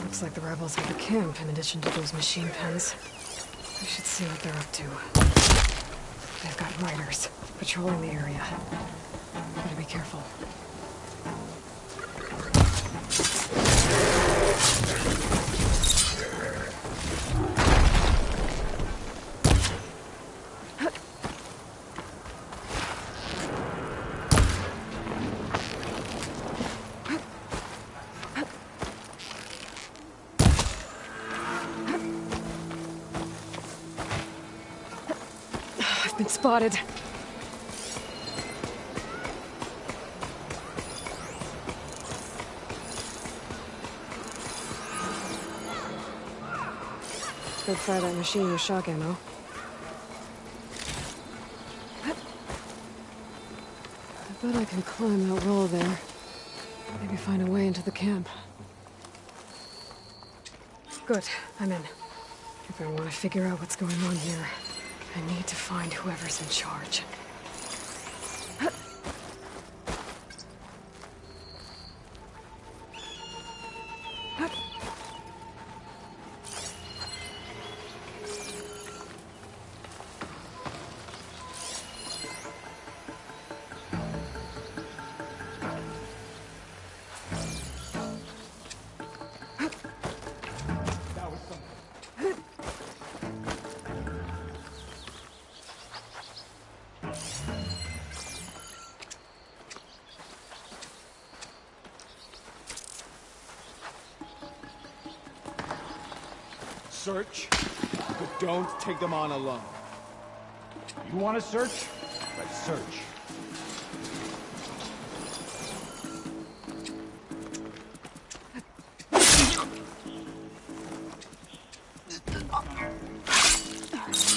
Looks like the rebels have a camp in addition to those machine pens. We should see what they're up to. They've got riders patrolling the area. Better be careful. I've been spotted. Could fire that machine with shock ammo. I bet I can climb that wall there. Maybe find a way into the camp. Good, I'm in. If I want to figure out what's going on here, I need to find whoever's in charge. Search, but don't take them on alone. You want to search? Let's search.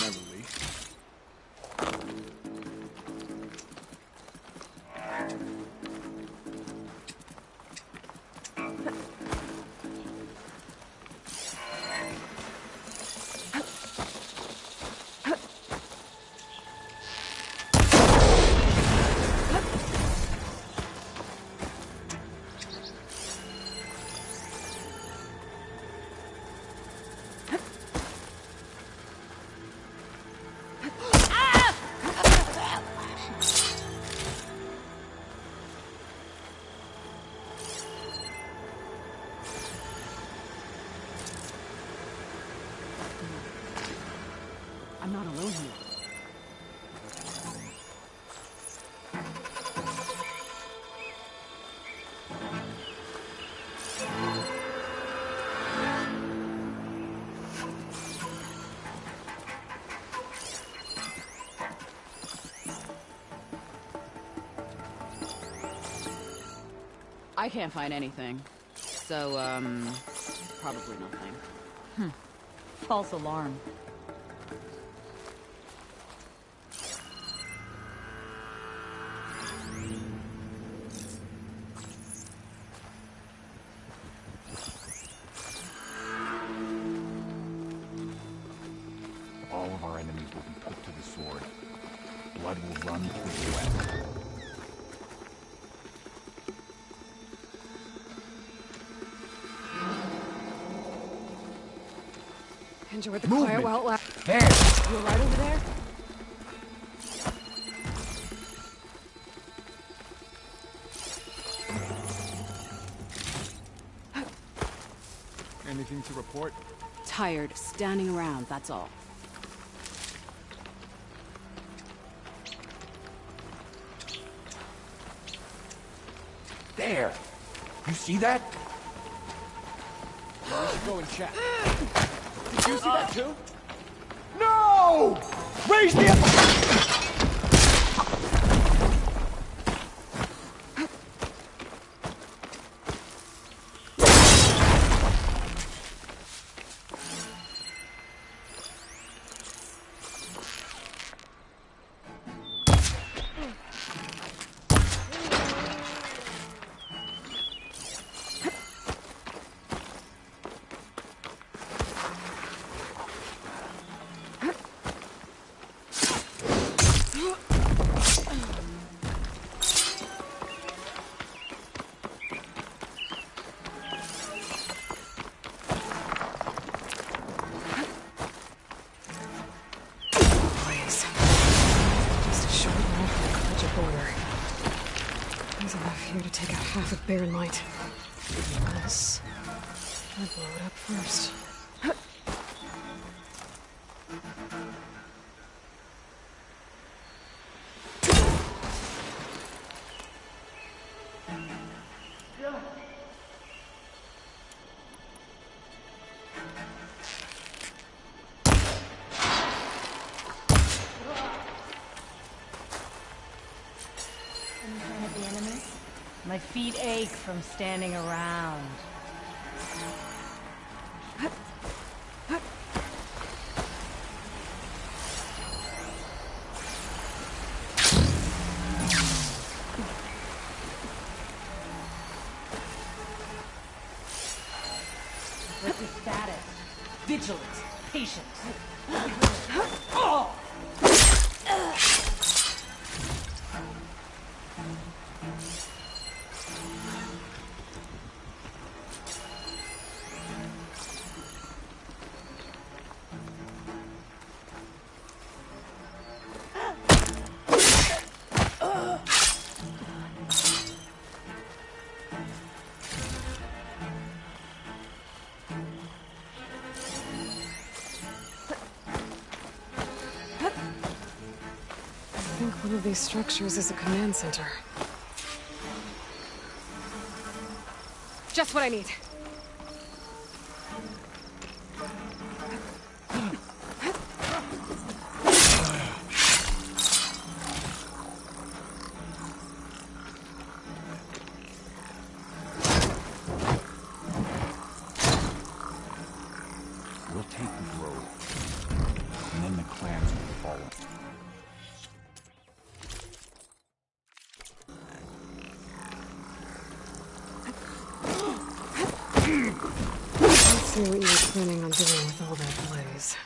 Never leave. I'm not alone here. I can't find anything. So, probably nothing. False alarm. blood will run through West. Enjoy the quiet while it lasts. There! You're right over there? Anything to report? Tired, standing around, that's all. There! You see that? We should go and check. Did you see that too? No! Raise the... Bear in mind. Unless I blow it up first. My feet ache from standing around. What's his status? Vigilant, patient. Oh! I think one of these structures is a command center. Just what I need. We'll take the grove, and then the clans will follow. Let's see what you were planning on doing with all that blaze.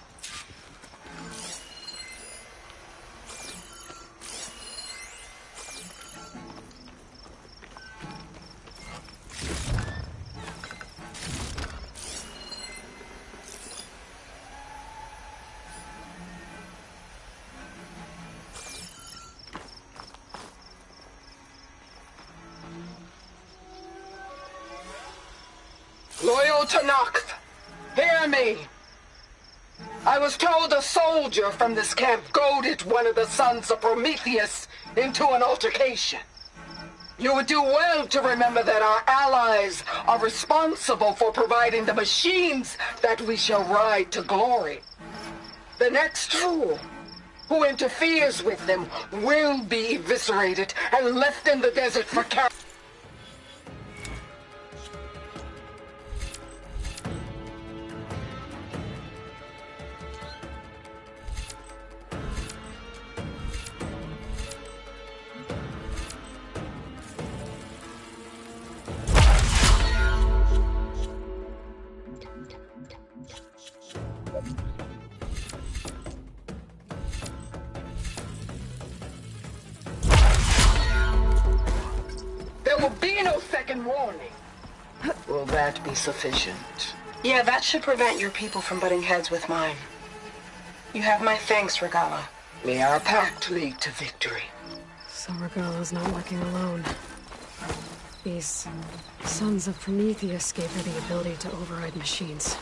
Loyal Tenakth, hear me. I was told a soldier from this camp goaded one of the sons of Prometheus into an altercation. You would do well to remember that our allies are responsible for providing the machines that we shall ride to glory. The next fool who interferes with them will be eviscerated and left in the desert for carriage. second warning. Will that be sufficient? Yeah, that should prevent your people from butting heads with mine. You have my thanks, Regalla. May our pact lead to victory. So Regalla's not working alone. These Sons of Prometheus gave her the ability to override machines.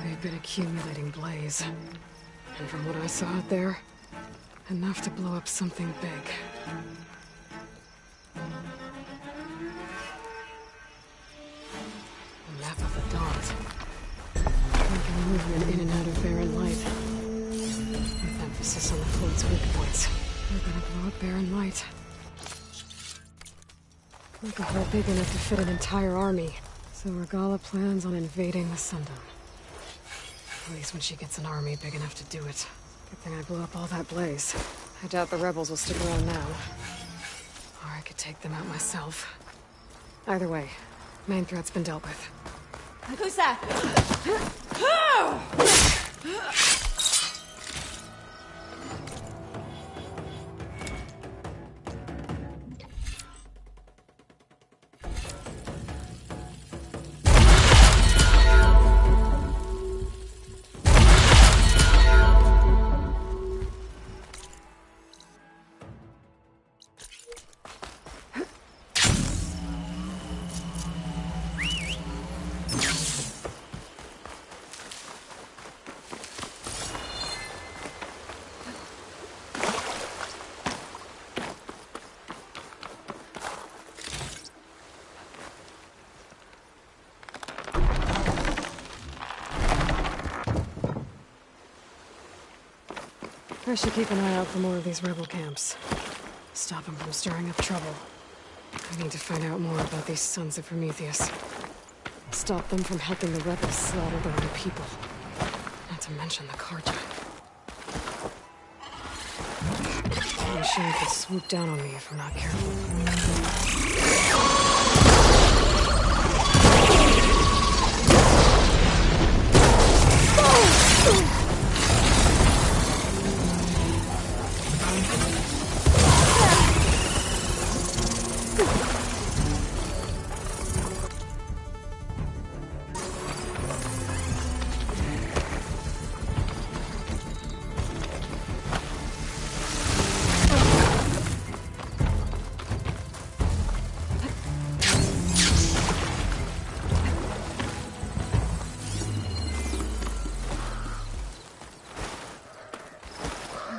They've been accumulating blaze. And from what I saw out there, enough to blow up something big. A map of the Dawns. Making movement in and out of Barren Light. With emphasis on the float's weak points. They're gonna blow up Barren Light. Make a hole big enough to fit an entire army. So Regalla plans on invading the Sundom. At least when she gets an army big enough to do it. Good thing I blew up all that blaze. I doubt the rebels will stick around now. Or I could take them out myself. Either way, main threat's been dealt with. Who's that? I should keep an eye out for more of these rebel camps. Stop them from stirring up trouble. I need to find out more about these Sons of Prometheus. Stop them from helping the rebels slaughter their own people. Not to mention the Carja. The machine could swoop down on me if I'm not careful.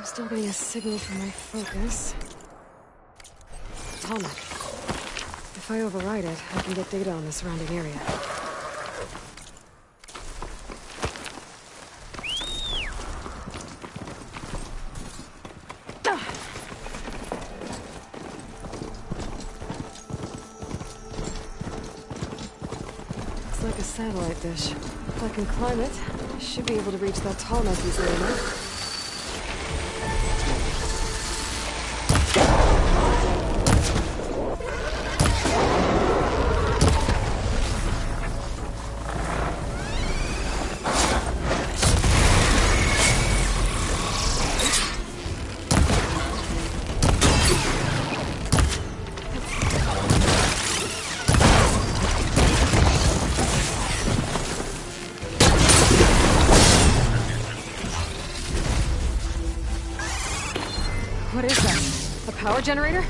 Still getting a signal from my focus. Talmud. If I override it, I can get data on the surrounding area. Looks like a satellite dish. If I can climb it, I should be able to reach that Talmud easily enough. What is that? A power generator?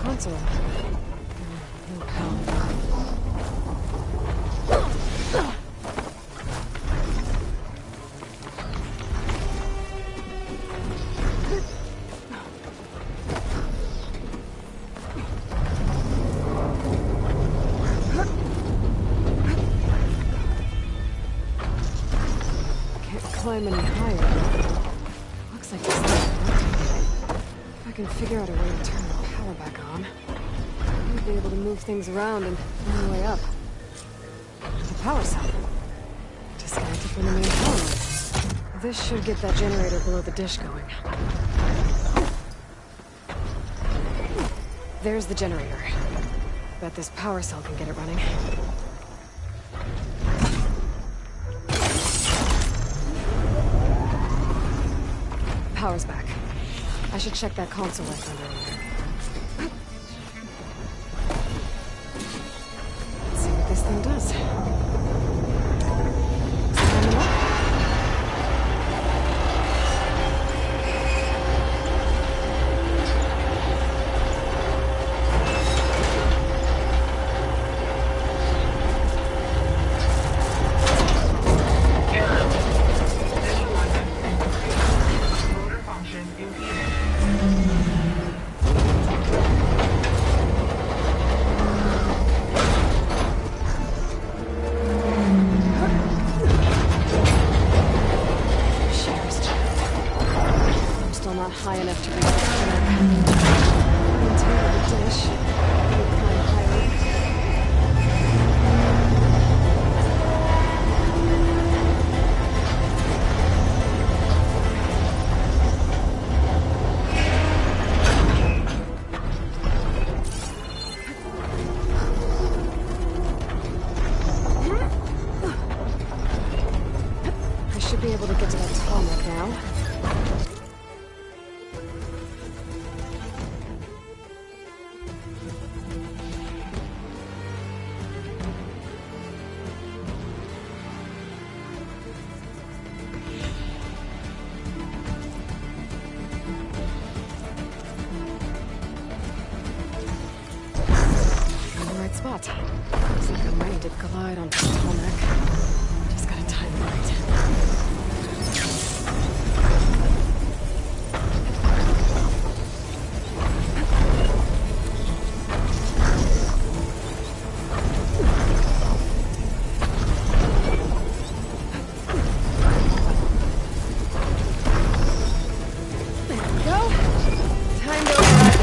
Console. No power. climb any higher. Looks like this thing worked. If I can figure out a way to turn the power back on, I might be able to move things around and find a way up. The power cell. Disconnected from the main power. This should get that generator below the dish going. There's the generator. Bet this power cell can get it running. Power's back. I should check that console light under there. Let's see what this thing does. Climbing up. High enough to reach the center. Maintain the dish. Climb higher. I should be able to get to that tarmac now. Spot. Looks like I'm ready to glide onto the tarmac. Just gotta time it right. There we go. Time to arrive.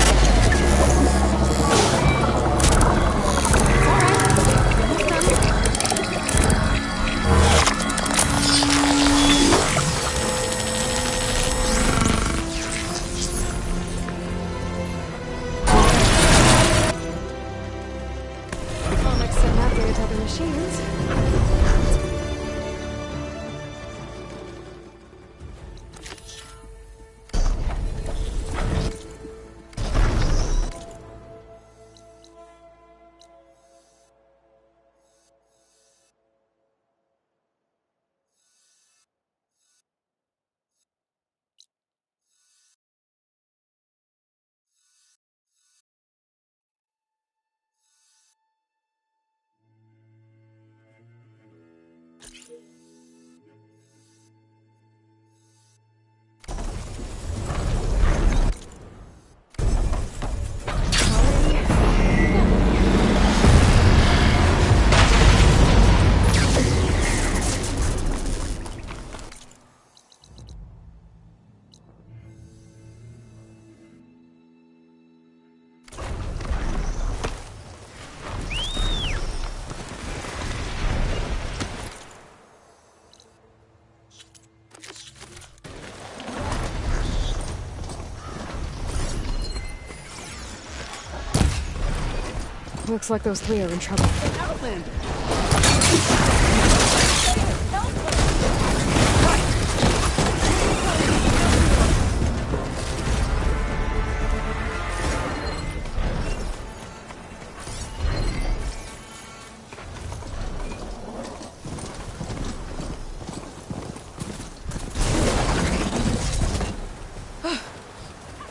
Looks like those three are in trouble. Outlander!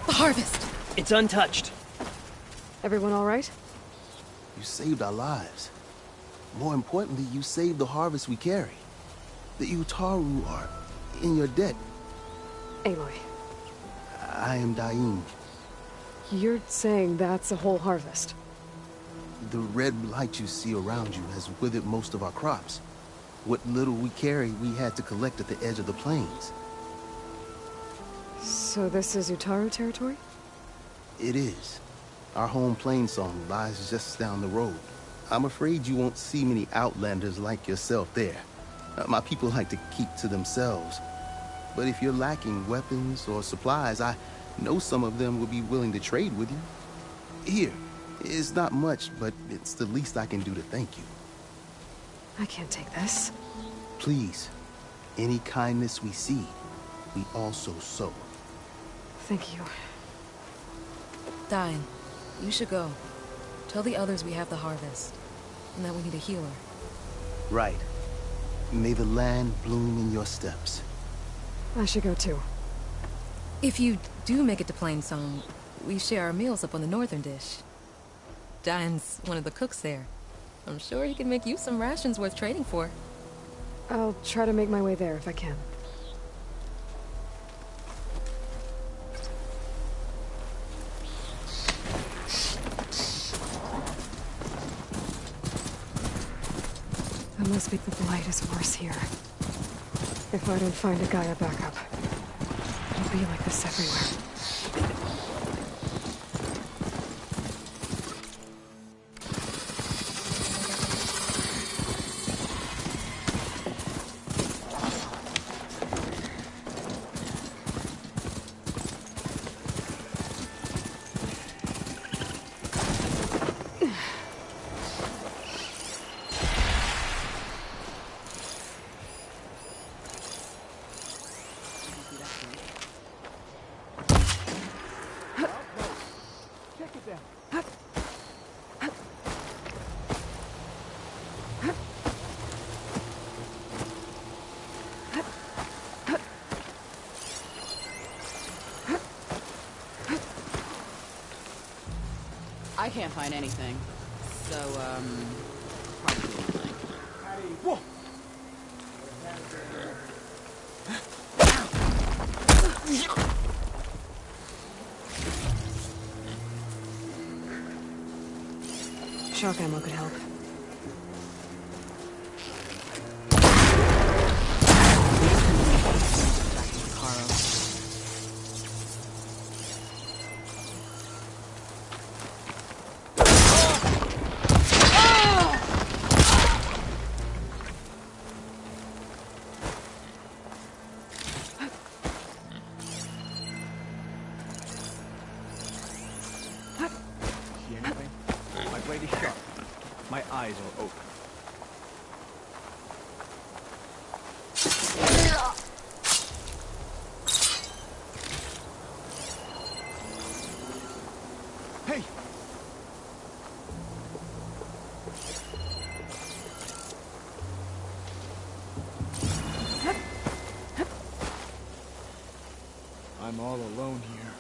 The harvest! It's untouched. Everyone all right? You saved our lives. More importantly, you saved the harvest we carry. The Utaru are in your debt. Aloy. I am Daim. You're saying that's a whole harvest? The red light you see around you has withered most of our crops. What little we carry, we had to collect at the edge of the plains. So this is Utaru territory? It is. Our home Plainsong lies just down the road. I'm afraid you won't see many outlanders like yourself there. My people like to keep to themselves. But if you're lacking weapons or supplies, I know some of them will be willing to trade with you. Here, it's not much, but it's the least I can do to thank you. I can't take this. Please, any kindness we see, we also sow. Thank you. Dyne, you should go. Tell the others we have the harvest, and that we need a healer. Right. May the land bloom in your steps. I should go too. If you do make it to Plainsong, we share our meals up on the northern dish. Dyne's one of the cooks there. I'm sure he can make you some rations worth trading for. I'll try to make my way there if I can. It must be the blight is worse here. If I don't find a Gaia backup, it'll be like this everywhere. I can't find anything. So, probably nothing. Whoa! Shock ammo could help. My eyes are open. Hey! I'm all alone here.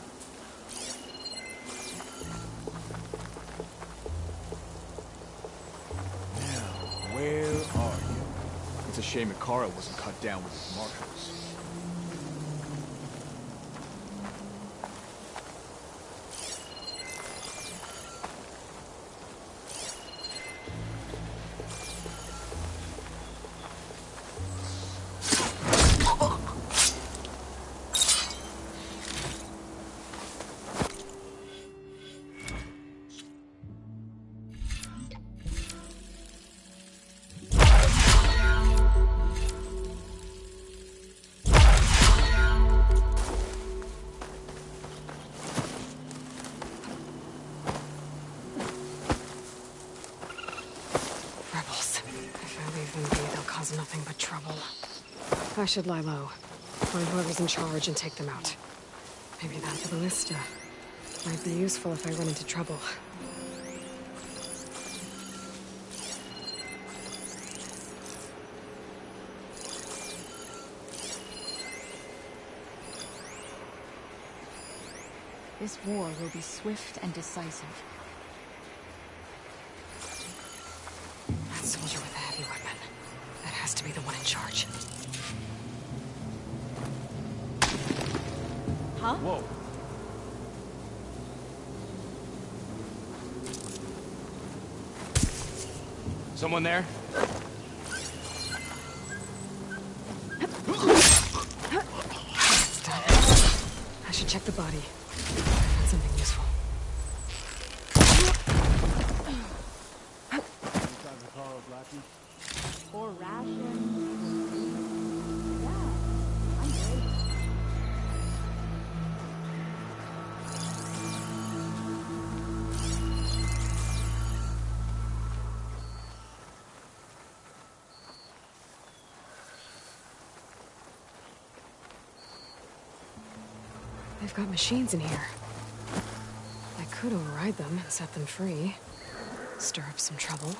Where are you? It's a shame Ikara wasn't cut down with his marshals. Nothing but trouble. I should lie low, find whoever's in charge and take them out. Maybe that ballista might be useful if I run into trouble. This war will be swift and decisive. That soldier with the heavy weapon. That has to be the one in charge. Huh? Whoa. Someone there? should check the body. Find something useful. Or rations. Yeah, I'm great. They've got machines in here. I could override them and set them free. Stir up some trouble.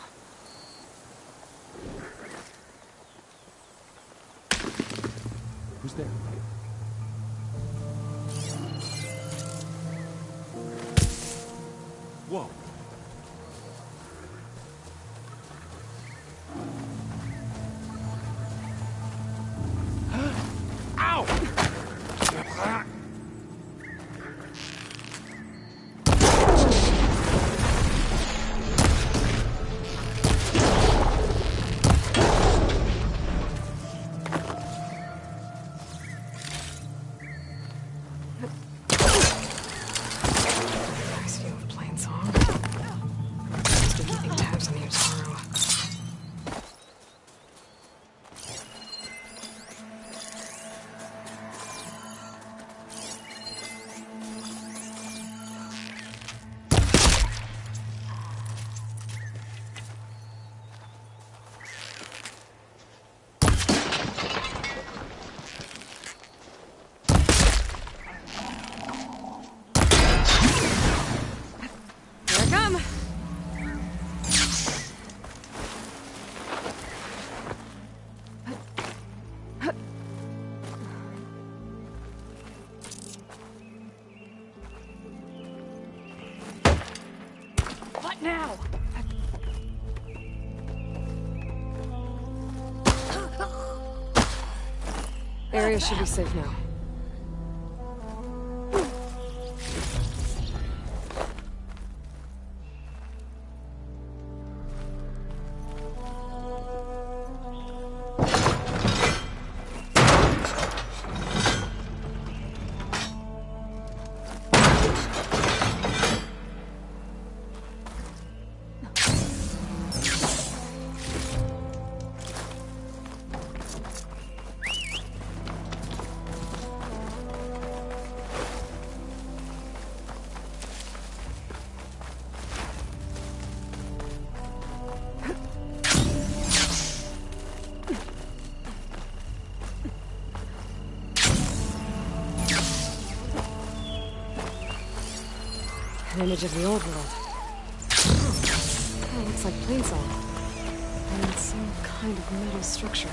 Who's there? Whoa. Nice view of Plainsong. Must be keeping tabs on the Utaru. Here I come! What now? Area should be safe now. An image of the old world. Oh, looks like Plainsong. And some kind of metal structure.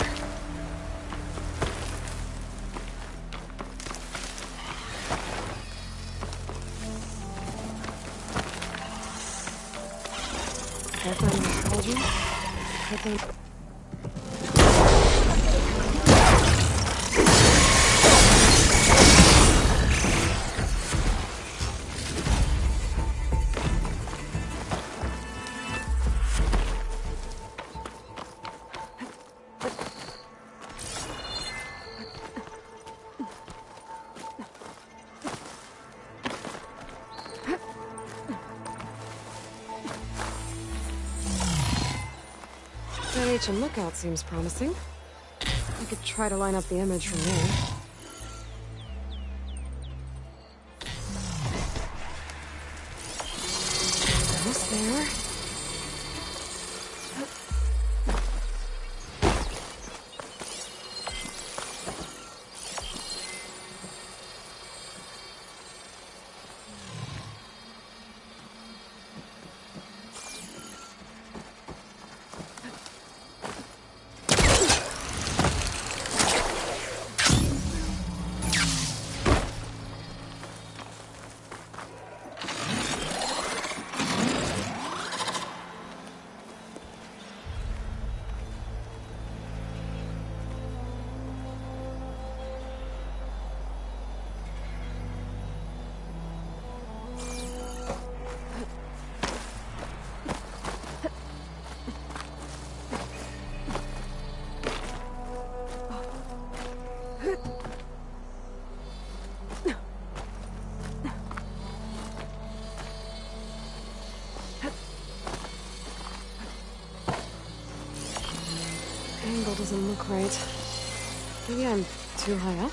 Headline cauldron? Headline... That ancient lookout seems promising. I could try to line up the image from there. Almost there. doesn't look right. Maybe I'm too high up?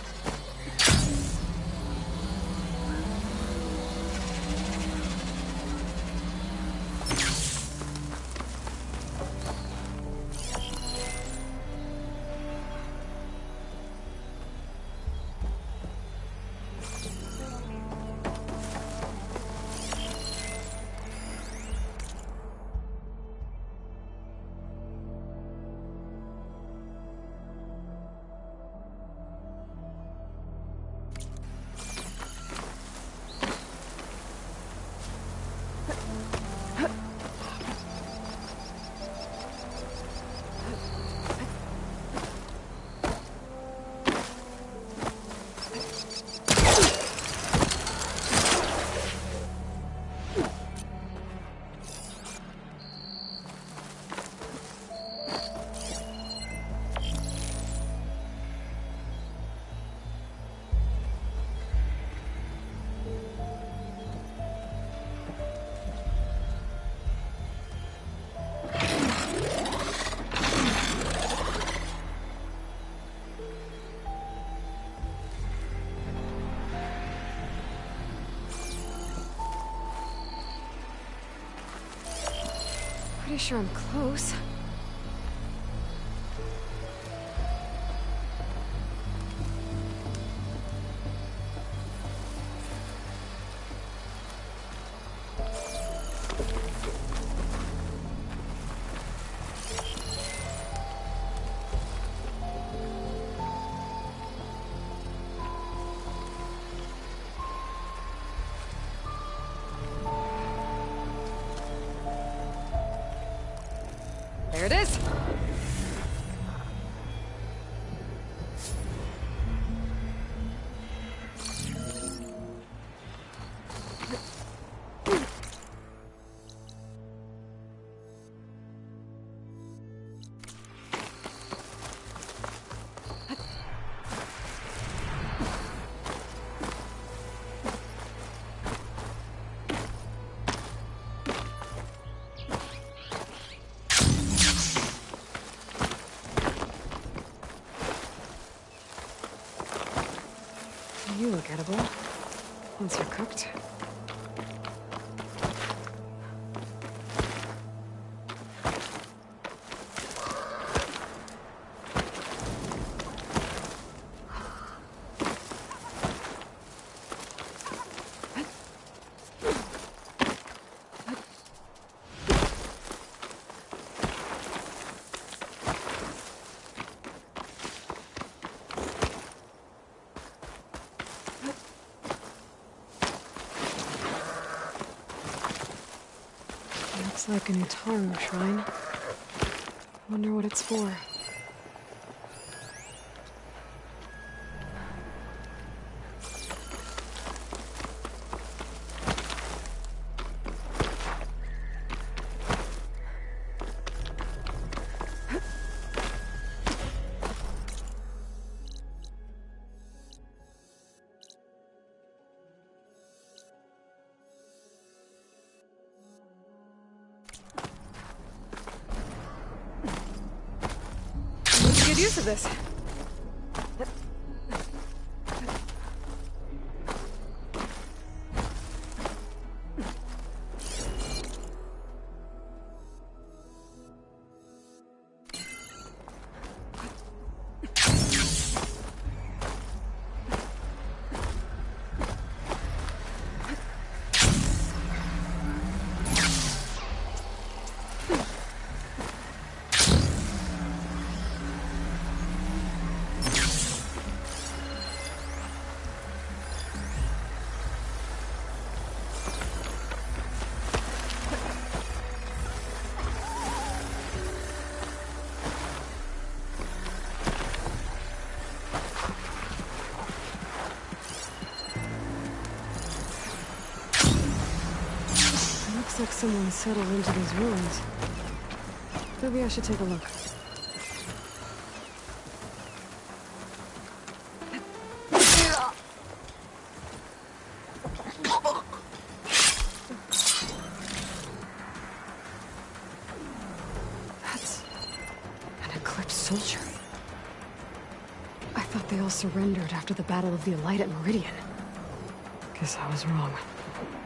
Pretty sure I'm close. There it is! You look edible. Once you're cooked. Looks like an Utaru shrine. Wonder what it's for. Good use of this. Looks like someone settled into these ruins. Maybe I should take a look. That's an Eclipse soldier. thought they all surrendered after the Battle of the Elite at Meridian. Guess I was wrong.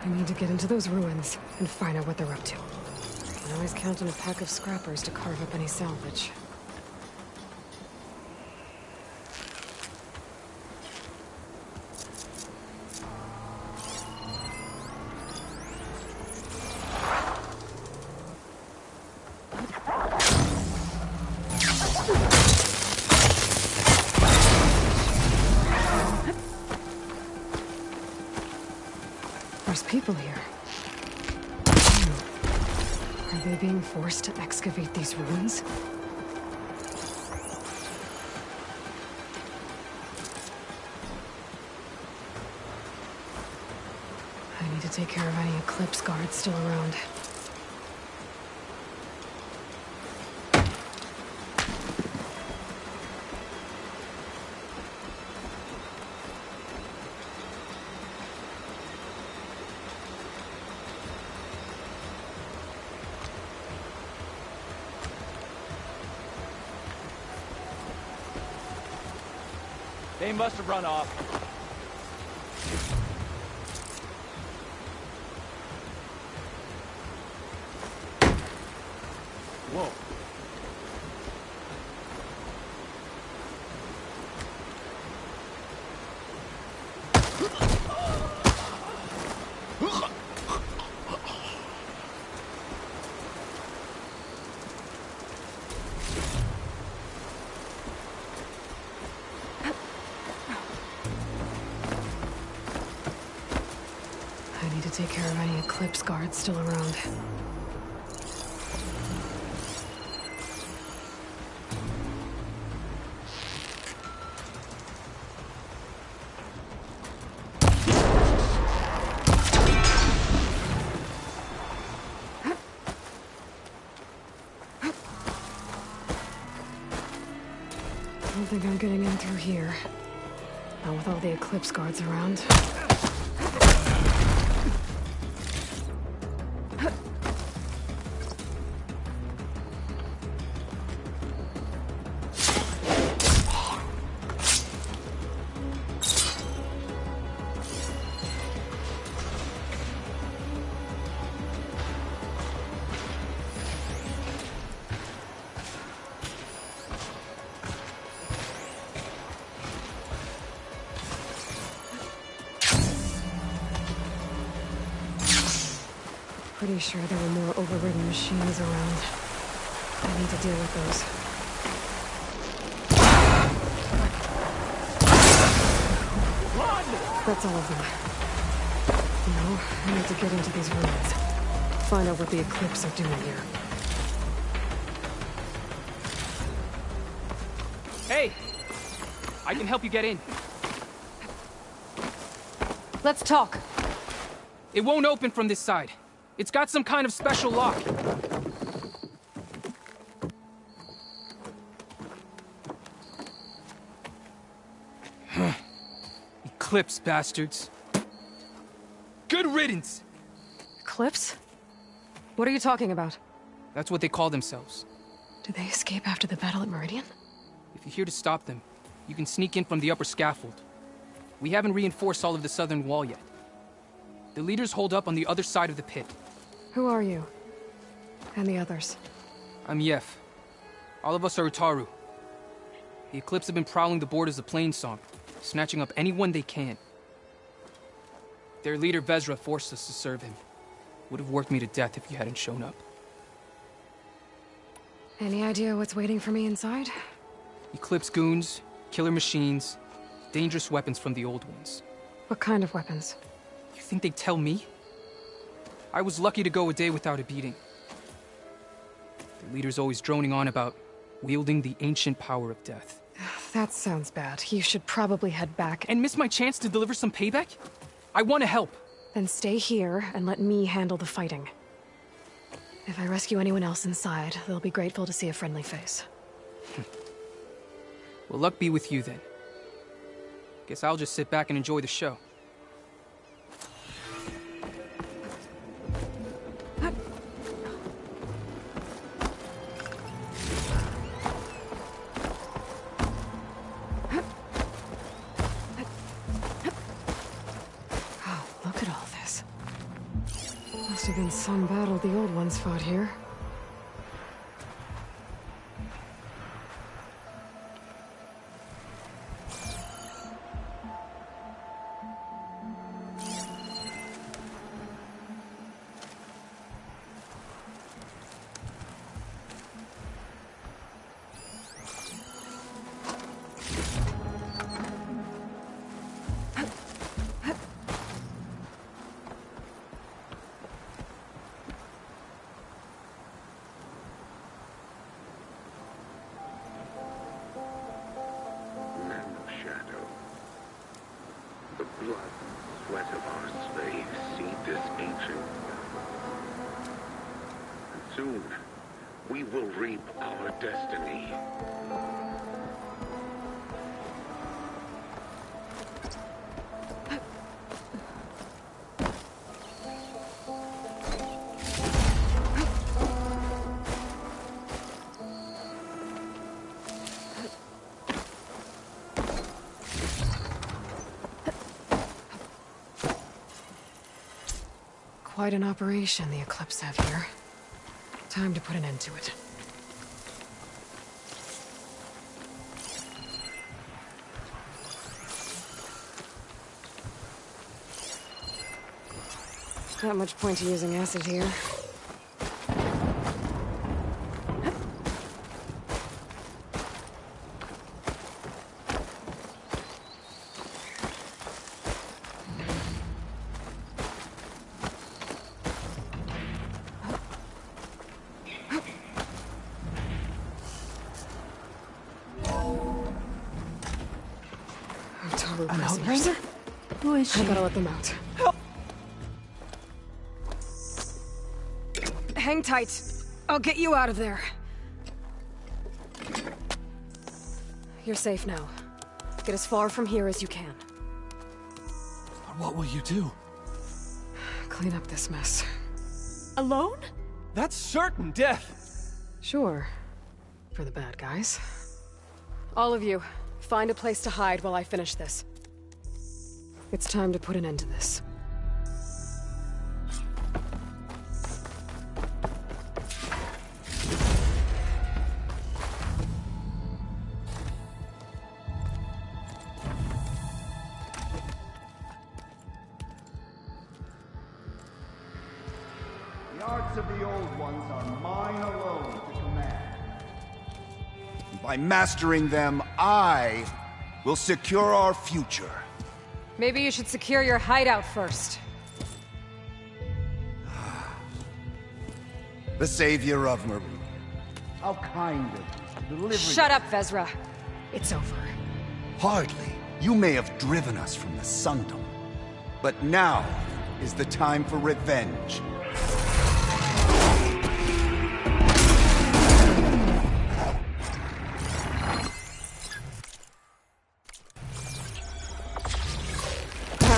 I need to get into those ruins and find out what they're up to. I can always count on a pack of scrappers to carve up any salvage. There's people here. Are they being forced to excavate these ruins? I need to take care of any Eclipse guards still around. They must have run off. Whoa. I need to take care of any Eclipse guards still around. I don't think I'm getting in through here. Not with all the Eclipse guards around. Pretty sure there were more overridden machines around. I need to deal with those. That's all of them. No, I need to get into these ruins. Find out what the Eclipse are doing here. Hey! I can help you get in. Let's talk. It won't open from this side. It's got some kind of special lock. Eclipse bastards. Good riddance! Eclipse? What are you talking about? That's what they call themselves. Did they escape after the battle at Meridian? If you're here to stop them, you can sneak in from the upper scaffold. We haven't reinforced all of the southern wall yet. The leaders hold up on the other side of the pit. Who are you? And the others? I'm Yef. All of us are Utaru. The Eclipse have been prowling the borders of Plainsong, snatching up anyone they can. Their leader Vezra forced us to serve him. Would have worked me to death if you hadn't shown up. Any idea what's waiting for me inside? Eclipse goons, killer machines, dangerous weapons from the old ones. What kind of weapons? You think they'd tell me? I was lucky to go a day without a beating. The leader's always droning on about wielding the ancient power of death. That sounds bad. You should probably head back. And miss my chance to deliver some payback? I want to help. Then stay here and let me handle the fighting. If I rescue anyone else inside, they'll be grateful to see a friendly face. Well, luck be with you then. Guess I'll just sit back and enjoy the show. have been some battle the old ones fought here. Soon, we will reap our destiny. Quite an operation the Eclipse have here. Time to put an end to it. Not much point to using acid here. An outlander? Who is she? I gotta let them out. Hang tight. I'll get you out of there. You're safe now. Get as far from here as you can. What will you do? Clean up this mess. Alone? That's certain death. Sure. For the bad guys. All of you, find a place to hide while I finish this. It's time to put an end to this. The arts of the old ones are mine alone to command. By mastering them, I will secure our future. Maybe you should secure your hideout first. The savior of Meru. How kind of you, delivering... Shut up, Vezra. It's over. Hardly. You may have driven us from the Sundom. But now is the time for revenge.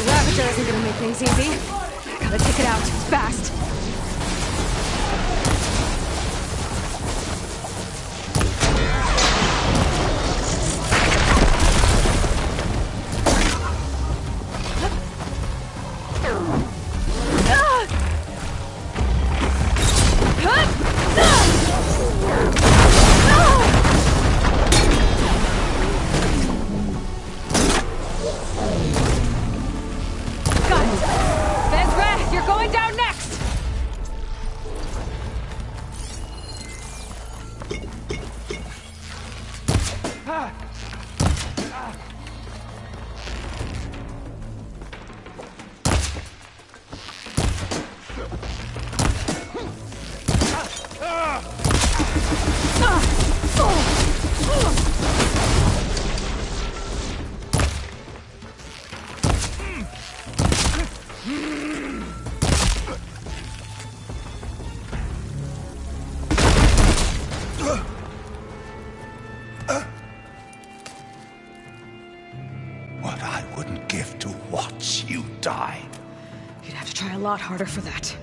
Ravager isn't gonna make things easy. Gotta take it out, fast. What I wouldn't give to watch you die. You'd have to try a lot harder for that.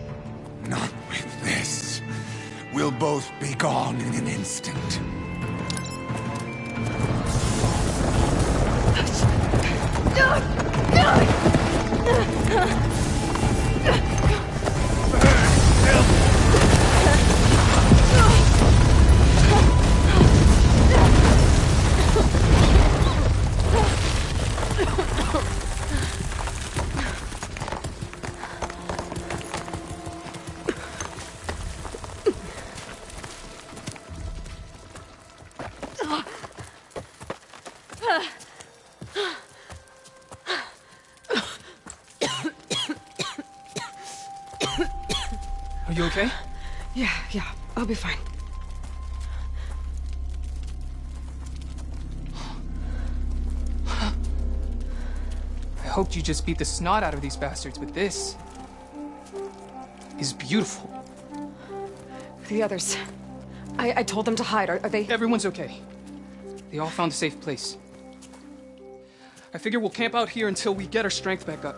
Not with this. We'll both be gone in an instant. Are you okay? Yeah, I'll be fine. I hoped you just beat the snot out of these bastards, but this is beautiful. The others. I told them to hide. Are they... Everyone's okay. They all found a safe place. I figure we'll camp out here until we get our strength back up.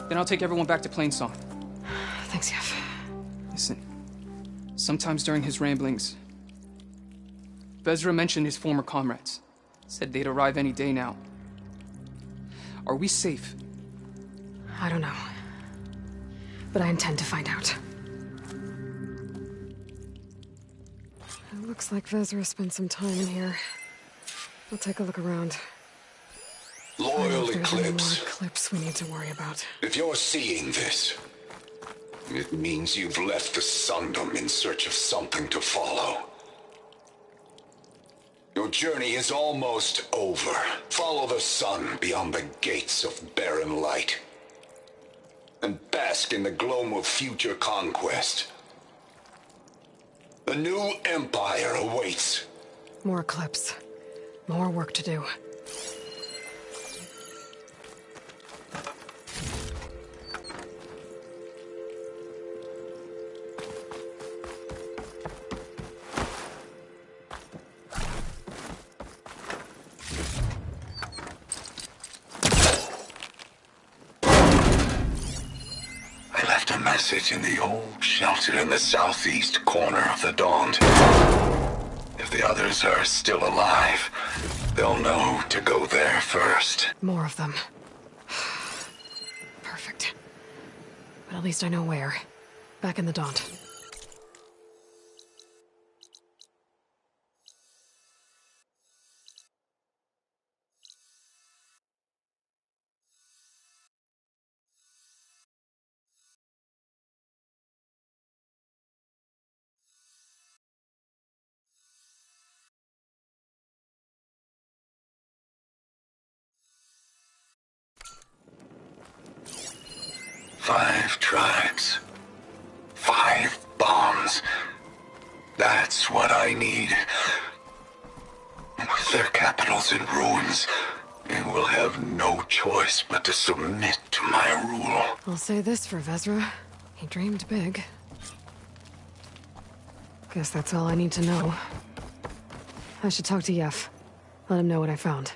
Then I'll take everyone back to Plainsong. Thanks, Yeff. Listen, sometimes during his ramblings, Vezra mentioned his former comrades. Said they'd arrive any day now. Are we safe? I don't know. But I intend to find out. It looks like Vezra spent some time in here. I'll take a look around. Loyal There's Eclipse. any more Eclipse we need to worry about. If you're seeing this, it means you've left the Sundom in search of something to follow. Your journey is almost over. Follow the sun beyond the gates of barren light. And bask in the gloam of future conquest. A new empire awaits. More Eclipse. More work to do. In the old shelter in the southeast corner of the Daunt. If the others are still alive, they'll know to go there first. More of them. Perfect. But at least I know where. Back in the Daunt. Five tribes. 5 bombs. That's what I need. With their capitals in ruins, they will have no choice but to submit to my rule. I'll say this for Vezra. He dreamed big. Guess that's all I need to know. I should talk to Yeff. Let him know what I found.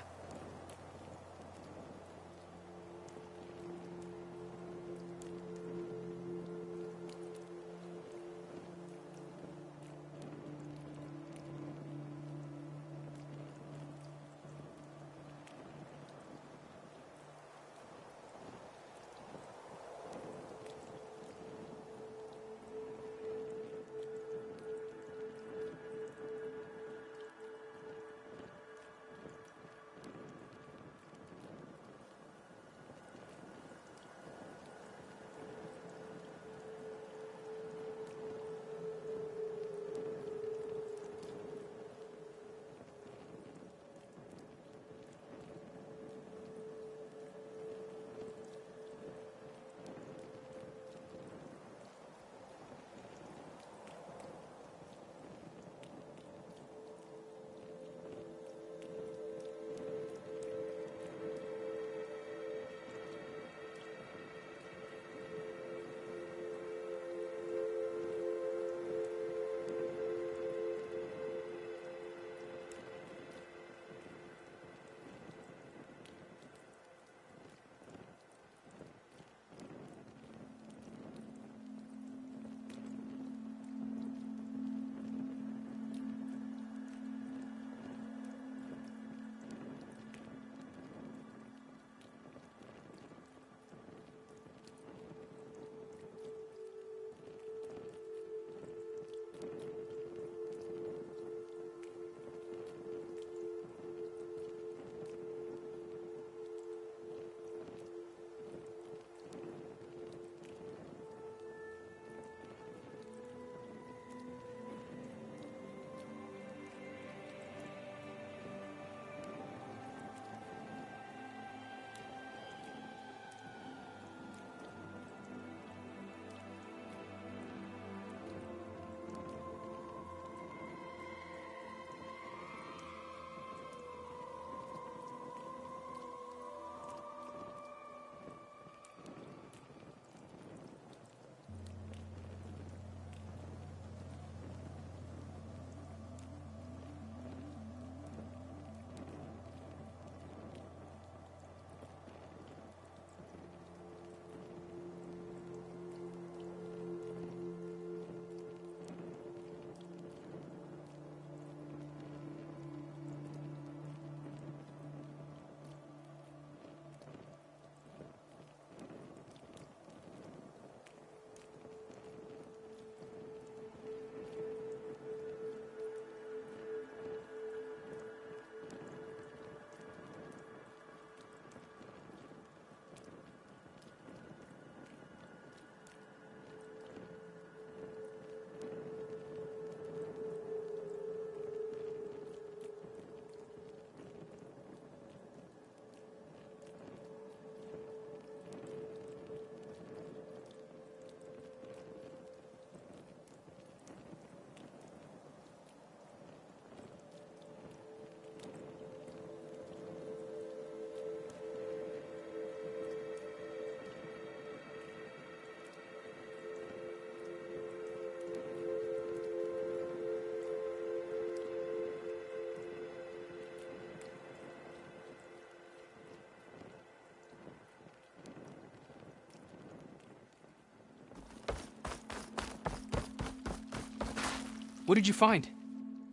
What did you find?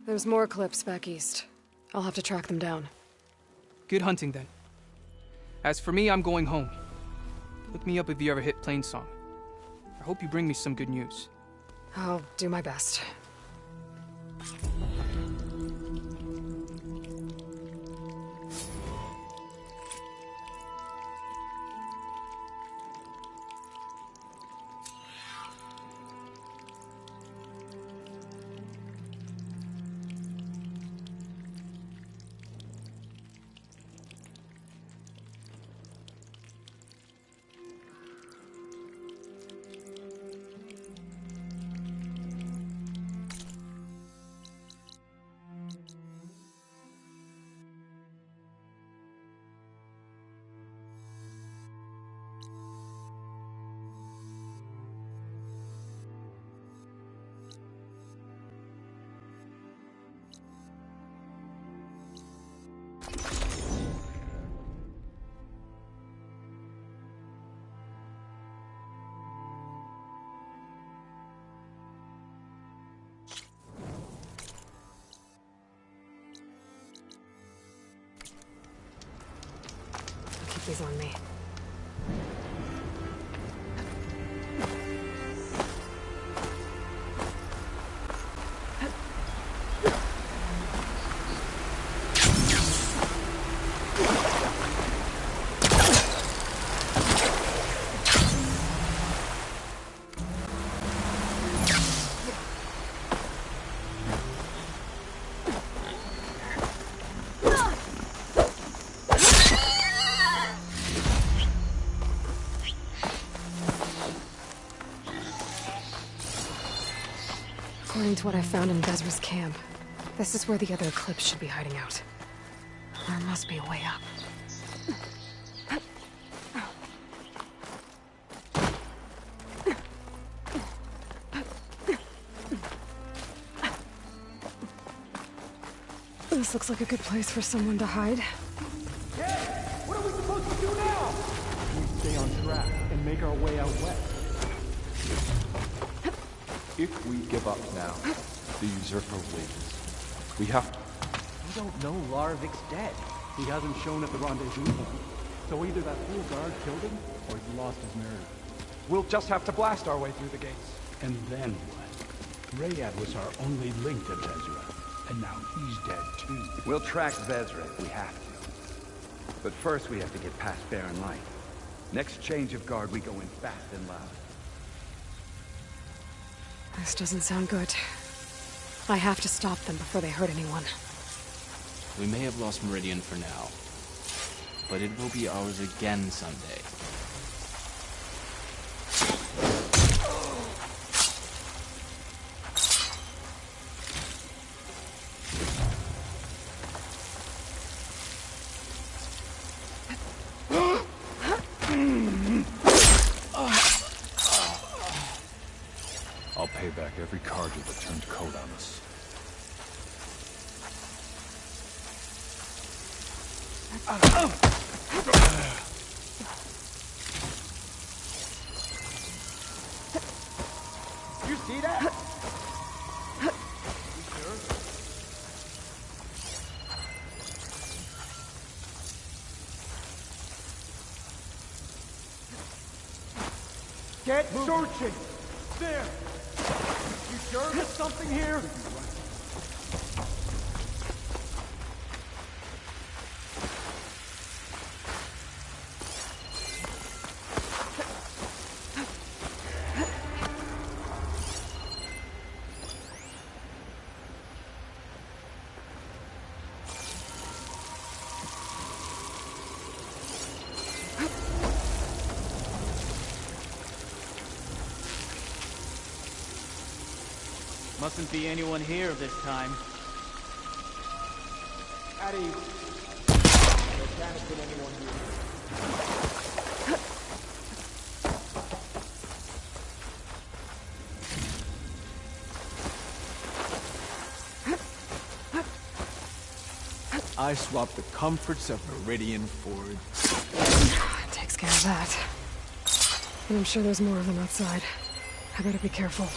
There's more clips back east. I'll have to track them down. Good hunting, then. As for me, I'm going home. Look me up if you ever hit Plainsong. I hope you bring me some good news. I'll do my best. These on me. According to what I found in Vezra's camp, this is where the other Eclipse should be hiding out. There must be a way up. This looks like a good place for someone to hide. Yeah! What are we supposed to do now? We stay on track and make our way out west. If we give up now, the usurper wins. We have to... We don't know Larvik's dead. He hasn't shown at the rendezvous point. So either that fool guard killed him, or he lost his nerve. We'll just have to blast our way through the gates. And then what? Rayad was our only link to Vezra, and now he's dead too. We'll track Vezra if we have to. But first we have to get past Barren Light. Next change of guard, we go in fast and loud. This doesn't sound good. I have to stop them before they hurt anyone. We may have lost Meridian for now, but it will be ours again someday. I'll pay back every cargo that turned coat on us. You see that? Get searching! There! You sure there's something here? Mustn't be anyone here this time. At ease. There can't have been anyone here. I swapped the comforts of Meridian Ford. Takes care of that. And I'm sure there's more of them outside. I better be careful.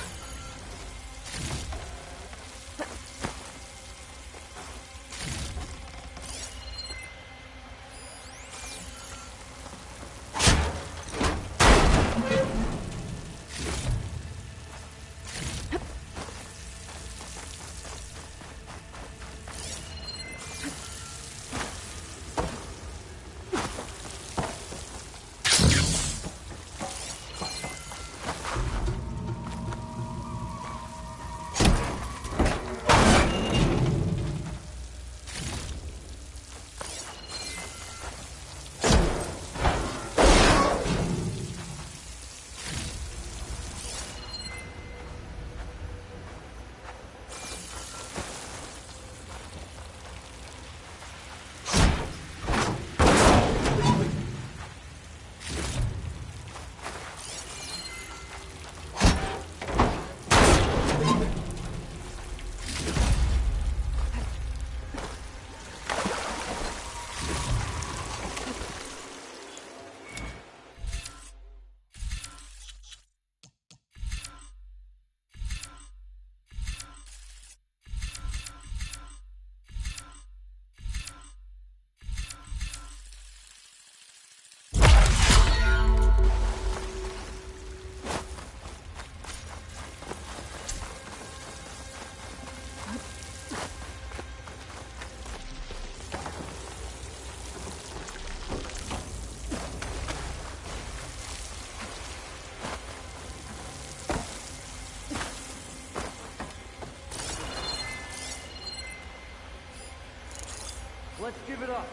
give it up.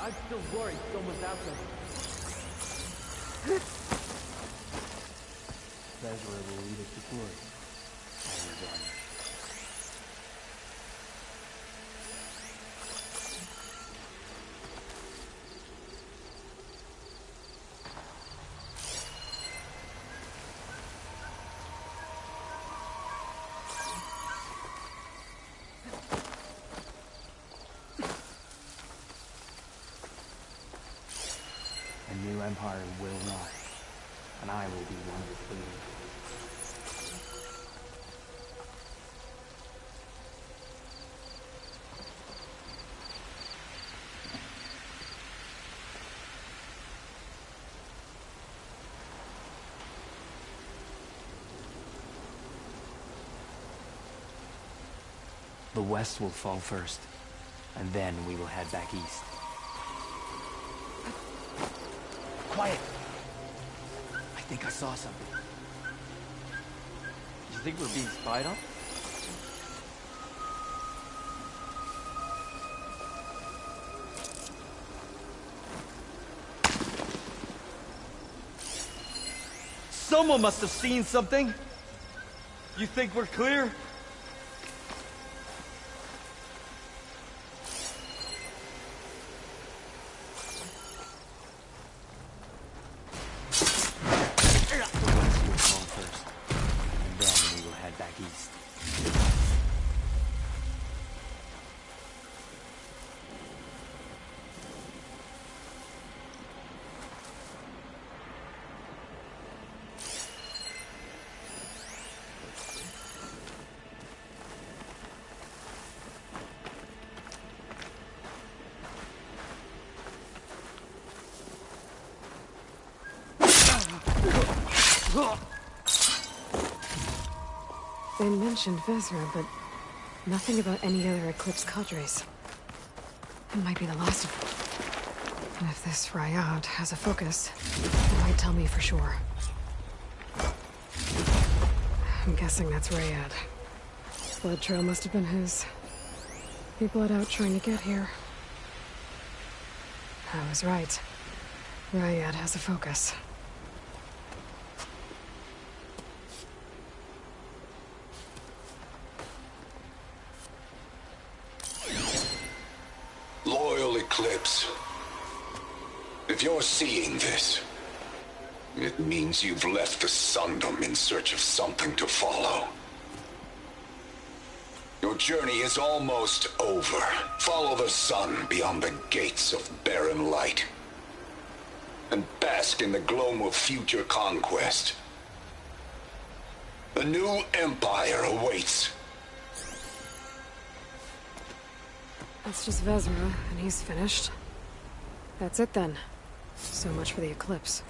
I'm still worried someone's out there. Vezra will lead us to glory. And his army. A new empire will rise, and I will be one of its leaders. The West will fall first, and then we will head back east. Quiet! I think I saw something. You think we're being spied on? Someone must have seen something! You think we're clear? They mentioned Vezra, but nothing about any other Eclipse cadres. It might be the last of them. And if this Ryad has a focus, it might tell me for sure. I'm guessing that's Ryad. Blood trail must have been his. He bled out trying to get here. I was right. Ryad has a focus. Loyal Eclipse. If you're seeing this, it means you've left the Sundom in search of something to follow. Your journey is almost over. Follow the sun beyond the gates of barren light, and bask in the gloam of future conquest. The new empire awaits. That's just Vezra, and he's finished. That's it then. So much for the Eclipse.